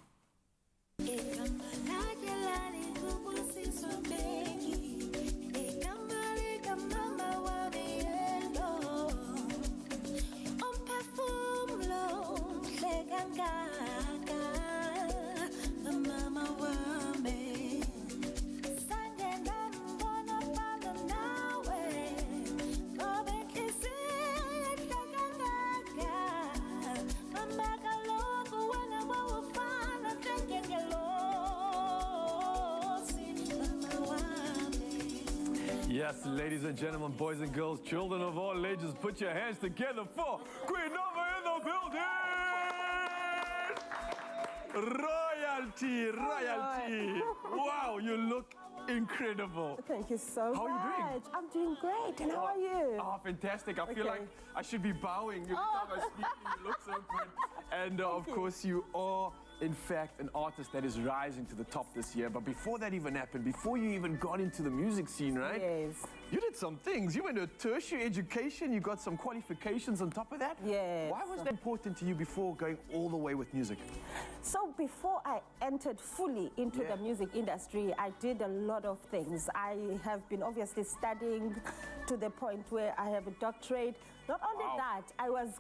Yes, ladies and gentlemen, boys and girls, children of all ages, put your hands together for Queen Noma in the building! Royalty, royalty! Wow, you look incredible. Thank you so How much. are you doing? I'm doing great. And how are you? Oh, fantastic. I feel like I should be bowing every time I speak. You look so good. And of course, you are, in fact, an artist that is rising to the top this year. But before that even happened, before you even got into the music scene, right? Yes. You did some things. You went to tertiary education. You got some qualifications on top of that. Yes. Why was that important to you before going all the way with music? So before I entered fully into the music industry, I did a lot of things. I have been obviously studying to the point where I have a doctorate. Not only that, I was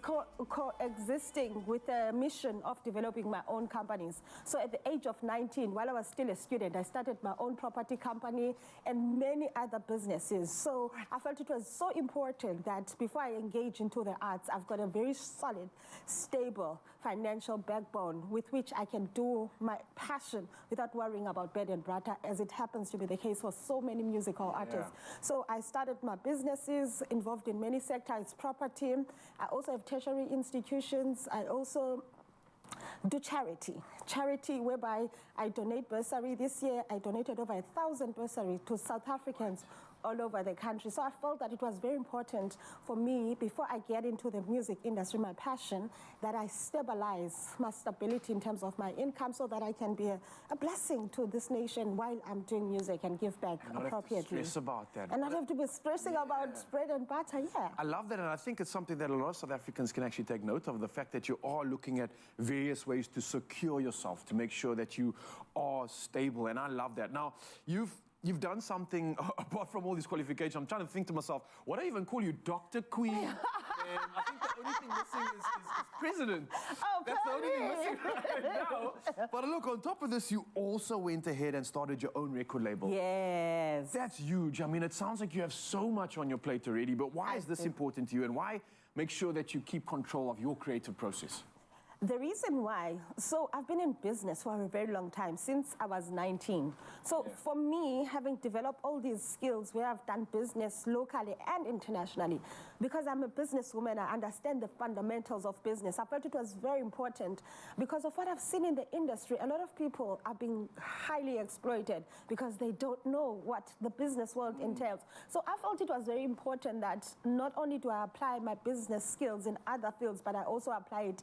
coexisting with a mission of developing my own companies. So at the age of 19, while I was still a student, I started my own property company and many other businesses. So I felt it was so important that before I engage into the arts, I've got a very solid, stable financial backbone with which I can do my passion without worrying about bread and butter, as it happens to be the case for so many musical artists. So I started my businesses involved in many sectors, property. I also have tertiary institutions. I also do charity whereby I donate bursary. This year I donated over 1,000 bursaries to South Africans all over the country. So I felt that it was very important for me, before I get into the music industry, my passion, that I stabilize my stability in terms of my income so that I can be a blessing to this nation while I'm doing music and give back appropriately. Have to stress about that. And not have to be stressing about bread and butter, I love that, and I think it's something that a lot of South Africans can actually take note of, the fact that you are looking at various ways to secure yourself, to make sure that you are stable, and I love that. Now, You've done something, apart from all these qualifications, I'm trying to think to myself, what do I even call you, Dr. Queen? And I think the only thing missing is President. Oh, that's the only thing missing right now. But look, on top of this, you also went ahead and started your own record label. Yes. That's huge. I mean, it sounds like you have so much on your plate already, but why is this important to you, and why make sure that you keep control of your creative process? The reason why, so I've been in business for a very long time, since I was 19. So for me, having developed all these skills where I've done business locally and internationally, because I'm a businesswoman, I understand the fundamentals of business. I felt it was very important because of what I've seen in the industry. A lot of people are being highly exploited because they don't know what the business world entails. So I felt it was very important that not only do I apply my business skills in other fields, but I also apply it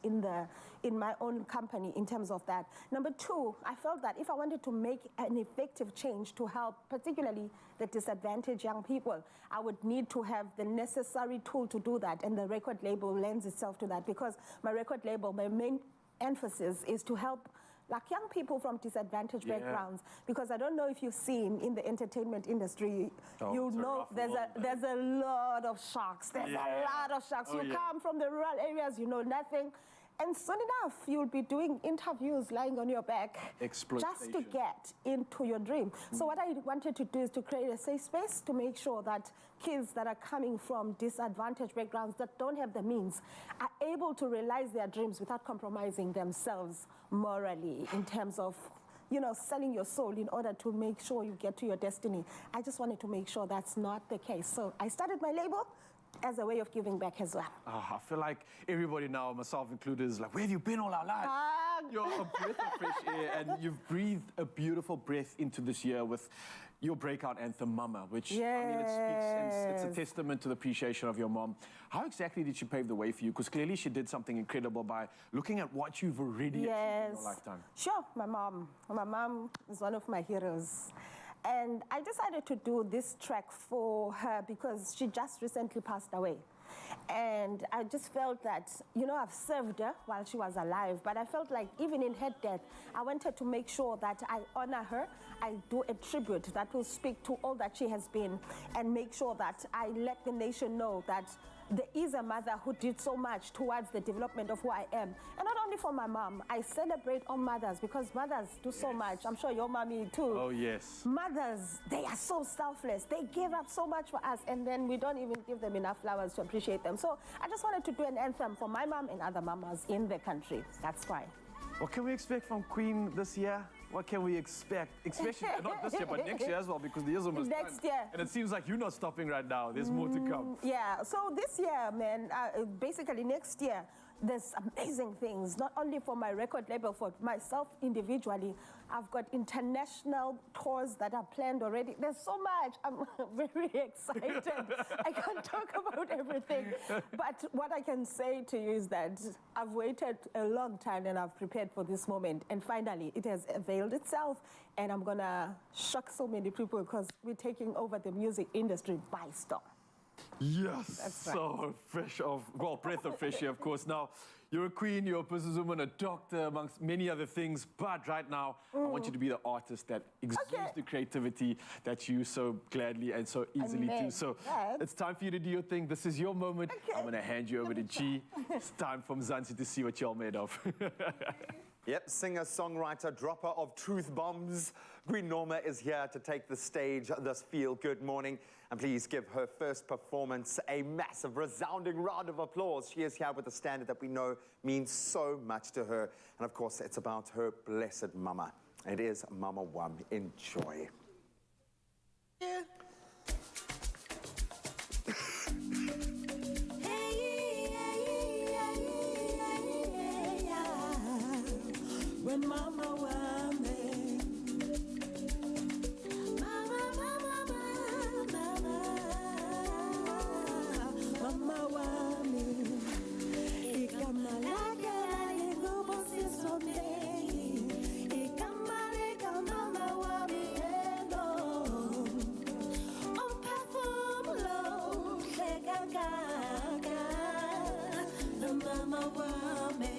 in my own company in terms of that. Number two, I felt that if I wanted to make an effective change to help particularly the disadvantaged young people, I would need to have the necessary tool to do that, and the record label lends itself to that, because my record label, my main emphasis is to help like young people from disadvantaged backgrounds, because I don't know if you've seen in the entertainment industry, you know there's a lot of sharks. There's a lot of sharks. You come from the rural areas, you know nothing, And soon enough, you'll be doing interviews lying on your back just to get into your dream. So what I wanted to do is to create a safe space to make sure that kids that are coming from disadvantaged backgrounds that don't have the means are able to realize their dreams without compromising themselves morally in terms of selling your soul in order to make sure you get to your destiny. I just wanted to make sure that's not the case. So I started my label as a way of giving back as well. I feel like everybody now, myself included, is like, where have you been all our lives? You're a breath of fresh air, and you've breathed a beautiful breath into this year with your breakout anthem, Mama, which, I mean, it speaks, and it's a testament to the appreciation of your mom. How exactly did she pave the way for you? Because clearly she did something incredible by looking at what you've already achieved in your lifetime. Sure, my mom. My mom is one of my heroes. And I decided to do this track for her because she just recently passed away. And I just felt that, I've served her while she was alive, but I felt like even in her death, I wanted to make sure that I honor her, I do a tribute that will speak to all that she has been, and make sure that I let the nation know that there is a mother who did so much towards the development of who I am. And not only for my mom, I celebrate all mothers because mothers do so much. I'm sure your mommy too. Oh, yes. Mothers, they are so selfless. They give up so much for us, and then we don't even give them enough flowers to appreciate them. So I just wanted to do an anthem for my mom and other mamas in the country. That's why. What can we expect from Queen this year? What can we expect? Especially not this year, but next year as well, because the year's almost done. Next year. And it seems like you're not stopping right now. There's more to come. Yeah, so this year, man, basically next year, there's amazing things, not only for my record label, for myself individually. I've got international tours that are planned already. There's so much. I'm very excited. I can't talk about everything. But what I can say to you is that I've waited a long time and I've prepared for this moment. And finally, it has availed itself. And I'm going to shock so many people because we're taking over the music industry by storm. Yes, That's right. so breath of fresh air, of course. Now, you're a queen, you're a businesswoman, a doctor, amongst many other things. But right now, I want you to be the artist that exudes the creativity that you so gladly and so easily do. So it's time for you to do your thing. This is your moment. I'm going to hand you over to G. It's time for Mzansi to see what you're made of. Yep, singer, songwriter, dropper of truth bombs. Queen Norma is here to take the stage this feel-good morning. And please give her first performance a massive, resounding round of applause. She is here with a standard that we know means so much to her. And of course, it's about her blessed mama. It is Mama Wam. Enjoy. Yeah. When Mama Wame, Mama Wame, Ikamalaka Ngubo Sisomei, Ikamaleka Mama Wame Eno, On perform low, Shekakaka, the Mama Wame.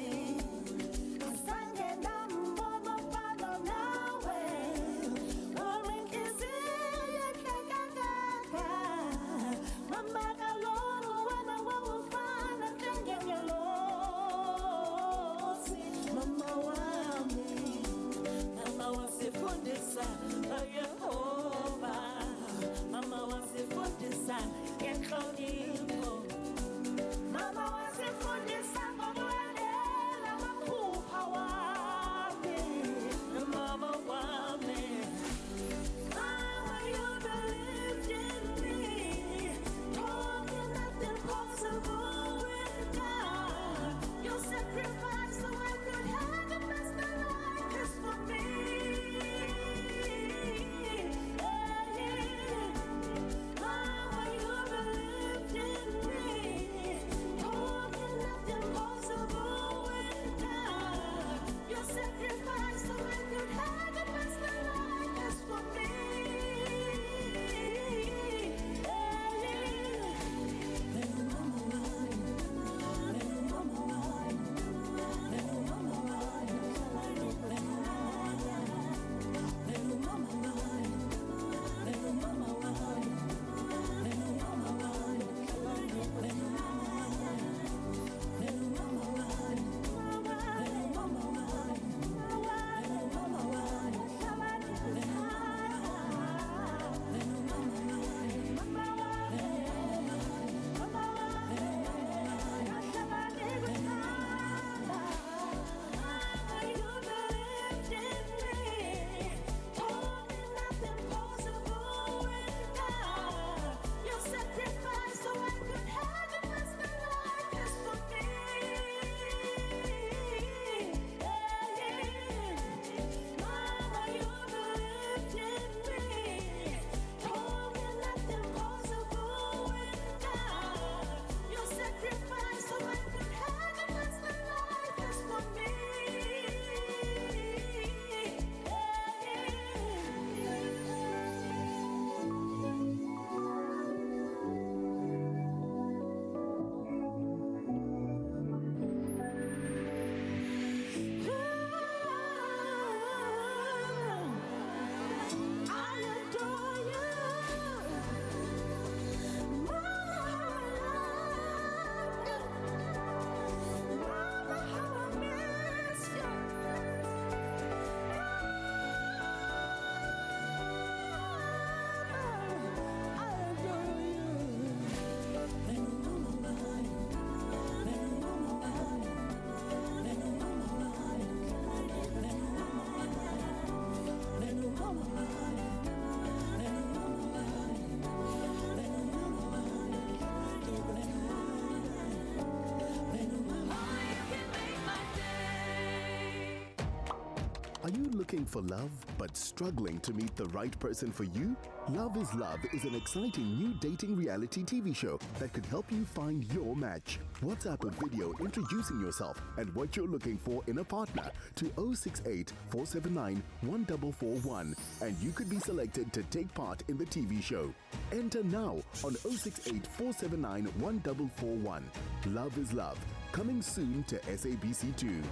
looking for love but struggling to meet the right person for you? Love is Love is an exciting new dating reality TV show that could help you find your match. WhatsApp a video introducing yourself and what you're looking for in a partner to 068 479 1441 and you could be selected to take part in the TV show. Enter now on 068 479 1441. Love is Love, coming soon to SABC2.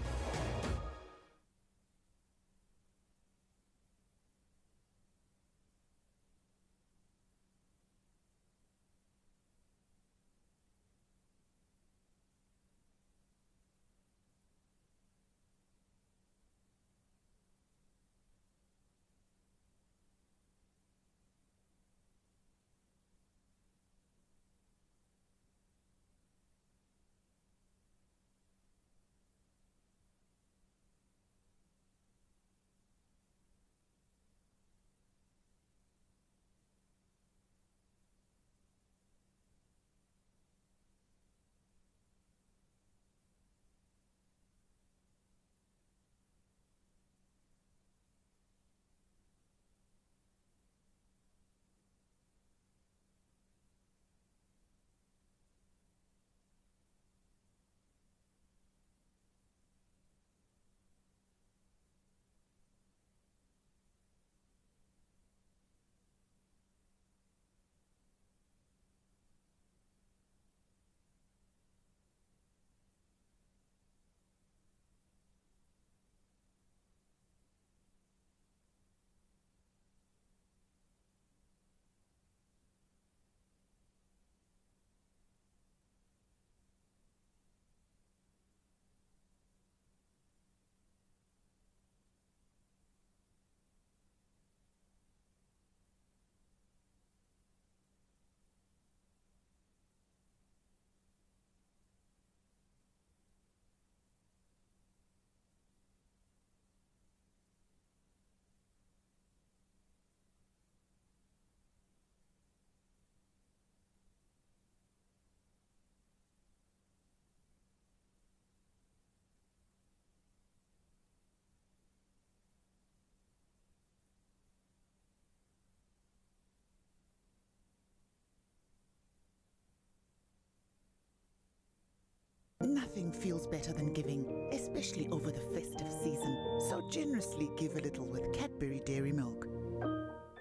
Nothing feels better than giving, especially over the festive season. So generously give a little with Cadbury Dairy Milk.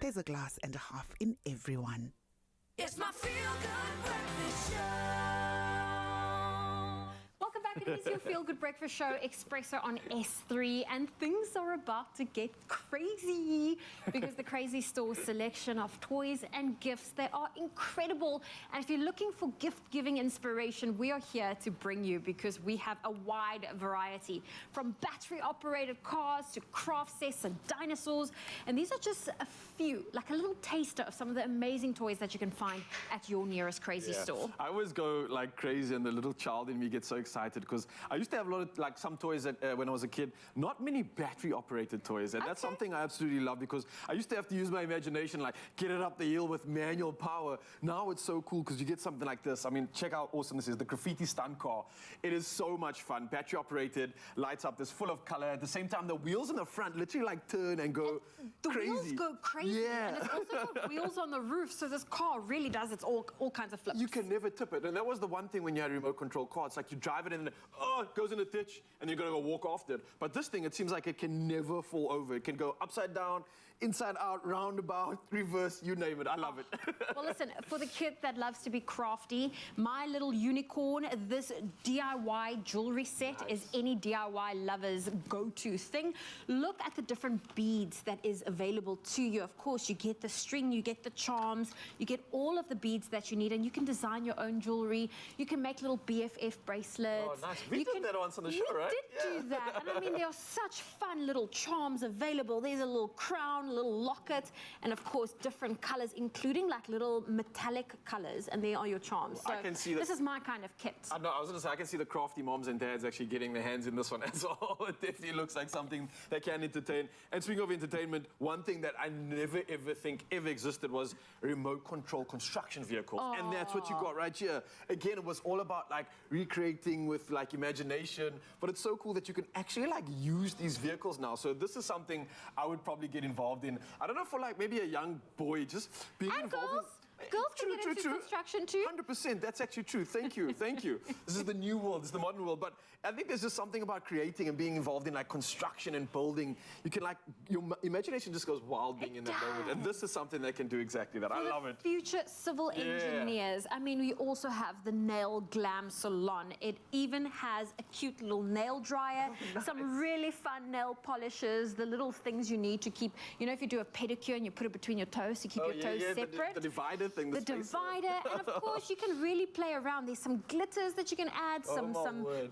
There's a glass and a half in everyone. It's my feel-good breakfast show. Welcome back. It is your Feel Good Breakfast Show, Expresso on S3, and things are about to get crazy because the Crazy Store selection of toys and gifts, they are incredible. And if you're looking for gift-giving inspiration, we are here to bring you because we have a wide variety from battery-operated cars to craft sets and dinosaurs. And these are just a few, like a little taster of some of the amazing toys that you can find at your nearest Crazy Store. I always go like crazy and the little child in me gets so excited because I used to have a lot of like some toys that, when I was a kid, not many battery operated toys, and that's something I absolutely love because I used to have to use my imagination, like get it up the hill with manual power. Now it's so cool because you get something like this. I mean, check out how awesome this is, the graffiti stunt car. It is so much fun, battery operated, lights up, this full of color. At the same time, the wheels in the front literally like turn and go crazy. Wheels go crazy, and it's also got wheels on the roof, so this car really does all kinds of flips. You can never tip it, and that was the one thing when you had a remote control car. It's like you drive it and then, oh, it goes in a ditch, and you're gonna go walk after it. But this thing, it seems like it can never fall over. It can go upside down, inside out, roundabout, reverse, you name it. I love it. Well, listen, for the kid that loves to be crafty, My Little Unicorn, this DIY jewelry set is any DIY lover's go-to thing. Look at the different beads that is available to you. Of course, you get the string, you get the charms, you get all of the beads that you need, and you can design your own jewelry. You can make little BFF bracelets. Oh, nice. We did that once on the show, right? We did do that. And I mean, there are such fun little charms available. There's a little crown, a little locket, and of course, different colors, including like little metallic colors, and there are your charms. So I can see that. this is my kind of kit. I was going to say, I can see the crafty moms and dads actually getting their hands in this one as well. It definitely looks like something that can entertain. And speaking of entertainment, one thing that I never ever think ever existed was remote control construction vehicles. And that's what you got right here. Again, it was all about like recreating with with like imagination, but it's so cool that you can actually like use these vehicles now. So this is something I would probably get involved in. I don't know, for like maybe a young boy, just being involved in... Girls can get into construction too. 100%, that's actually true. Thank you, thank you. This is the new world, this is the modern world. But I think there's just something about creating and being involved in like construction and building. You can like, your imagination just goes wild being in that moment. And this is something that can do exactly that. I love it. Future civil engineers. I mean, we also have the Nail Glam Salon. It even has a cute little nail dryer, some really fun nail polishes, the little things you need to keep, you know, if you do a pedicure and you put it between your toes to keep your toes separate. The divider thing. The divider, and of course you can really play around. There's some glitters that you can add, some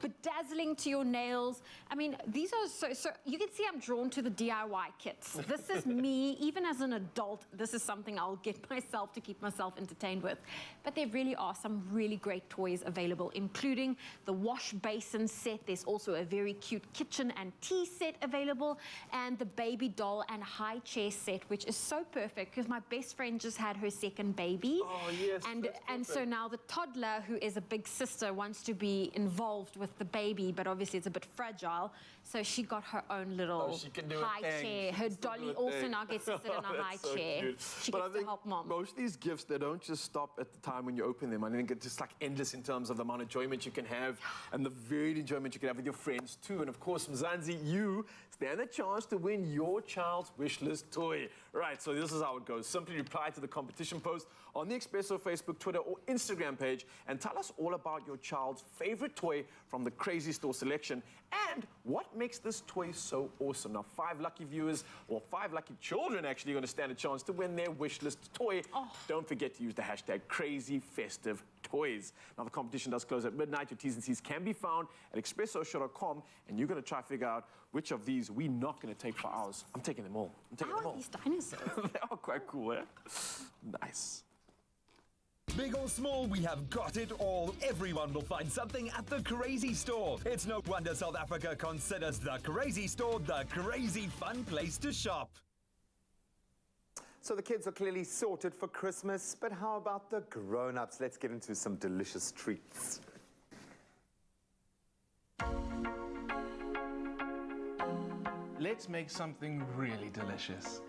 bedazzling to your nails. I mean, these are so you can see I'm drawn to the DIY kits. This is me, even as an adult, this is something I'll get myself to keep myself entertained with. But there really are some really great toys available, including the wash basin set. There's also a very cute kitchen and tea set available, and the baby doll and high chair set, which is so perfect because my best friend just had her second baby. Oh, yes, and so now the toddler, who is a big sister, wants to be involved with the baby, but obviously it's a bit fragile. So she got her own little high chair. Her dolly also now gets to sit in a high chair. Cute. She but gets I think to help mom. Most of these gifts, they don't just stop at the time when you open them. I think it's just like endless in terms of the amount of enjoyment you can have and the varied enjoyment you can have with your friends too. And of course, Mzansi, you stand a chance to win your child's wish list toy. Right, so this is how it goes. Simply reply to the competition post on the Expresso Facebook, Twitter, or Instagram page and tell us all about your child's favorite toy from the Crazy Store selection and what makes this toy so awesome. Now, 5 lucky viewers, or 5 lucky children actually, are going to stand a chance to win their wish list toy. Don't forget to use the hashtag CrazyFestiveToys. Now, the competition does close at midnight. Your T's and C's can be found at expressoshow.com, and you're going to try to figure out which of these we're not going to take for ours. I'm taking them all. I'm taking them all. These dinosaurs. They are quite cool, eh? Nice. Big or small, we have got it all. Everyone will find something at the Crazy Store. It's no wonder South Africa considers the Crazy Store the crazy fun place to shop. So the kids are clearly sorted for Christmas, but how about the grown-ups? Let's get into some delicious treats. Let's make something really delicious.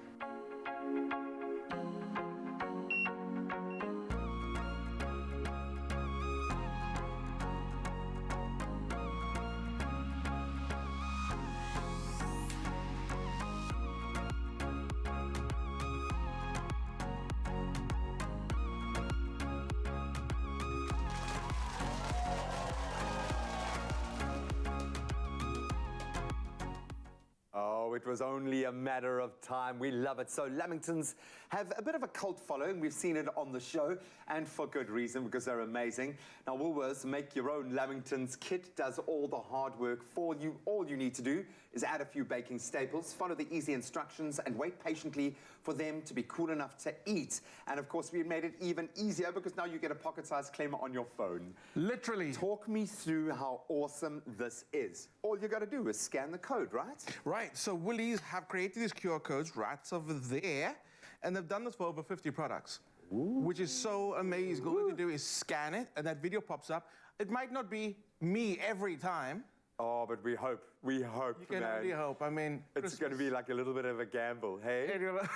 It was only a matter of time. We love it. So Lamingtons have a bit of a cult following. We've seen it on the show, and for good reason, because they're amazing. Now, Woolworths Make Your Own Lamingtons kit does all the hard work for you. All you need to do is add a few baking staples, follow the easy instructions, and wait patiently for them to be cool enough to eat. And of course, we made it even easier because now you get a pocket-sized clemmer on your phone. Literally. Talk me through how awesome this is. All you got to do is scan the code, right? Right. So Woolies have created these QR codes right over there, and they've done this for over 50 products, which is so amazing. All you do is scan it, and that video pops up. It might not be me every time. Oh, but we hope. We hope, You can man. only hope. I mean, It's going to be like a little bit of a gamble, hey?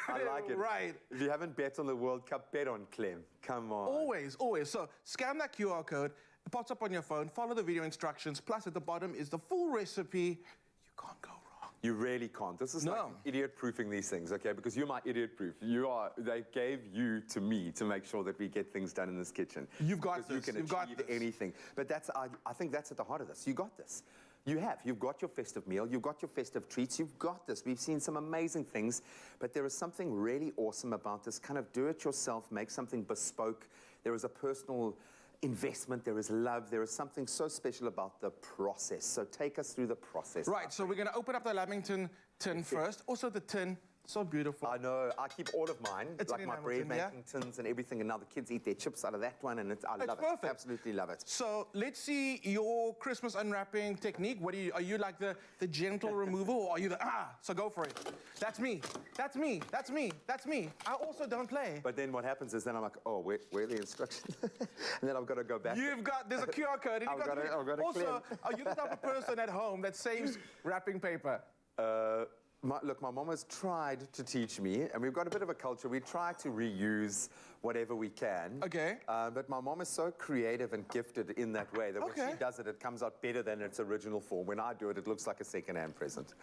I like it. Right. If you haven't bet on the World Cup, bet on Clem. Come on. Always, always. So scan that QR code. It pops up on your phone. Follow the video instructions. Plus, at the bottom is the full recipe. You can't go wrong. You really can't. This is like idiot-proofing these things, okay? Because you're my idiot-proof. They gave you to me to make sure that we get things done in this kitchen. You've got this. You can achieve anything. But I think that's at the heart of this. You got this. You have. You've got your festive meal. You've got your festive treats. You've got this. We've seen some amazing things. But there is something really awesome about this. Kind of do it yourself. Make something bespoke. There is a personal investment. There is love. There is something so special about the process. So take us through the process. Right. So we're going to open up the Lamington tin first. Also, the tin So beautiful. I know. I keep all of mine, It's like in my bread Hamilton, yeah? making tins and everything, and now the kids eat their chips out of that one, and I love perfect. it. Absolutely love it. So let's see your Christmas unwrapping technique. Are you like the gentle removal, or are you the so go for it. That's me. That's me. That's me. That's me. I also don't play. But then what happens is then I'm like, oh, where are the instructions? And then I've got to go back. There's a QR code. And I've got to also, are you the type of person at home that saves wrapping paper? Look, my mom has tried to teach me, and we've got a bit of a culture. We try to reuse whatever we can. Okay. But my mom is so creative and gifted in that way that when she does it, it comes out better than its original form. When I do it, it looks like a second-hand present.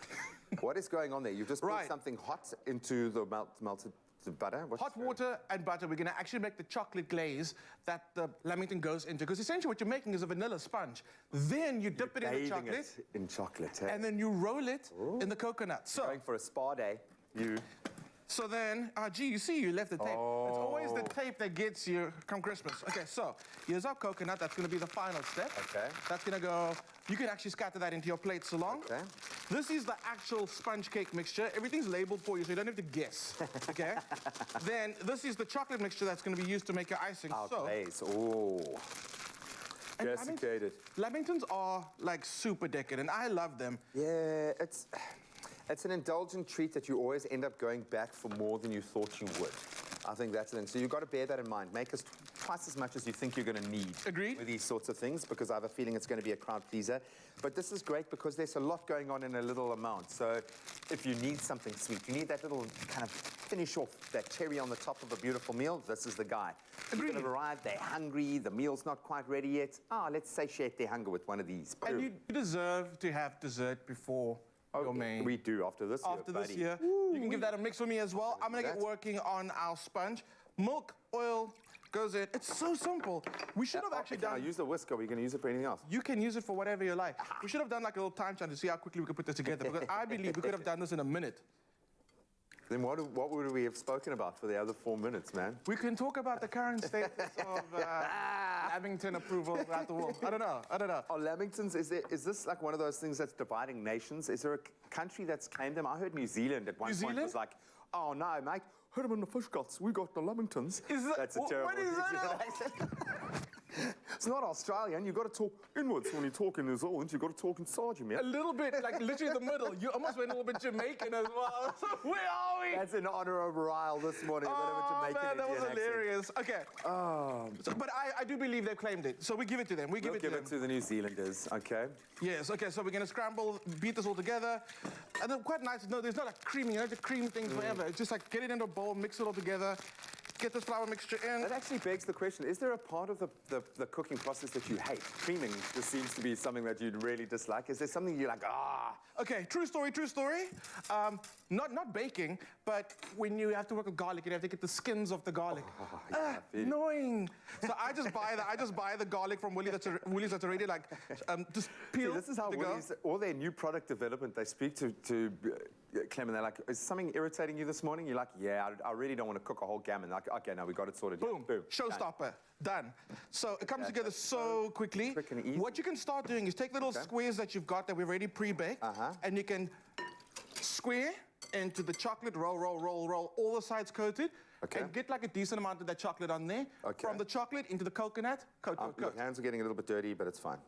What is going on there? You've just put something hot into the melted butter? Hot water and butter. We're going to actually make the chocolate glaze that the lamington goes into. Because essentially what you're making is a vanilla sponge. Then you dip it in the chocolate. In chocolate, eh? And then you roll it in the coconut. So going for a spa day. So then, gee, you see, you left the tape. It's always the tape that gets you come Christmas. Okay, so here's our coconut. That's going to be the final step. Okay. That's going to go, you can actually scatter that into your plates along. Okay. This is the actual sponge cake mixture. Everything's labeled for you, so you don't have to guess. Okay? Then this is the chocolate mixture that's going to be used to make your icing. Glaze. Oh. Desiccated. Lamingtons are like super decadent. I love them. Yeah, it's an indulgent treat that you always end up going back for more than you thought you would. I think that's the thing. So you've got to bear that in mind. Make us twice as much as you think you're going to need. Agreed. With these sorts of things, because I have a feeling it's going to be a crowd pleaser. But this is great because there's a lot going on in a little amount. So if you need something sweet, you need that little kind of finish off, that cherry on the top of a beautiful meal, this is the guy. Agreed. People have arrived, they're hungry, the meal's not quite ready yet. Let's satiate their hunger with one of these. And you deserve to have dessert before your main. We do after this year, After this year. You can give that a mix for me as well. I'm going to get working on our sponge. Milk, oil goes in. It's so simple. We should have actually done... Can I use the whisk, or are we going to use it for anything else? You can use it for whatever you like. We should have done like a little time challenge to see how quickly we could put this together, because I believe we could have done this in a minute. Then what would we have spoken about for the other 4 minutes, man? We can talk about the current status of Lamington approval throughout the world. I don't know. Are Lamingtons, is this like one of those things that's dividing nations? Is there a country that's claimed them? I heard New Zealand at one point was like, oh no, mate, hit them in the fish guts. We got the Lamingtons. That's a terrible what is that? It's not Australian. You've got to talk inwards when you talk in New Zealand. You've got to talk inside you, man. A little bit, like literally the middle. You almost went a little bit Jamaican as well. Where are we? That's in honor of Ryle this morning. A bit of a Jamaican man, that was Indian hilarious. Okay. But I do believe they've claimed it. So we give it to them. We'll give it to the New Zealanders, okay? Yes, okay, so we're going to scramble, beat this all together. And then quite nice, no, there's not like creaming, you don't have to cream things forever. It's just like get it in a bowl, mix it all together, get this flour mixture in. That actually begs the question, is there a part of the cooking process that you hate? Creaming just seems to be something that you'd really dislike. Is there something you're like, Okay, true story. Not baking, but when you have to work with garlic, you have to get the skins off the garlic. Annoying. So I just buy the garlic from Woolies that's already like just peeled. See, this is how Woolies, all their new product development, they speak to Clem and they're like, is something irritating you this morning? You're like, yeah, I really don't want to cook a whole gammon. Like, okay, now we got it sorted. Boom. Showstopper. Done. So it comes together so quickly. Quick and easy. What you can start doing is take little squares that you've got that we've already pre-baked, and you can square into the chocolate, roll, all the sides coated, and get like a decent amount of that chocolate on there. From the chocolate into the coconut, coat. Look, hands are getting a little bit dirty, but it's fine.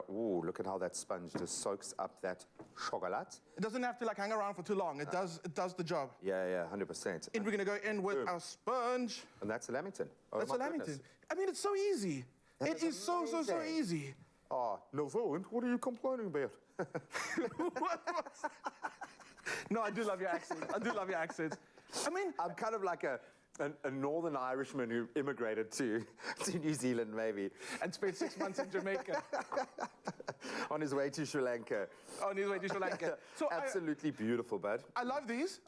Look at how that sponge just soaks up that chocolate. It doesn't have to like hang around for too long. It does the job. Yeah, 100%. And we're gonna go in with our sponge. And that's a Lamington. That's a Lamington. I mean, it's so easy. It is so easy. New Zealand, what are you complaining about? No, I do love your accent. I mean, I'm kind of like a Northern Irishman who immigrated to New Zealand, maybe. And spent 6 months in Jamaica. On his way to Sri Lanka. So absolutely beautiful, bud. I love these.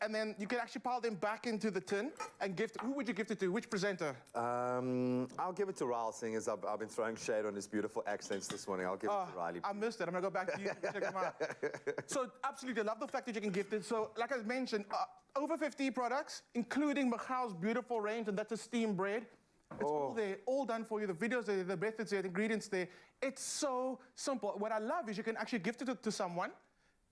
And then you can actually pile them back into the tin and gift. Who would you gift it to? Which presenter? I'll give it to Ryle, seeing as I've been throwing shade on his beautiful accents this morning. I'll give it to Riley. I missed it. I'm going to go back to you and check them out. So absolutely, I love the fact that you can gift it. So like I mentioned, over 50 products, including Machau's beautiful range, and that's a steamed bread. It's all there, all done for you. The videos there, the methods there, the ingredients there. It's so simple. What I love is you can actually gift it to someone,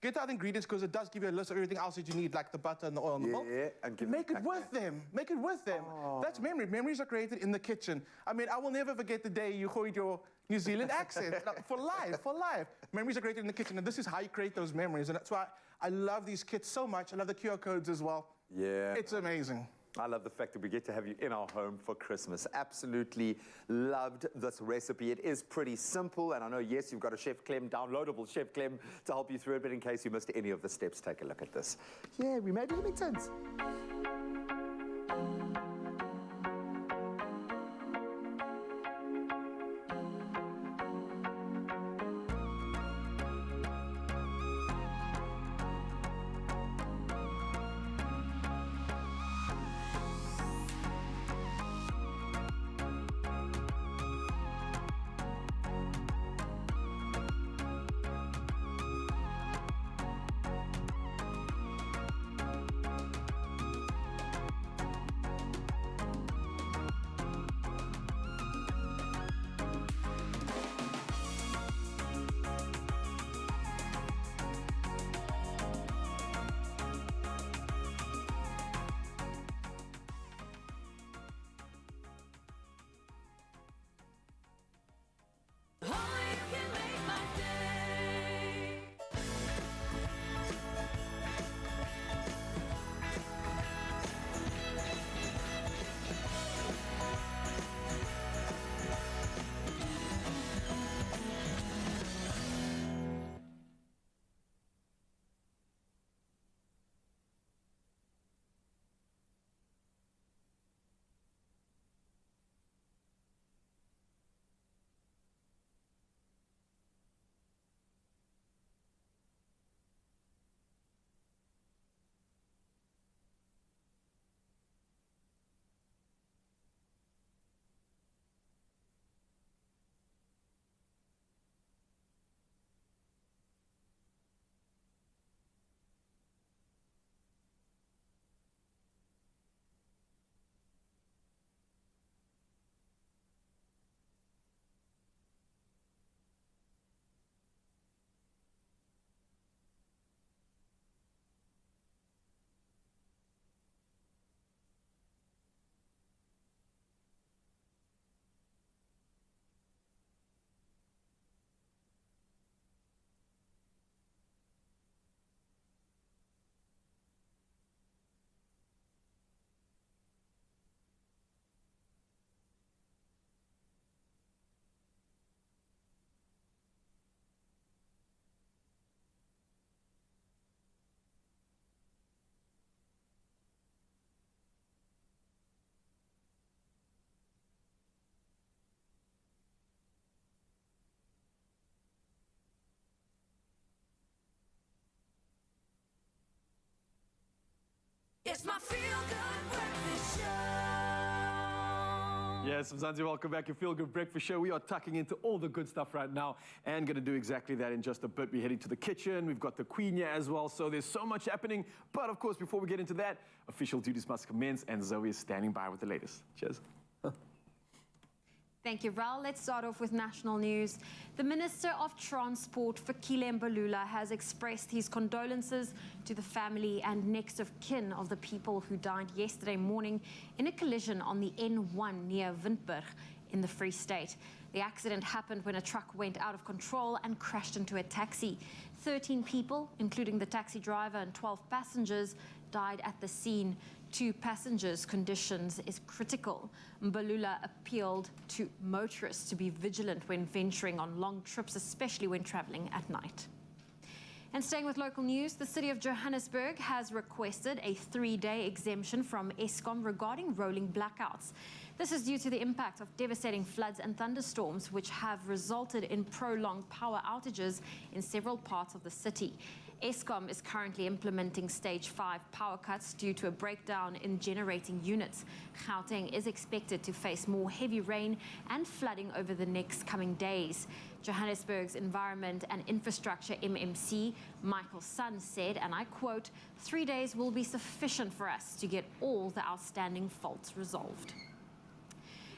get the other ingredients because it does give you a list of everything else that you need, like the butter and the oil and the milk. Yeah, and give Make it it with them. Make it with them. That's memory. Memories are created in the kitchen. I mean, I will never forget the day you gooed your New Zealand accent. For life, for life. Memories are created in the kitchen, and this is how you create those memories. And that's why I love these kits so much. I love the QR codes as well. Yeah. It's amazing. I love the fact that we get to have you in our home for Christmas. Absolutely loved this recipe. It is pretty simple, and I know, yes, you've got a Chef Clem, downloadable Chef Clem to help you through it, but in case you missed any of the steps, take a look at this. Yeah, we made Limingtons. It's my feel-good breakfast show. Yes, Mzansi, welcome back. Your Feel Good Breakfast Show. We are tucking into all the good stuff right now and going to do exactly that in just a bit. We're heading to the kitchen. We've got the Queen here as well, so there's so much happening. But of course, before we get into that, official duties must commence, and Zoe is standing by with the latest. Cheers. Thank you, Ral. Let's start off with national news. The Minister of Transport, Fikile Mbalula, has expressed his condolences to the family and next of kin of the people who died yesterday morning in a collision on the N1 near Windburg in the Free State. The accident happened when a truck went out of control and crashed into a taxi. 13 people, including the taxi driver and 12 passengers, died at the scene. 2 passengers' conditions is critical. Mbalula appealed to motorists to be vigilant when venturing on long trips, especially when traveling at night. And staying with local news, the city of Johannesburg has requested a 3-day exemption from Eskom regarding rolling blackouts. This is due to the impact of devastating floods and thunderstorms, which have resulted in prolonged power outages in several parts of the city. Eskom is currently implementing stage 5 power cuts due to a breakdown in generating units. Gauteng is expected to face more heavy rain and flooding over the next coming days. Johannesburg's Environment and Infrastructure MMC, Michael Sun, said, and I quote, 3 days will be sufficient for us to get all the outstanding faults resolved.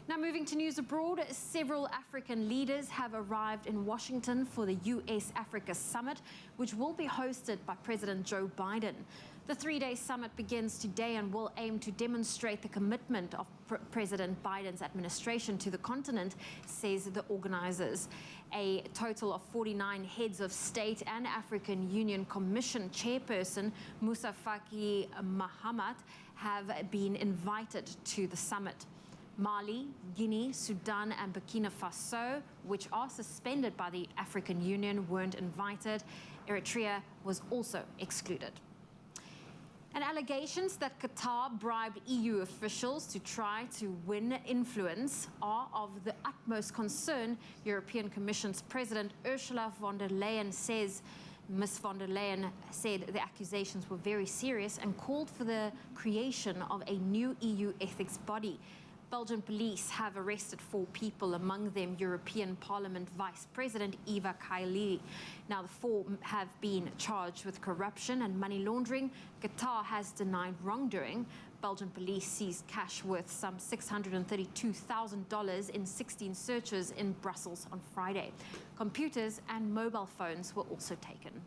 Now, moving to news abroad, several African leaders have arrived in Washington for the US-Africa Summit, which will be hosted by President Joe Biden. The three-day summit begins today and will aim to demonstrate the commitment of President Biden's administration to the continent, says the organizers. A total of 49 heads of state and African Union Commission chairperson Moussa Faki Mahamat have been invited to the summit. Mali, Guinea, Sudan and Burkina Faso, which are suspended by the African Union, weren't invited. Eritrea was also excluded. And allegations that Qatar bribed EU officials to try to win influence are of the utmost concern, European Commission's President Ursula von der Leyen says. Ms. von der Leyen said the accusations were very serious and called for the creation of a new EU ethics body. Belgian police have arrested 4 people, among them European Parliament Vice President Eva Kaili. Now, the 4 have been charged with corruption and money laundering. Qatar has denied wrongdoing. Belgian police seized cash worth some $632,000 in 16 searches in Brussels on Friday. Computers and mobile phones were also taken.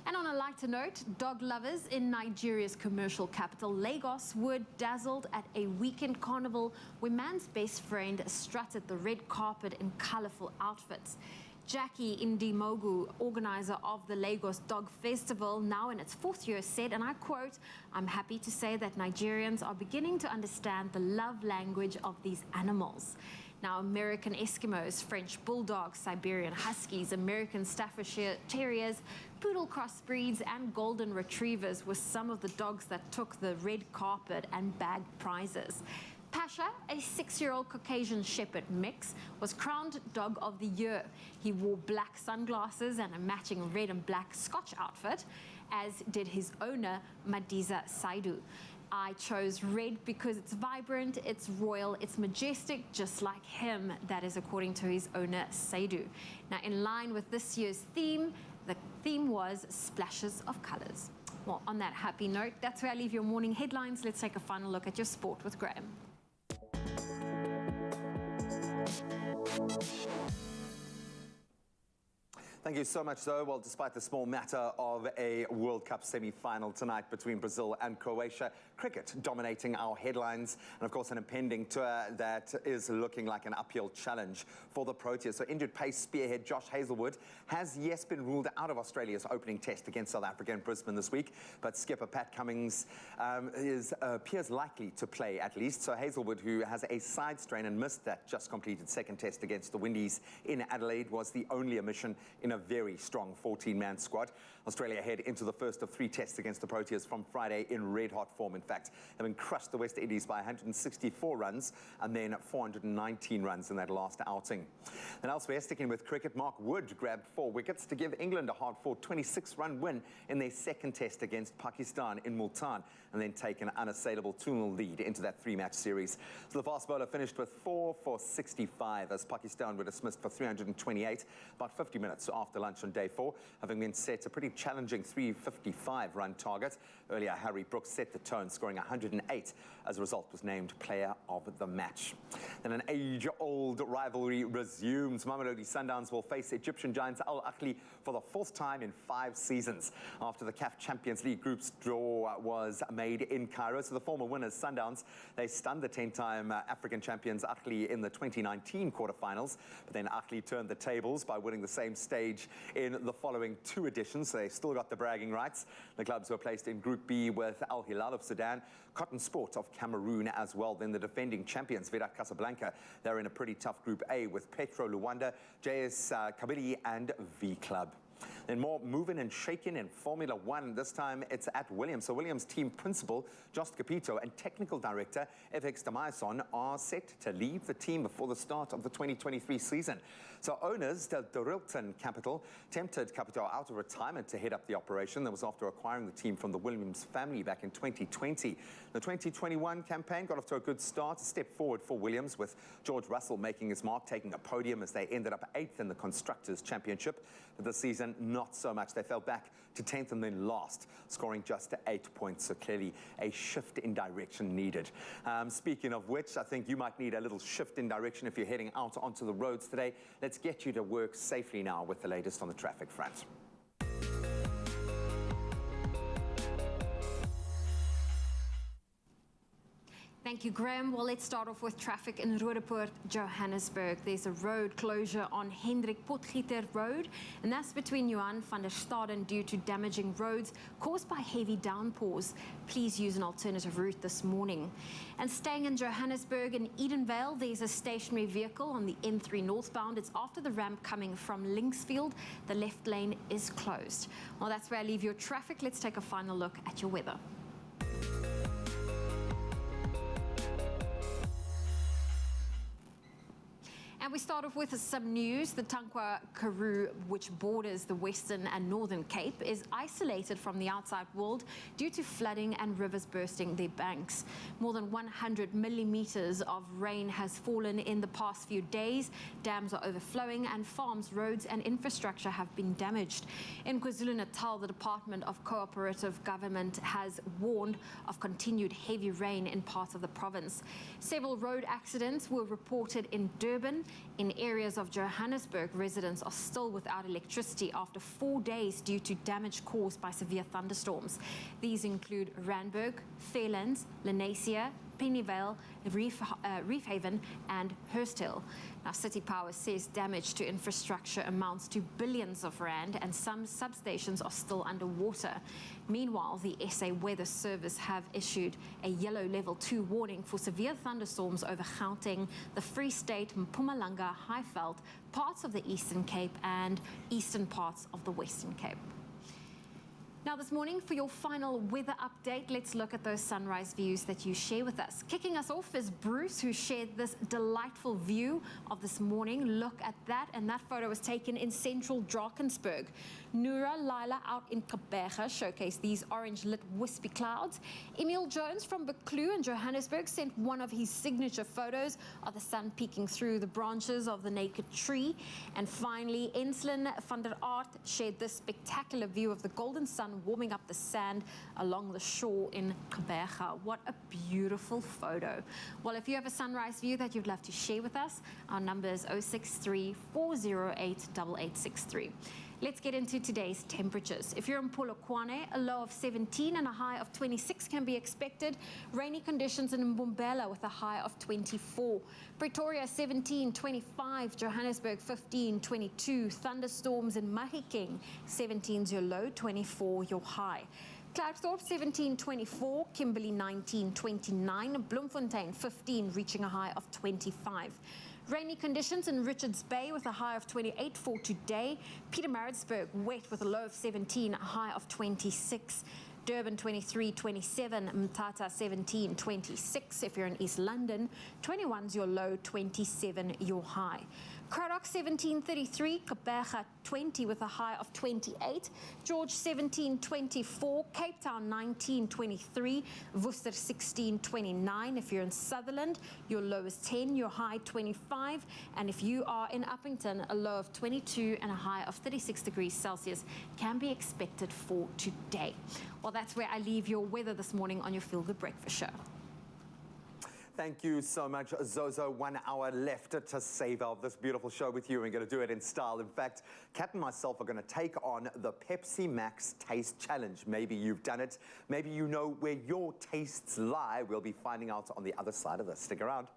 And on a lighter note, dog lovers in Nigeria's commercial capital, Lagos, were dazzled at a weekend carnival where man's best friend strutted the red carpet in colorful outfits. Jackie Indimogu, organizer of the Lagos Dog Festival, now in its 4th year, said, and I quote, "I'm happy to say that Nigerians are beginning to understand the love language of these animals." Now, American Eskimos, French Bulldogs, Siberian Huskies, American Staffordshire Terriers, Poodle crossbreeds and Golden Retrievers were some of the dogs that took the red carpet and bagged prizes. Pasha, a 6-year-old Caucasian Shepherd mix, was crowned Dog of the Year. He wore black sunglasses and a matching red and black Scotch outfit, as did his owner, Madiza Saidu. I chose red because it's vibrant, it's royal, it's majestic, just like him. That is according to his owner, Saidu. Now, in line with this year's theme, the theme was splashes of colors. Well, on that happy note, that's where I leave your morning headlines. Let's take a final look at your sport with Graham. Thank you so much, Zoe. Well, despite the small matter of a World Cup semi-final tonight between Brazil and Croatia, cricket dominating our headlines, and of course an impending tour that is looking like an uphill challenge for the Proteas. So injured pace spearhead Josh Hazlewood has, yes, been ruled out of Australia's opening test against South Africa in Brisbane this week, but skipper Pat Cummins appears likely to play at least. So Hazlewood, who has a side strain and missed that just completed second test against the Windies in Adelaide, was the only omission in a very strong 14-man squad. Australia head into the first of 3 tests against the Proteas from Friday in red-hot form. In fact, having crushed the West Indies by 164 runs and then 419 runs in that last outing. And elsewhere, sticking with cricket, Mark Wood grabbed 4 wickets to give England a hard-fought 26-run win in their second test against Pakistan in Multan, and then take an unassailable 2-0 lead into that 3-match series. So the fast bowler finished with 4 for 65 as Pakistan were dismissed for 328 about 50 minutes after lunch on day 4, having been set a pretty challenging 355-run target. Earlier, Harry Brooks set the tone, scoring 108 as a result, was named player of the match. Then an age-old rivalry resumes. Mamelodi Sundowns will face Egyptian giants Al Ahly for the 4th time in 5 seasons after the CAF Champions League group's draw was made in Cairo. So the former winners, Sundowns, they stunned the 10-time African champions Ahly in the 2019 quarterfinals, but then Ahly turned the tables by winning the same stage in the following 2 editions. So they still got the bragging rights. The clubs were placed in Group B with Al Hilal of Sudan, Cotton Sport of Cameroon as well. Then the defending champions, Wydad Casablanca, they're in a pretty tough Group A with Petro Luanda, JS Kabylie and V Club. Then more moving and shaking in Formula One. This time it's at Williams. So Williams team principal Jost Capito and technical director FX Damaison are set to leave the team before the start of the 2023 season. So owners, the Dorilton Capital, tempted Capito out of retirement to head up the operation. That was after acquiring the team from the Williams family back in 2020. The 2021 campaign got off to a good start, a step forward for Williams, with George Russell making his mark, taking a podium as they ended up 8th in the Constructors' Championship. But this season, season, not so much. They fell back to 10th and then last, scoring just 8 points. So clearly a shift in direction needed. Speaking of which, I think you might need a little shift in direction if you're heading out onto the roads today. Let's get you to work safely now with the latest on the traffic front. Thank you, Graham. Well, let's start off with traffic in Roodepoort, Johannesburg. There's a road closure on Hendrik Potgieter Road, and that's between Johan van der Staden due to damaging roads caused by heavy downpours. Please use an alternative route this morning. And staying in Johannesburg, in Edenvale, there's a stationary vehicle on the N3 northbound. It's after the ramp coming from Linksfield. The left lane is closed. Well, that's where I leave your traffic. Let's take a final look at your weather. And we start off with some news. The Tankwa Karoo, which borders the Western and Northern Cape, is isolated from the outside world due to flooding and rivers bursting their banks. More than 100 millimeters of rain has fallen in the past few days. Dams are overflowing and farms, roads and infrastructure have been damaged. In KwaZulu-Natal, the Department of Cooperative Government has warned of continued heavy rain in parts of the province. Several road accidents were reported in Durban. In areas of Johannesburg, residents are still without electricity after 4 days due to damage caused by severe thunderstorms. These include Randburg, Fairlands, Lenasia, Pennyvale, Reefhaven and Hursthill. Now, City Power says damage to infrastructure amounts to billions of rand and some substations are still underwater. Meanwhile, the SA Weather Service have issued a yellow level 2 warning for severe thunderstorms over Gauteng, the Free State, Mpumalanga, Highveld, parts of the Eastern Cape and eastern parts of the Western Cape. Now this morning, for your final weather update, let's look at those sunrise views that you share with us. Kicking us off is Bruce, who shared this delightful view of this morning. Look at that, and that photo was taken in central Drakensberg. Noura Lila out in Kaberga showcased these orange-lit wispy clouds. Emil Jones from Buccleuch in Johannesburg sent one of his signature photos of the sun peeking through the branches of the naked tree. And finally, Enslin van der Aert shared this spectacular view of the golden sun warming up the sand along the shore in Kaberga. What a beautiful photo. Well, if you have a sunrise view that you'd love to share with us, our number is 063 408 8863. Let's get into today's temperatures. If you're in Polokwane, a low of 17 and a high of 26 can be expected. Rainy conditions in Mbombela with a high of 24. Pretoria 17, 25. Johannesburg 15, 22. Thunderstorms in Mahikeng. 17 is your low, 24 your high. Klerksdorp 17, 24. Kimberley 19, 29. Bloemfontein 15, reaching a high of 25. Rainy conditions in Richards Bay with a high of 28 for today. Pietermaritzburg wet with a low of 17, a high of 26. Durban 23, 27, Mthatha 17, 26 if you're in East London. 21's your low, 27 your high. Cradock 1733, Kaberga 20 with a high of 28, George 1724, Cape Town 1923, Worcester 1629. If you're in Sutherland, your low is 10, your high 25, and if you are in Uppington, a low of 22 and a high of 36 degrees Celsius can be expected for today. Well, that's where I leave your weather this morning on your Feel Good Breakfast Show. Thank you so much, Zozo. 1 hour left to savor this beautiful show with you. We're going to do it in style. In fact, Kat and myself are going to take on the Pepsi Max Taste Challenge. Maybe you've done it. Maybe you know where your tastes lie. We'll be finding out on the other side of this. Stick around.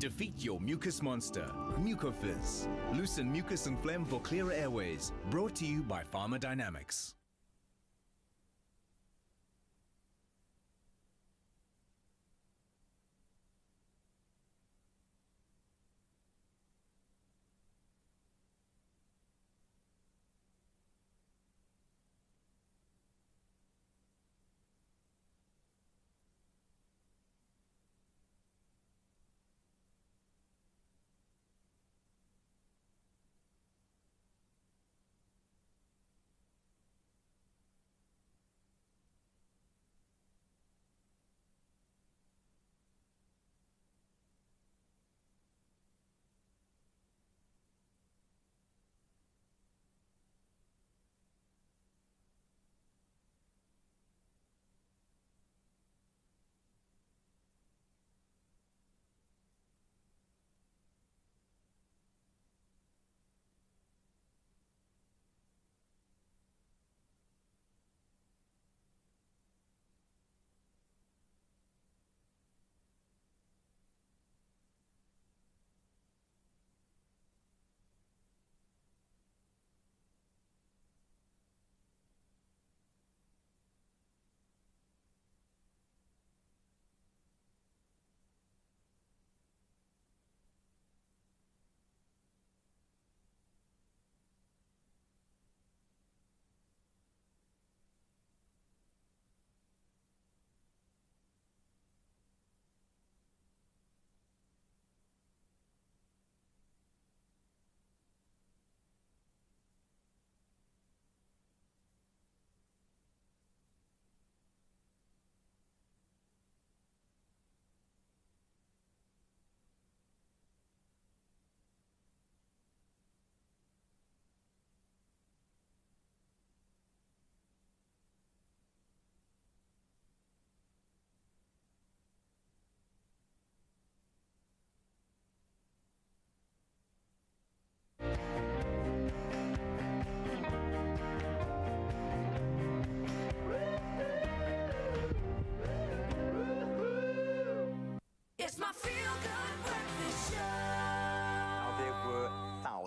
Defeat your mucus monster, Mucofizz. Loosen mucus and phlegm for clearer airways. Brought to you by Pharmadynamics.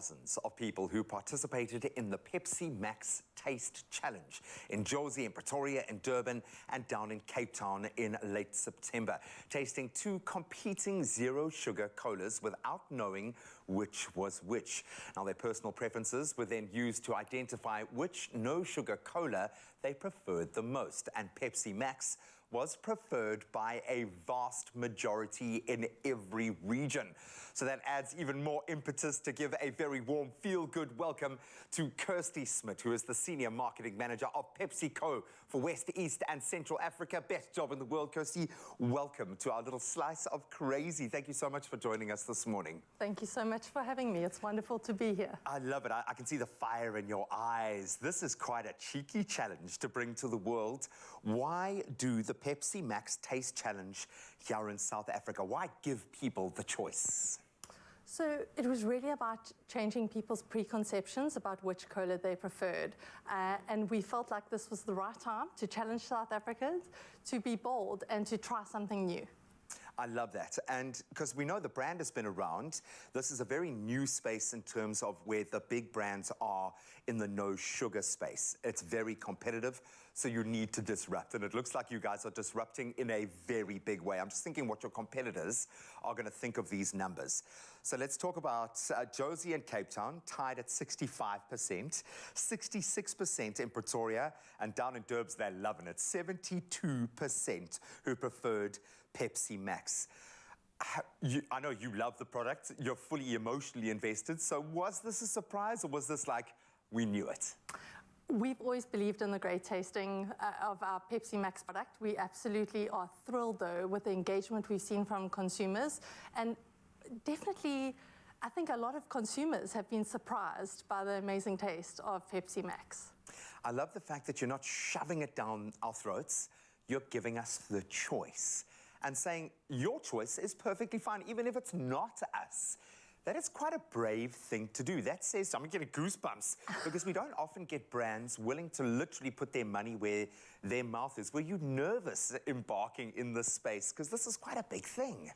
thousands of people who participated in the Pepsi Max Taste Challenge in Jozi, in Pretoria, in Durban, and down in Cape Town in late September, tasting two competing zero-sugar colas without knowing which was which. Now, their personal preferences were then used to identify which no-sugar cola they preferred the most, and Pepsi Max was preferred by a vast majority in every region. So that adds even more impetus to give a very warm, feel-good welcome to Kirsty Smith, who is the Senior Marketing Manager of PepsiCo for West, East and Central Africa. Best job in the world, Kirsty. Welcome to our little slice of crazy. Thank you so much for joining us this morning. Thank you so much for having me. It's wonderful to be here. I love it. I can see the fire in your eyes. This is quite a cheeky challenge to bring to the world. Why do the Pepsi Max Taste Challenge here in South Africa? Why give people the choice? So it was really about changing people's preconceptions about which cola they preferred. And we felt like this was the right time to challenge South Africans to be bold and to try something new. I love that. And because we know the brand has been around, this is a very new space in terms of where the big brands are in the no sugar space. It's very competitive, so you need to disrupt. And it looks like you guys are disrupting in a very big way. I'm just thinking what your competitors are going to think of these numbers. So let's talk about Jozi and Cape Town, tied at 65%, 66% in Pretoria, and down in Durbs, they're loving it, 72% who preferred Pepsi Max. I know you love the product, you're fully emotionally invested, so was this a surprise or was this like, we knew it? We've always believed in the great tasting of our Pepsi Max product. We absolutely are thrilled, though, with the engagement we've seen from consumers. And definitely, I think a lot of consumers have been surprised by the amazing taste of Pepsi Max. I love the fact that you're not shoving it down our throats, you're giving us the choice and saying your choice is perfectly fine, even if it's not us. That is quite a brave thing to do. That says, I'm getting goosebumps, because we don't often get brands willing to literally put their money where their mouth is. Were you nervous embarking in this space? Because this is quite a big thing.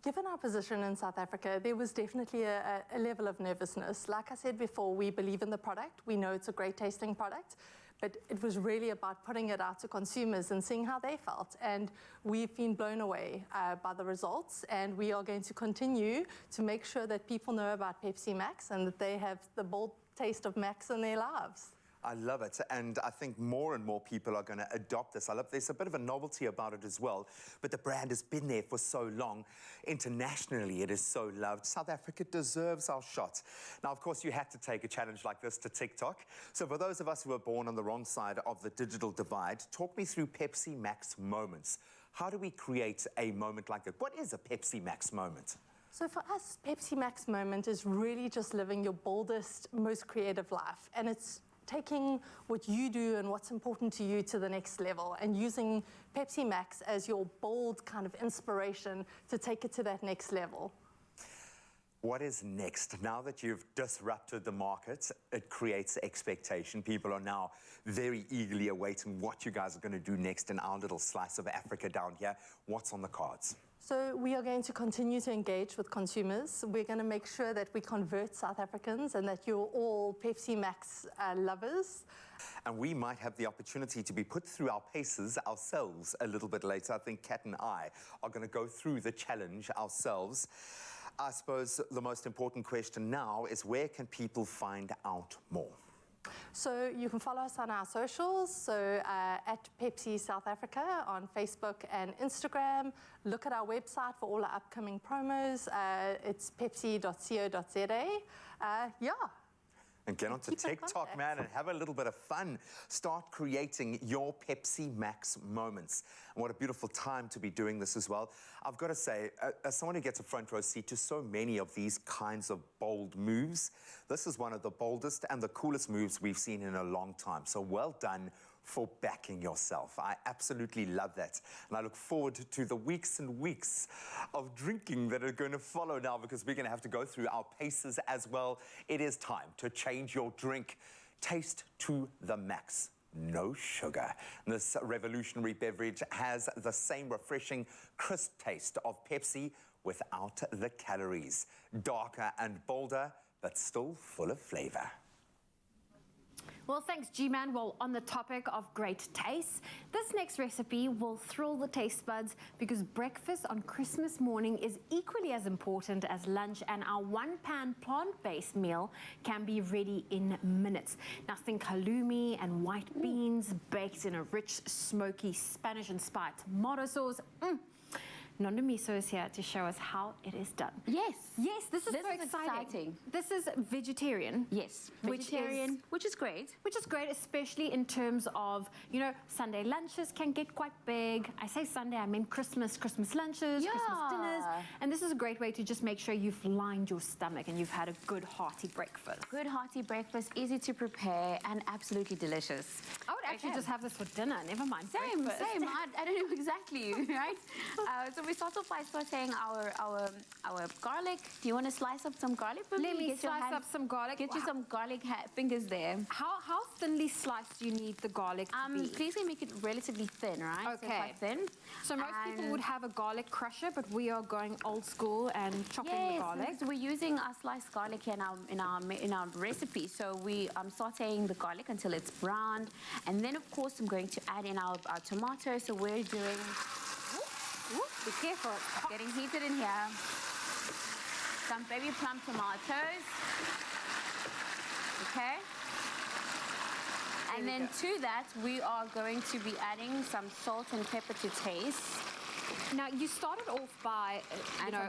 Given our position in South Africa, there was definitely a level of nervousness. Like I said before, we believe in the product. We know it's a great tasting product. But it was really about putting it out to consumers and seeing how they felt. And we've been blown away by the results. And we are going to continue to make sure that people know about Pepsi Max and that they have the bold taste of Max in their lives. I love it, and I think more and more people are going to adopt this. There's a bit of a novelty about it as well, but the brand has been there for so long. Internationally, it is so loved. South Africa deserves our shot. Now, of course, you had to take a challenge like this to TikTok. So for those of us who were born on the wrong side of the digital divide, talk me through Pepsi Max moments. How do we create a moment like that? What is a Pepsi Max moment? So for us, Pepsi Max moment is really just living your boldest, most creative life. And it's taking what you do and what's important to you to the next level and using Pepsi Max as your bold kind of inspiration to take it to that next level. What is next? Now that you've disrupted the market, it creates expectation. People are now very eagerly awaiting what you guys are going to do next in our little slice of Africa down here. What's on the cards? So we are going to continue to engage with consumers. We're going to make sure that we convert South Africans and that you're all Pepsi Max lovers. And we might have the opportunity to be put through our paces ourselves a little bit later. I think Kat and I are going to go through the challenge ourselves. I suppose the most important question now is, where can people find out more? So you can follow us on our socials, so at Pepsi South Africa on Facebook and Instagram. Look at our website for all our upcoming promos. It's pepsi.co.za. Yeah. And get onto TikTok, man, and have a little bit of fun. Start creating your Pepsi Max moments. And what a beautiful time to be doing this as well. I've got to say, as someone who gets a front row seat to so many of these kinds of bold moves, this is one of the boldest and the coolest moves we've seen in a long time. So well done for backing yourself. I absolutely love that. And I look forward to the weeks and weeks of drinking that are going to follow now, because we're going to have to go through our paces as well. It is time to change your drink. Taste to the max. No sugar. This revolutionary beverage has the same refreshing, crisp taste of Pepsi without the calories. Darker and bolder, but still full of flavor. Well, thanks, G-Man. Well, on the topic of great taste, this next recipe will thrill the taste buds because breakfast on Christmas morning is equally as important as lunch, and our one-pan plant-based meal can be ready in minutes. Now, think halloumi and white beans baked in a rich, smoky, Spanish-inspired tomato sauce. Nondo Miso is here to show us how it is done. Yes. Yes, this is This so is exciting. exciting. This is vegetarian. Yes, vegetarian, which is great. Which is great, especially in terms of, you know, Sunday lunches can get quite big. I say Sunday, I mean Christmas lunches, Christmas dinners. And this is a great way to just make sure you've lined your stomach and you've had a good hearty breakfast. Good hearty breakfast, easy to prepare, and absolutely delicious. I would actually just have this for dinner, never mind Same, breakfast. same. I don't know exactly, right? So we start off by sauteing our garlic. Do you want to slice up some garlic for me? Let me slice up some garlic. Get you some garlic fingers there. How thinly sliced do you need the garlic to be? Please make it relatively thin, right? Okay. So quite thin. So most people would have a garlic crusher, but we are going old school and chopping the garlic. Yes, we're using our sliced garlic here in our recipe. So we sauteing the garlic until it's browned, and then of course I'm going to add in our tomato. So we're doing. Be careful, it's getting heated in here. Some baby plum tomatoes. Okay. And then to that, we are going to be adding some salt and pepper to taste. Now, you started off by,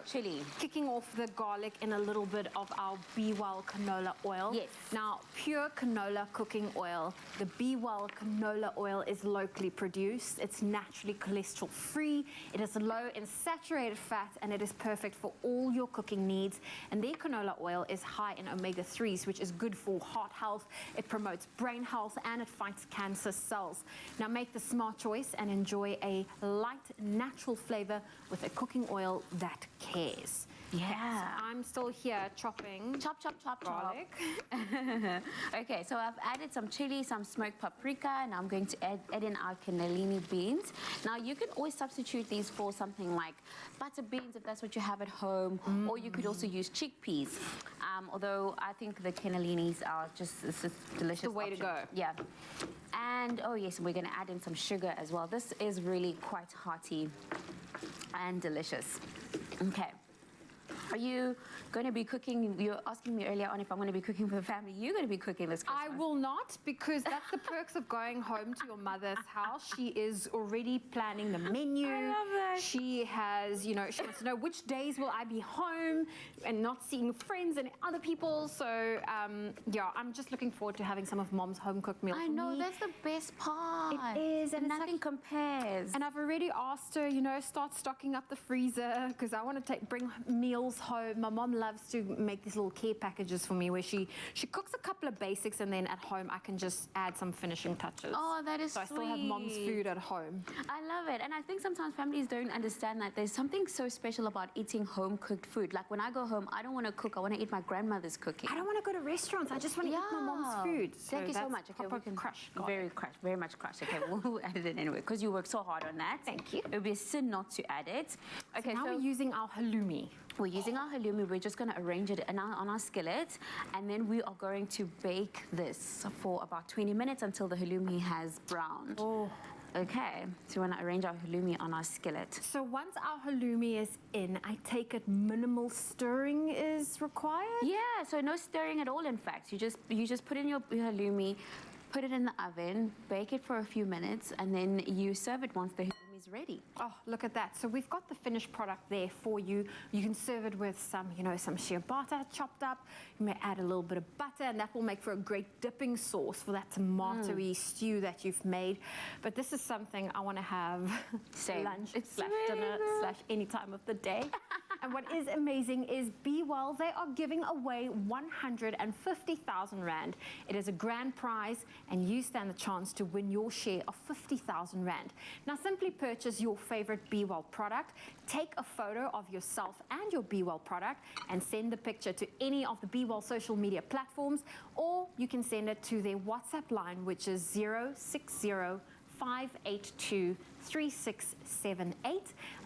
chili. kicking off the garlic in a little bit of our Be Well canola oil. Yes. Now, pure canola cooking oil. The Be Well canola oil is locally produced. It's naturally cholesterol-free. It is low in saturated fat, and it is perfect for all your cooking needs. And their canola oil is high in omega-3s, which is good for heart health. It promotes brain health, and it fights cancer cells. Now, make the smart choice and enjoy a light, natural flavor with a cooking oil that cares. Yeah. Okay, so I'm still here chopping. Chop, chop, chop, garlic. Okay, so I've added some chili, some smoked paprika, and I'm going to add in our cannellini beans. Now, you can always substitute these for something like butter beans if that's what you have at home, or you could also use chickpeas. Although I think the cannellinis are just delicious. The way to go. Yeah. And, oh yes, we're going to add in some sugar as well. This is really quite hearty and delicious. Okay. Are you going to be cooking? You were asking me earlier on if I'm going to be cooking for the family. You're going to be cooking this Christmas. I will not, because that's the perks of going home to your mother's house. She is already planning the menu. I love that. She has, she wants to know which days will I be home and not seeing friends and other people. So, yeah, I'm just looking forward to having some of Mom's home-cooked meal I for know, me. that's the best part. It is, and nothing compares. And I've already asked her, start stocking up the freezer, because I want to bring meals home. My mom loves to make these little care packages for me where she cooks a couple of basics, and then at home I can just add some finishing touches. Oh, that is so sweet. I still have Mom's food at home. I love it. And I think sometimes families don't understand that there's something so special about eating home-cooked food. Like when I go home, I don't want to cook. I want to eat my grandmother's cooking. I don't want to go to restaurants. I just want to eat my mom's food. Thank you so much. Okay, we can crush. Very much crush. Okay, we'll add it in anyway because you work so hard on that. Thank you. It would be a sin not to add it. Okay, so now we're using our halloumi. We're using our halloumi. We're just going to arrange it on our skillet, and then we are going to bake this for about 20 minutes until the halloumi has browned. Oh. Okay, so we want to arrange our halloumi on our skillet. So once our halloumi is in, I take it minimal stirring is required? Yeah, so no stirring at all, in fact. You just put in your halloumi, put it in the oven, bake it for a few minutes, and then you serve it once the halloumi is ready. Oh, look at that. So we've got the finished product there for you. You can serve it with some, some ciabatta chopped up. You may add a little bit of butter, and that will make for a great dipping sauce for that tomatoey stew that you've made. But this is something I want to have lunch / dinner / any time of the day. And what is amazing is Be Well, they are giving away 150,000 Rand. It is a grand prize, and you stand the chance to win your share of 50,000 Rand. Now, simply purchase your favorite Be Well product, take a photo of yourself and your Be Well product, and send the picture to any of the Be Well social media platforms, or you can send it to their WhatsApp line, which is 060 582-3678,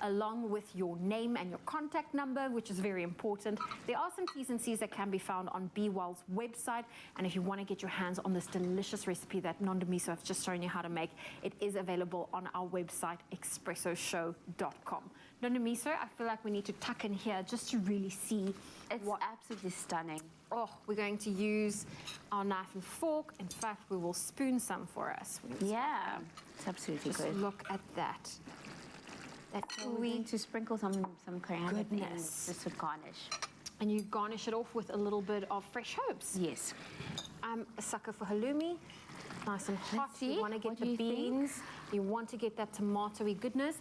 along with your name and your contact number, which is very important. There are some T's and C's that can be found on BeWell's website, and if you want to get your hands on this delicious recipe that Nondamiso has just shown you how to make, it is available on our website, expressoshow.com. Nondamiso, I feel like we need to tuck in here just to really see. It's absolutely stunning. Oh, we're going to use our knife and fork. In fact, we will spoon some for us. Yeah, it's absolutely just good. Look at that. That so we're going to sprinkle some coriander in just to garnish. And you garnish it off with a little bit of fresh herbs. Yes. I'm a sucker for halloumi. Nice and hot. Let's see. You want to get What the do you beans. think? You want to get that tomatoey goodness.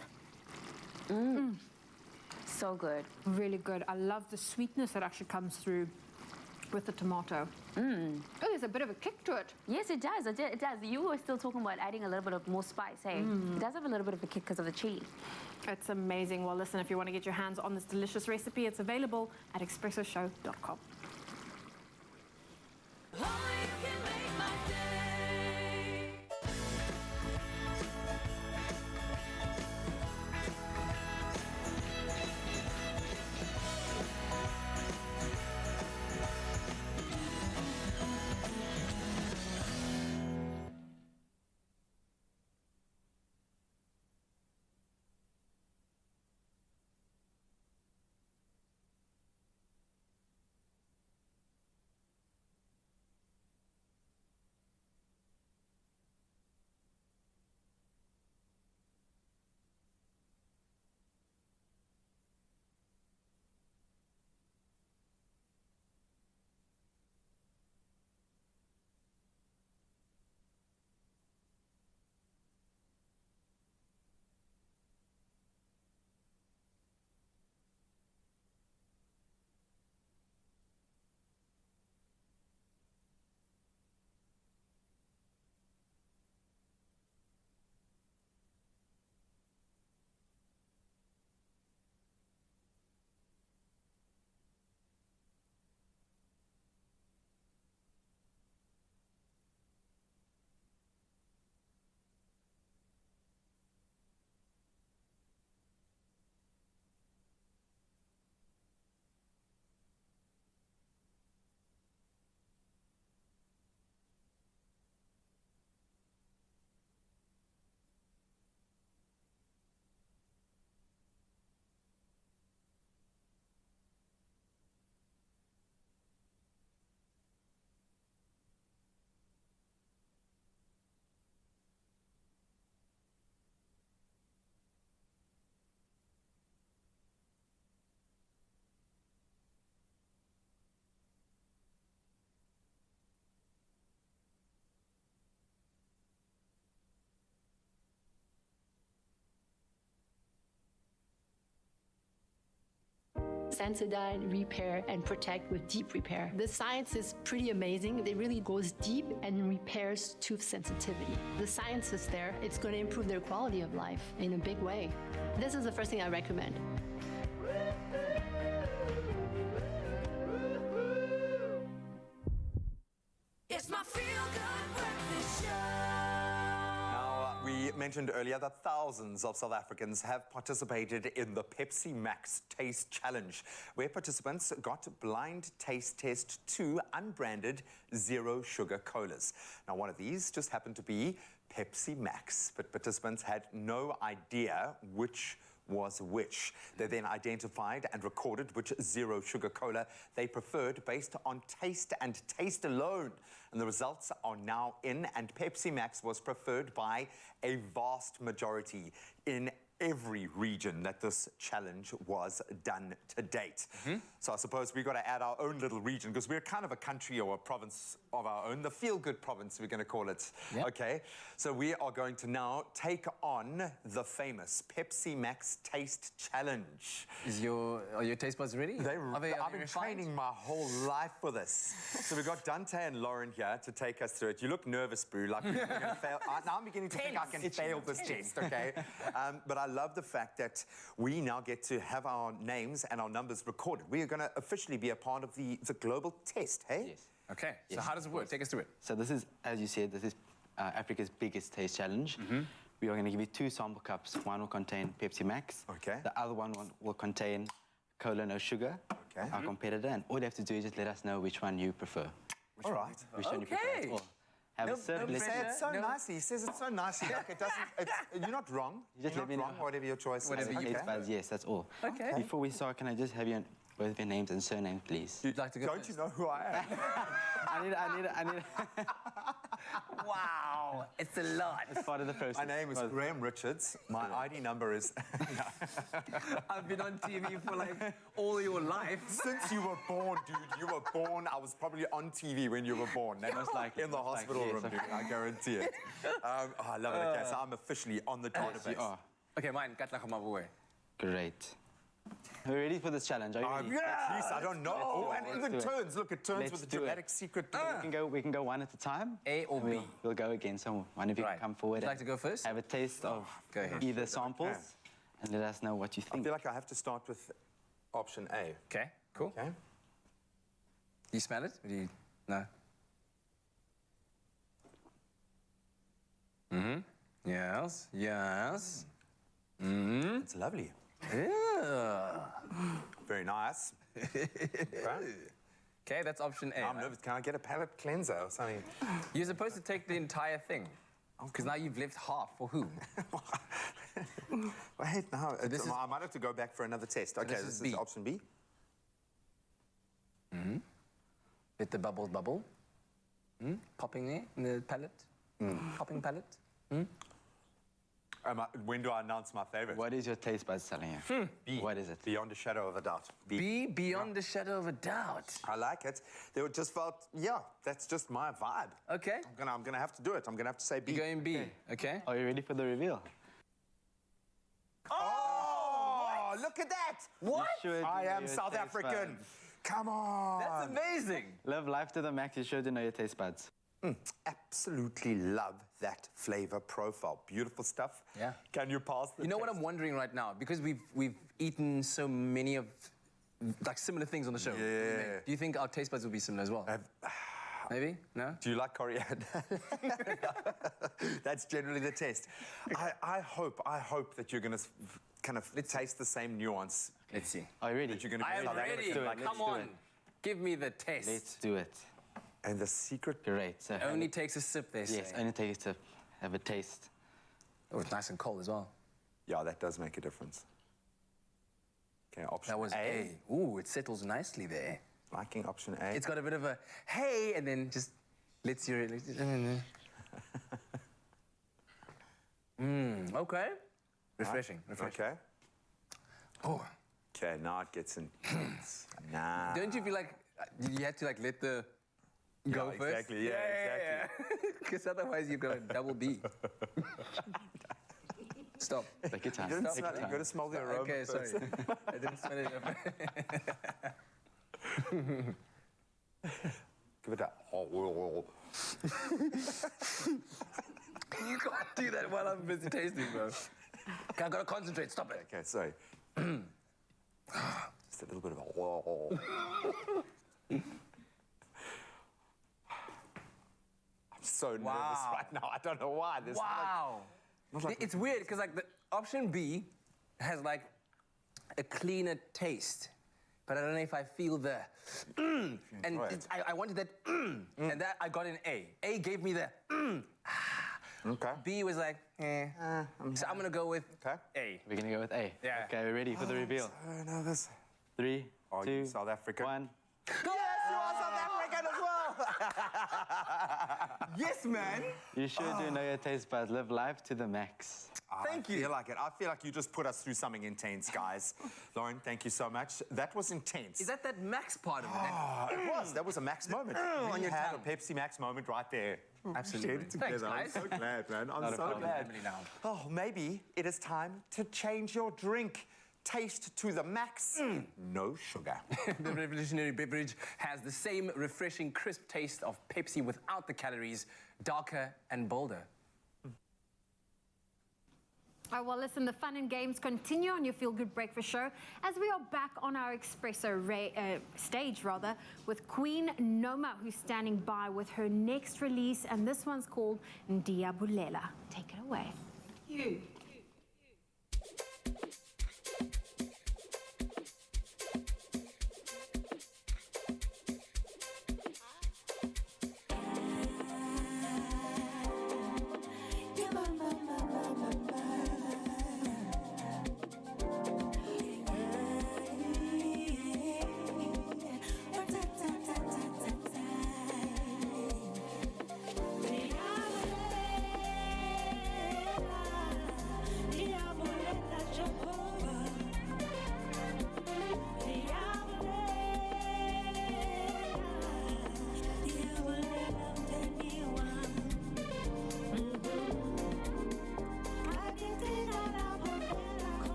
So good. Really good. I love the sweetness that actually comes through with the tomato. Oh, there's a bit of a kick to it. Yes, it does. It does. You were still talking about adding a little bit of more spice, hey? It does have a little bit of a kick because of the chili. It's amazing. Well, listen, if you want to get your hands on this delicious recipe, it's available at expressoshow.com. Sensodyne Repair and Protect with Deep Repair. The science is pretty amazing. It really goes deep and repairs tooth sensitivity. The science is there. It's going to improve their quality of life in a big way. This is the first thing I recommend. It's my feel-good breakfast show. Now, we mentioned earlier that thousands of South Africans have participated in the Pepsi Max Taste Challenge, where participants got blind taste test 2 unbranded zero sugar colas. Now, one of these just happened to be Pepsi Max, but participants had no idea which was which. They then identified and recorded which zero sugar cola they preferred based on taste and taste alone. And the results are now in, and Pepsi Max was preferred by a vast majority in every region that this challenge was done to date. So I suppose we've got to add our own little region, because we're kind of a country or a province of our own, the feel-good province, we're going to call it. Okay, so we are going to now take on the famous Pepsi Max Taste Challenge. Are your taste buds ready? I've been training my whole life for this. So we've got Dante and Lauren here to take us through it. You look nervous, Boo, like you're going to fail. Now I'm beginning to think I can fail this test, okay? But I love the fact that we now get to have our names and our numbers recorded. We are going to officially be a part of the global test, hey? Yes. Okay, so how does it work? Take us through it. So this is, as you said, this is Africa's biggest taste challenge. We are going to give you 2 sample cups. One will contain Pepsi Max. Okay. The other one will contain Cola No Sugar, our competitor. And all you have to do is just let us know which one you prefer. All right. Which one you prefer. That's all. Have a sip. He says it so nicely. He says it so nicely. Like it doesn't. You're not wrong. Just You're let me not know. wrong. Whatever your choice Whatever is. you taste buds, yes, that's all. Okay. Before we start, can I just have both of your names and surnames, please? You'd like to go Don't first? you know who I am? I need. Wow, it's a lot. It's part of the process. My name is Graham Richards. My ID number is. I've been on TV for like all your life. Since you were born, dude. You were born. I was probably on TV when you were born. Most likely. In the hospital room, dude. I guarantee it. I love it. Okay, so I'm officially on the database. You are. Okay, mine. Great. Are you ready for this challenge? Are you ready? At least I don't know. Oh, and Let's even do it. turns. Look, it turns Let's with a do it. dramatic secret. We can go one at a time. A or B? We'll go again. So one of you can come forward. Would you like to go first? Have a taste of Go ahead. either samples and let us know what you I think. feel like I have to start with option A. Okay, cool. Okay. Do you smell it? Or do you... No. Yes. Yes. It's lovely. Yeah. Very nice. Okay, that's option A. I'm nervous. Can I get a palate cleanser or something? You're supposed to take the entire thing. Because now you've left half. For who? Wait, no. this is- I might have to go back for another test. Okay, this this is is B. option B. Let the bubbles bubble. Popping there in the palate. Popping palate. When do I announce my favorite? What is your taste buds telling you? B. What is it? Beyond a shadow of a doubt. B, beyond a shadow of a doubt. I like it. They were just felt, yeah, that's just my vibe. Okay. I'm gonna have to do it. I'm gonna have to say B. You're going B. Okay. Are you ready for the reveal? Oh, look at that! What? I am South African. Come on. That's amazing. Live life to the max. You sure do know your taste buds. Absolutely love that flavor profile. Beautiful stuff. Yeah. Can you pass the You know what test? I'm wondering right now? Because we've eaten so many of like similar things on the show. Yeah. Do you think our taste buds will be similar as well? Maybe? No? Do you like coriander? That's generally the test. I hope that you're going to kind of taste the same nuance. Let's see. Are you ready? That you're going to I am ready. Come on. Give me the test. Let's do it. And the secret. Great. So Only takes a sip, they say. yes, only take a sip. Have a taste. Oh, it's nice and cold as well. Yeah, that does make a difference. Okay, option That was A. Ooh, it settles nicely there. Liking option A. It's got a bit of a hey, and then just lets you. Okay. Refreshing. Refreshing. Okay. Oh. Okay, now it gets intense. Nah. Don't you feel like you had to like let the go first? Exactly. Yeah, exactly. Because otherwise you've got a double B. Stop. Take your time. You didn't Take smell, your you time. got to smell the aroma Okay, first. sorry. I didn't smell it. Give it a... You can't do that while I'm busy tasting, bro. Okay, I gotta concentrate. Stop it. Okay, sorry. Just a little bit of a... I'm so nervous right now. I don't know why. There's Wow. It's weird because like the option B has like a cleaner taste, but I don't know if I feel the and I wanted that and that I got an A. A gave me the Okay. B was like so I'm gonna go with A. We're gonna go with A. Yeah. Okay, we're ready for the reveal. So nervous. 3, Are 2, you South African? 1. Yes, you are South African as well. Yes, man. You sure do know your taste buds. Live life to the max. Thank I feel like it. I feel like you just put us through something intense, guys. Lauren, thank you so much. That was intense. Is that max part of it? It was. That was a max moment. on We your had tongue. a Pepsi Max moment right there. Absolutely. Shared it together. Thanks, guys. I'm so glad, man. I'm Not a so problem. glad. Family now. Oh, maybe it is time to change your drink. Taste to the max. No sugar. The revolutionary beverage has the same refreshing, crisp taste of Pepsi without the calories, darker and bolder. Oh, well, listen, the fun and games continue on your Feel Good Breakfast show as we are back on our Expresso stage, with Queen Noma, who's standing by with her next release, and this one's called Ndiyabulela. Take it away. You.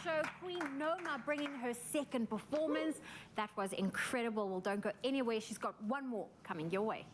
Show, Queen Noma bringing her second performance. That was incredible. Well, don't go anywhere. She's got one more coming your way.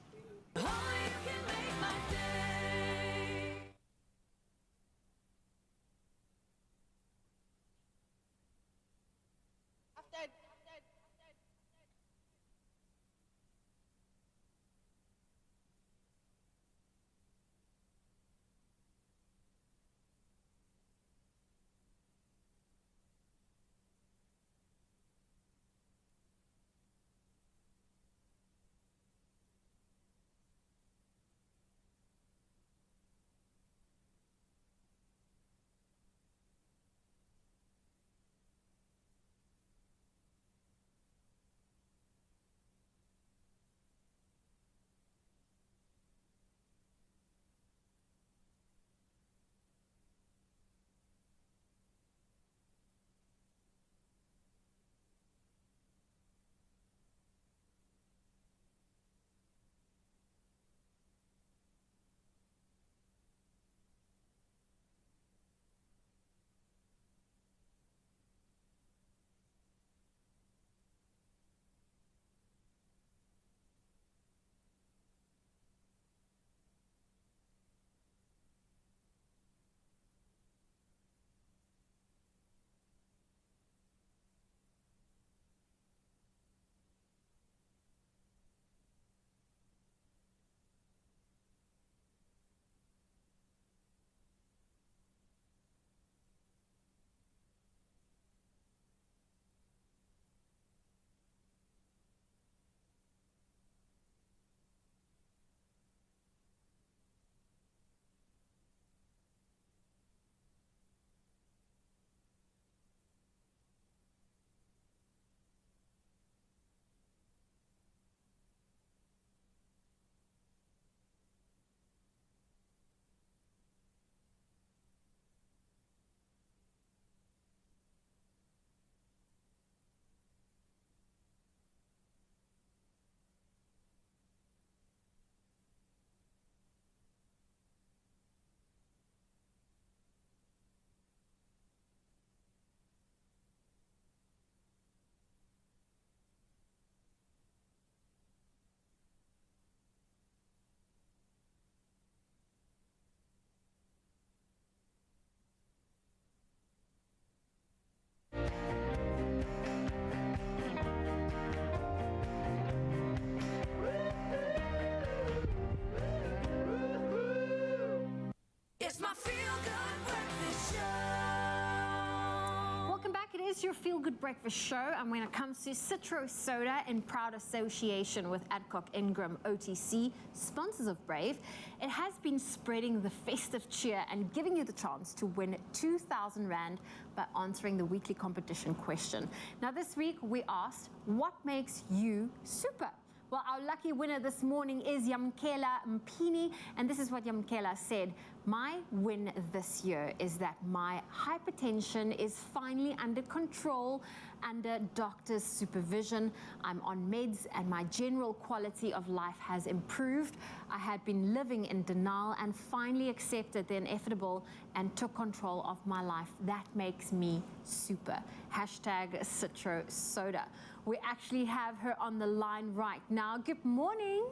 your feel-good breakfast show, and when it comes to Citro Soda, in proud association with Adcock Ingram OTC, sponsors of Brave, it has been spreading the festive cheer and giving you the chance to win 2,000 Rand by answering the weekly competition question. Now this week we asked, what makes you super? Well, our lucky winner this morning is Yamkela Mpini, and this is what Yamkela said. My win this year is that my hypertension is finally under control, under doctor's supervision. I'm on meds and my general quality of life has improved. I had been living in denial and finally accepted the inevitable and took control of my life. That makes me super. Hashtag Citro Soda. We actually have her on the line right now. Good morning.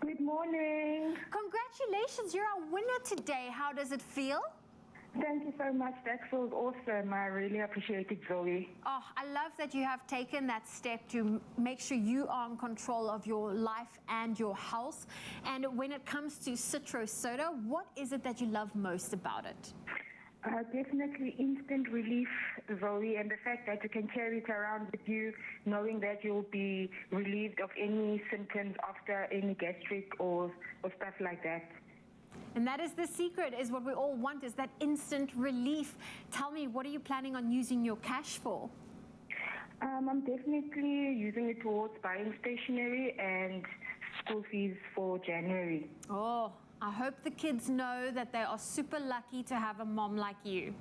Good morning. Congratulations, you're our winner today. How does it feel? Thank you so much. That feels awesome. I really appreciate it, Zoe. Oh, I love that you have taken that step to make sure you are in control of your life and your health. And when it comes to Citro Soda, what is it that you love most about it? Definitely instant relief, Zoe, and the fact that you can carry it around with you, knowing that you'll be relieved of any symptoms after any gastric or stuff like that. And that is the secret, is what we all want, is that instant relief. Tell me, what are you planning on using your cash for? I'm definitely using it towards buying stationery and school fees for January. Oh, I hope the kids know that they are super lucky to have a mom like you.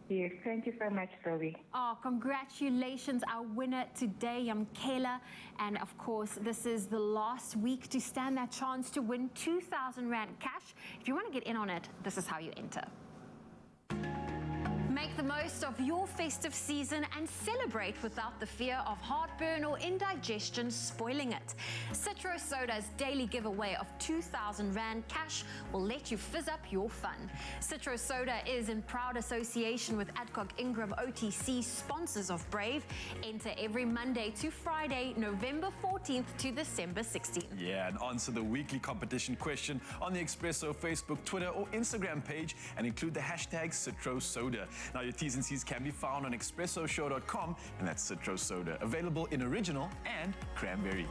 Yes, thank you so much, Zoe. Oh, congratulations, our winner today, Yamkela. And of course, this is the last week to stand that chance to win 2,000 Rand cash. If you want to get in on it, this is how you enter. Make the most of your festive season and celebrate without the fear of heartburn or indigestion spoiling it. Citro Soda's daily giveaway of 2,000 Rand cash will let you fizz up your fun. Citro Soda is in proud association with Adcock Ingram OTC, sponsors of Brave. Enter every Monday to Friday, November 14th to December 16th. Yeah, and answer the weekly competition question on the Expresso Facebook, Twitter, or Instagram page, and include the hashtag Citro Soda. Now, your T's and C's can be found on expressoshow.com, and that's Citro Soda, available in original and cranberry.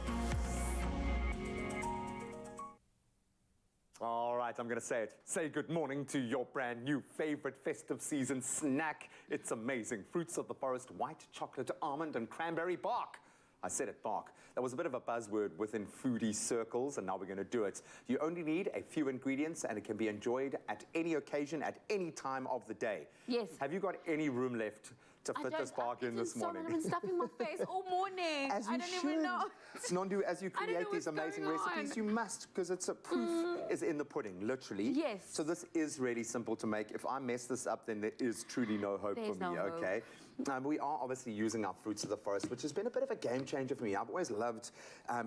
All right, I'm going to say it. Say good morning to your brand new favorite festive season snack. It's amazing. Fruits of the forest, white chocolate, almond, and cranberry bark. I said it, bark. That was a bit of a buzzword within foodie circles, and now we're going to do it. You only need a few ingredients, and it can be enjoyed at any occasion, at any time of the day. Yes. Have you got any room left to fit this bark in this morning? I've been stuffing my face all morning. As you I don't should. even know. Nondu, as you create these amazing recipes, you must, because it's a proof is in the pudding, literally. Yes. So this is really simple to make. If I mess this up, then there is truly no hope There's for me, no hope. okay? We are obviously using our fruits of the forest, which has been a bit of a game changer for me. I've always loved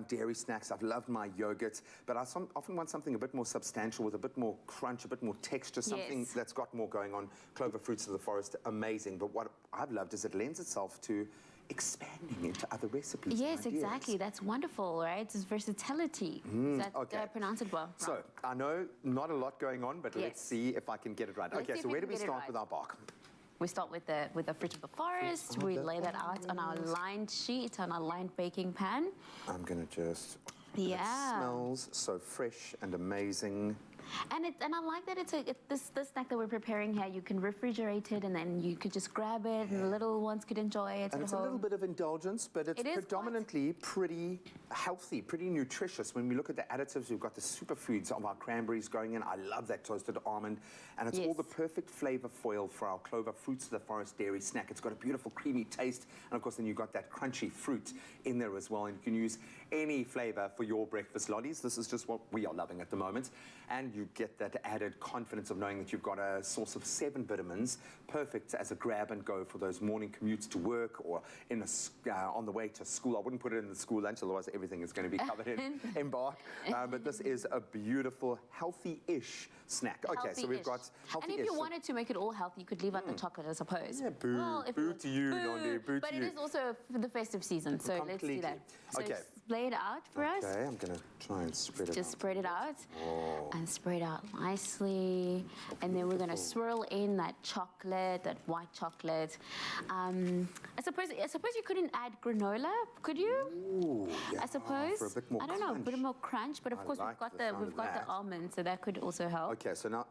dairy snacks. I've loved my yogurt, but I often want something a bit more substantial with a bit more crunch, a bit more texture, something that's got more going on. Clover fruits of the forest, amazing. But what I've loved is it lends itself to expanding into other recipes. Yes, exactly. That's wonderful, right? It's versatility. Did I pronounce it well? So, I know not a lot going on, but let's see if I can get it right. Let's see Okay, if so we where do can we get it start right. with our bark? We start with the fruit of the forest. We lay that out on our lined sheet, on our lined baking pan. I'm going to just... Yeah. It smells so fresh and amazing. And I like that it's this snack that we're preparing here. You can refrigerate it, and then you could just grab it, and the little ones could enjoy it. And it's a little bit of indulgence, but it's predominantly pretty healthy, pretty nutritious. When we look at the additives, we've got the superfoods of our cranberries going in. I love that toasted almond. And it's all the perfect flavor foil for our Clover Fruits of the Forest dairy snack. It's got a beautiful creamy taste. And of course, then you've got that crunchy fruit in there as well. And you can use any flavor for your breakfast lollies. This is just what we are loving at the moment. And you get that added confidence of knowing that you've got a source of 7 vitamins, perfect as a grab and go for those morning commutes to work or in on the way to school. I wouldn't put it in the school lunch, otherwise everything is going to be covered in bark. But this is a beautiful, healthy-ish snack. Okay, so we've got healthy-ish. And if you wanted to make it all healthy, you could leave out the chocolate, I suppose. Yeah, boo. Well, boo to you, Nondu. Boo but to you. it is also the festive season, so let's do that. So Okay. lay it out for us. Okay, I'm going to try and spread it out. Just spread it out and spread spread out nicely. And then we're going to swirl in that chocolate, that white chocolate. I suppose you couldn't add granola, could you? Ooh, yeah. I suppose. For a bit more I don't know, a crunch. bit more crunch, but of course like we've the sound of got that. the almonds, so that could also help. Okay, so now,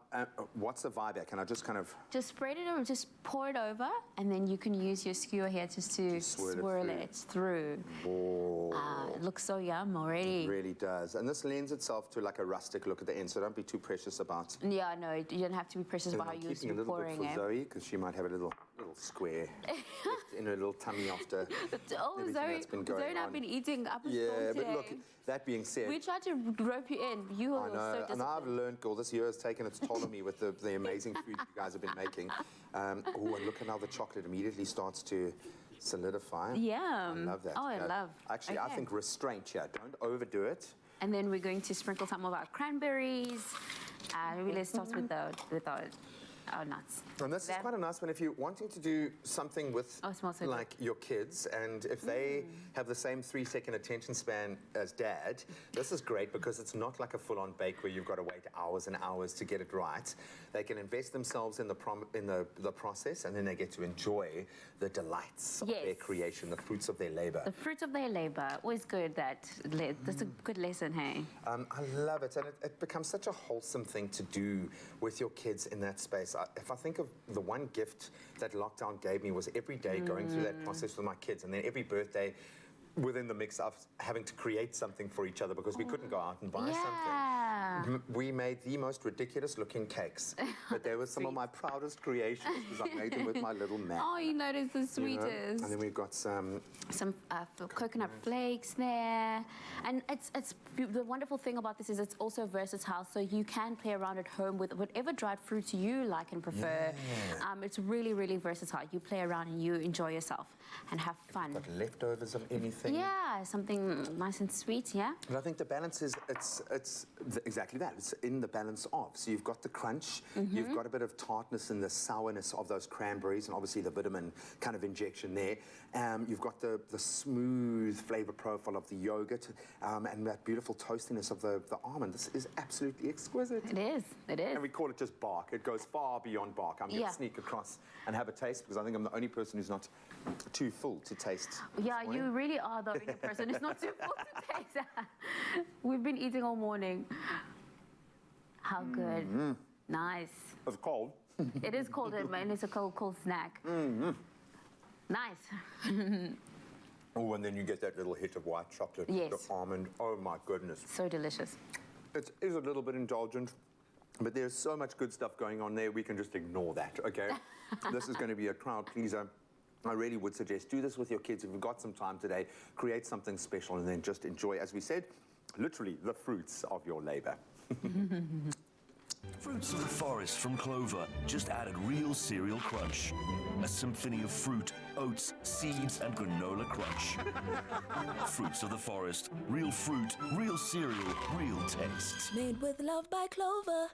what's the vibe here? Can I just kind of... Just spread it over, just pour it over, and then you can use your skewer here just to swirl it through. It looks so yum already. It really does. And this lends itself to like a rustic look at the end, so don't be too precious about... Yeah, no, you don't have to be precious about how I'm you're keeping a little bit pouring for it. Zoe, because she might have a little square left in her little tummy after Oh, everything Zoe, that's been going Zoe and I've on. been eating up a Yeah, storm but today. look, that being said... We tried to rope you in. You were I so know, and disciplined. I've learned, girl, this year has taken its toll on me with the amazing food you guys have been making. Oh, and look at how the chocolate immediately starts to solidify. Yeah. I love that. Oh, I love. Actually, I Okay. think restraint here. Don't overdo it. And then we're going to sprinkle some of our cranberries. Maybe let's start with our nuts. And this is quite a nice one if you're wanting to do something with like your kids, and if they have the same 3-second attention span as dad, this is great because it's not like a full-on bake where you've got to wait hours and hours to get it right. They can invest themselves in the process, and then they get to enjoy the delights of their creation, the fruits of their labor. The fruits of their labor. Always good. That's a good lesson, hey? I love it, and it becomes such a wholesome thing to do with your kids in that space. If I think of the one gift that lockdown gave me was every day going through that process with my kids, and then every birthday within the mix of having to create something for each other because we couldn't go out and buy something. We made the most ridiculous looking cakes, but they were some of my proudest creations because I made them with my little man. Oh, you know, it's the You know? sweetest. And then we've got some coconut flakes there. And the wonderful thing about this is it's also versatile, so you can play around at home with whatever dried fruits you like and prefer. It's really, really versatile. You play around and you enjoy yourself and have fun. Got leftovers of anything. Yeah, something nice and sweet, yeah? But I think the balance is, exactly that. It's in the balance of. So you've got the crunch, you've got a bit of tartness and the sourness of those cranberries, and obviously the vitamin kind of injection there. You've got the smooth flavor profile of the yogurt, and that beautiful toastiness of the almond. This is absolutely exquisite. It is, it is. And we call it just bark. It goes far beyond bark. I'm going to sneak across and have a taste because I think I'm the only person who's not too full to taste. Yeah, you really are the only person who's not too full to taste. We've been eating all morning. How good. Nice. It's cold. It is cold, and it's a cold snack. Nice. Oh, and then you get that little hit of white chocolate, Yes. the almond. Oh, my goodness. So delicious. It is a little bit indulgent, but there's so much good stuff going on there, we can just ignore that, okay? This is going to be a crowd pleaser. I really would suggest do this with your kids if you've got some time today. Create something special and then just enjoy, as we said, literally the fruits of your labor. Fruits of the forest from Clover just added real cereal crunch. A symphony of fruit, oats, seeds, and granola crunch. Fruits of the forest. Real fruit, real cereal, real taste. Made with love by Clover.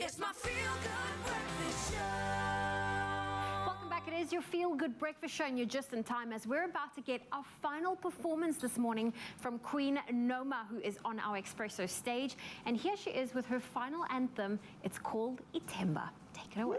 It's my feel-good breakfast show. Welcome back. It is your Feel Good Breakfast Show, and you're just in time as we're about to get our final performance this morning from Queen Noma, who is on our Expresso stage. And here she is with her final anthem. It's called Itemba. Take it away.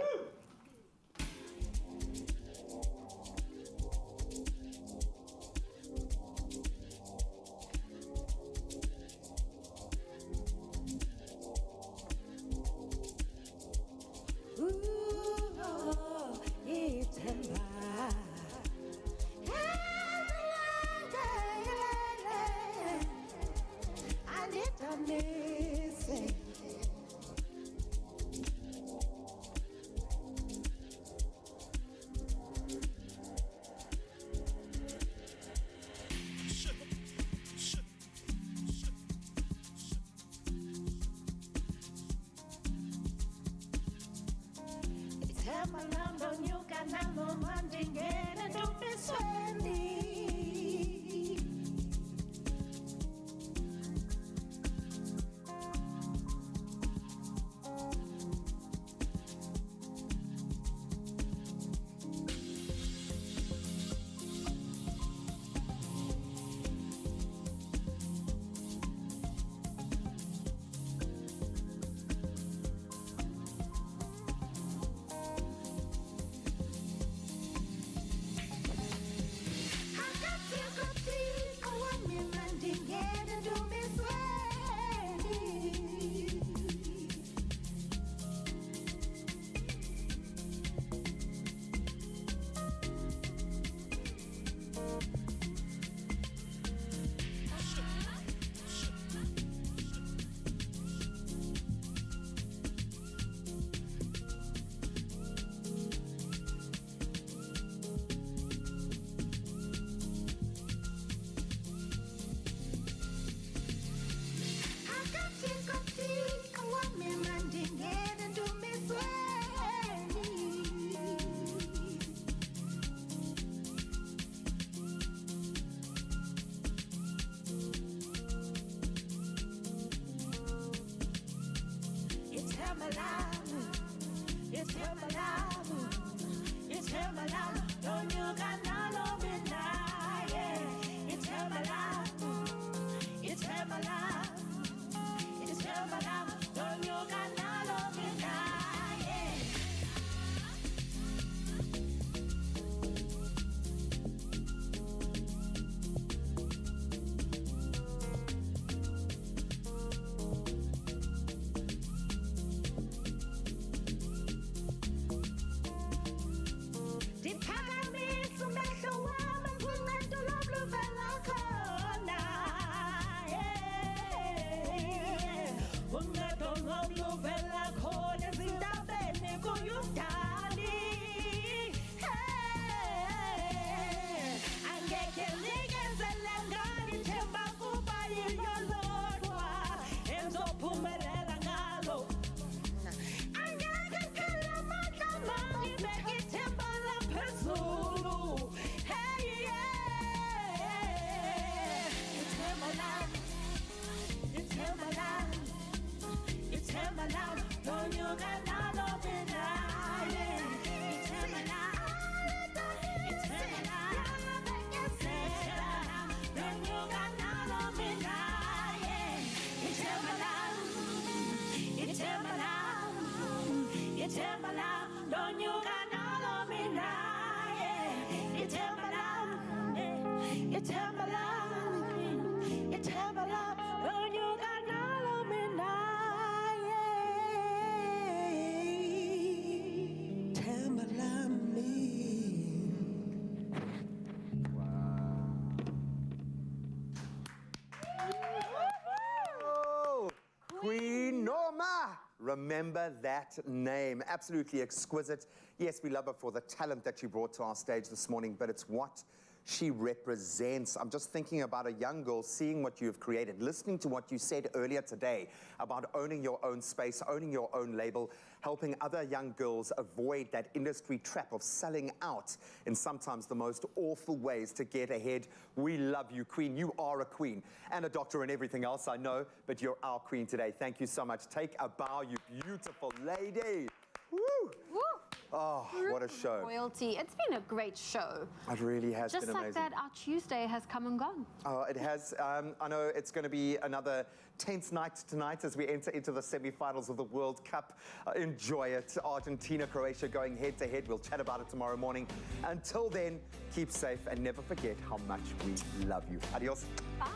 Queen Noma! Remember that name. Absolutely exquisite. Yes, we love her for the talent that she brought to our stage this morning, but it's what she represents. I'm just thinking about a young girl seeing what you've created, listening to what you said earlier today about owning your own space, owning your own label, helping other young girls avoid that industry trap of selling out in sometimes the most awful ways to get ahead. We love you, Queen. You are a queen and a doctor and everything else, I know, but you're our queen today. Thank you so much. Take a bow, you beautiful lady. Woo! Woo! Oh, what a show. Royalty. It's been a great show. It really has Just been like amazing. that, our Tuesday has come and gone. Oh, it has. I know it's going to be another tense night tonight as we enter into the semi-finals of the World Cup. Enjoy it. Argentina, Croatia going head-to-head. We'll chat about it tomorrow morning. Until then, keep safe and never forget how much we love you. Adios. Bye.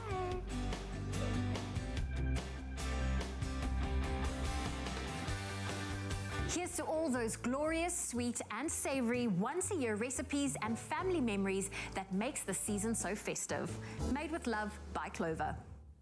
Here's to all those glorious, sweet and savory once-a-year recipes and family memories that makes the season so festive. Made with love by Clover.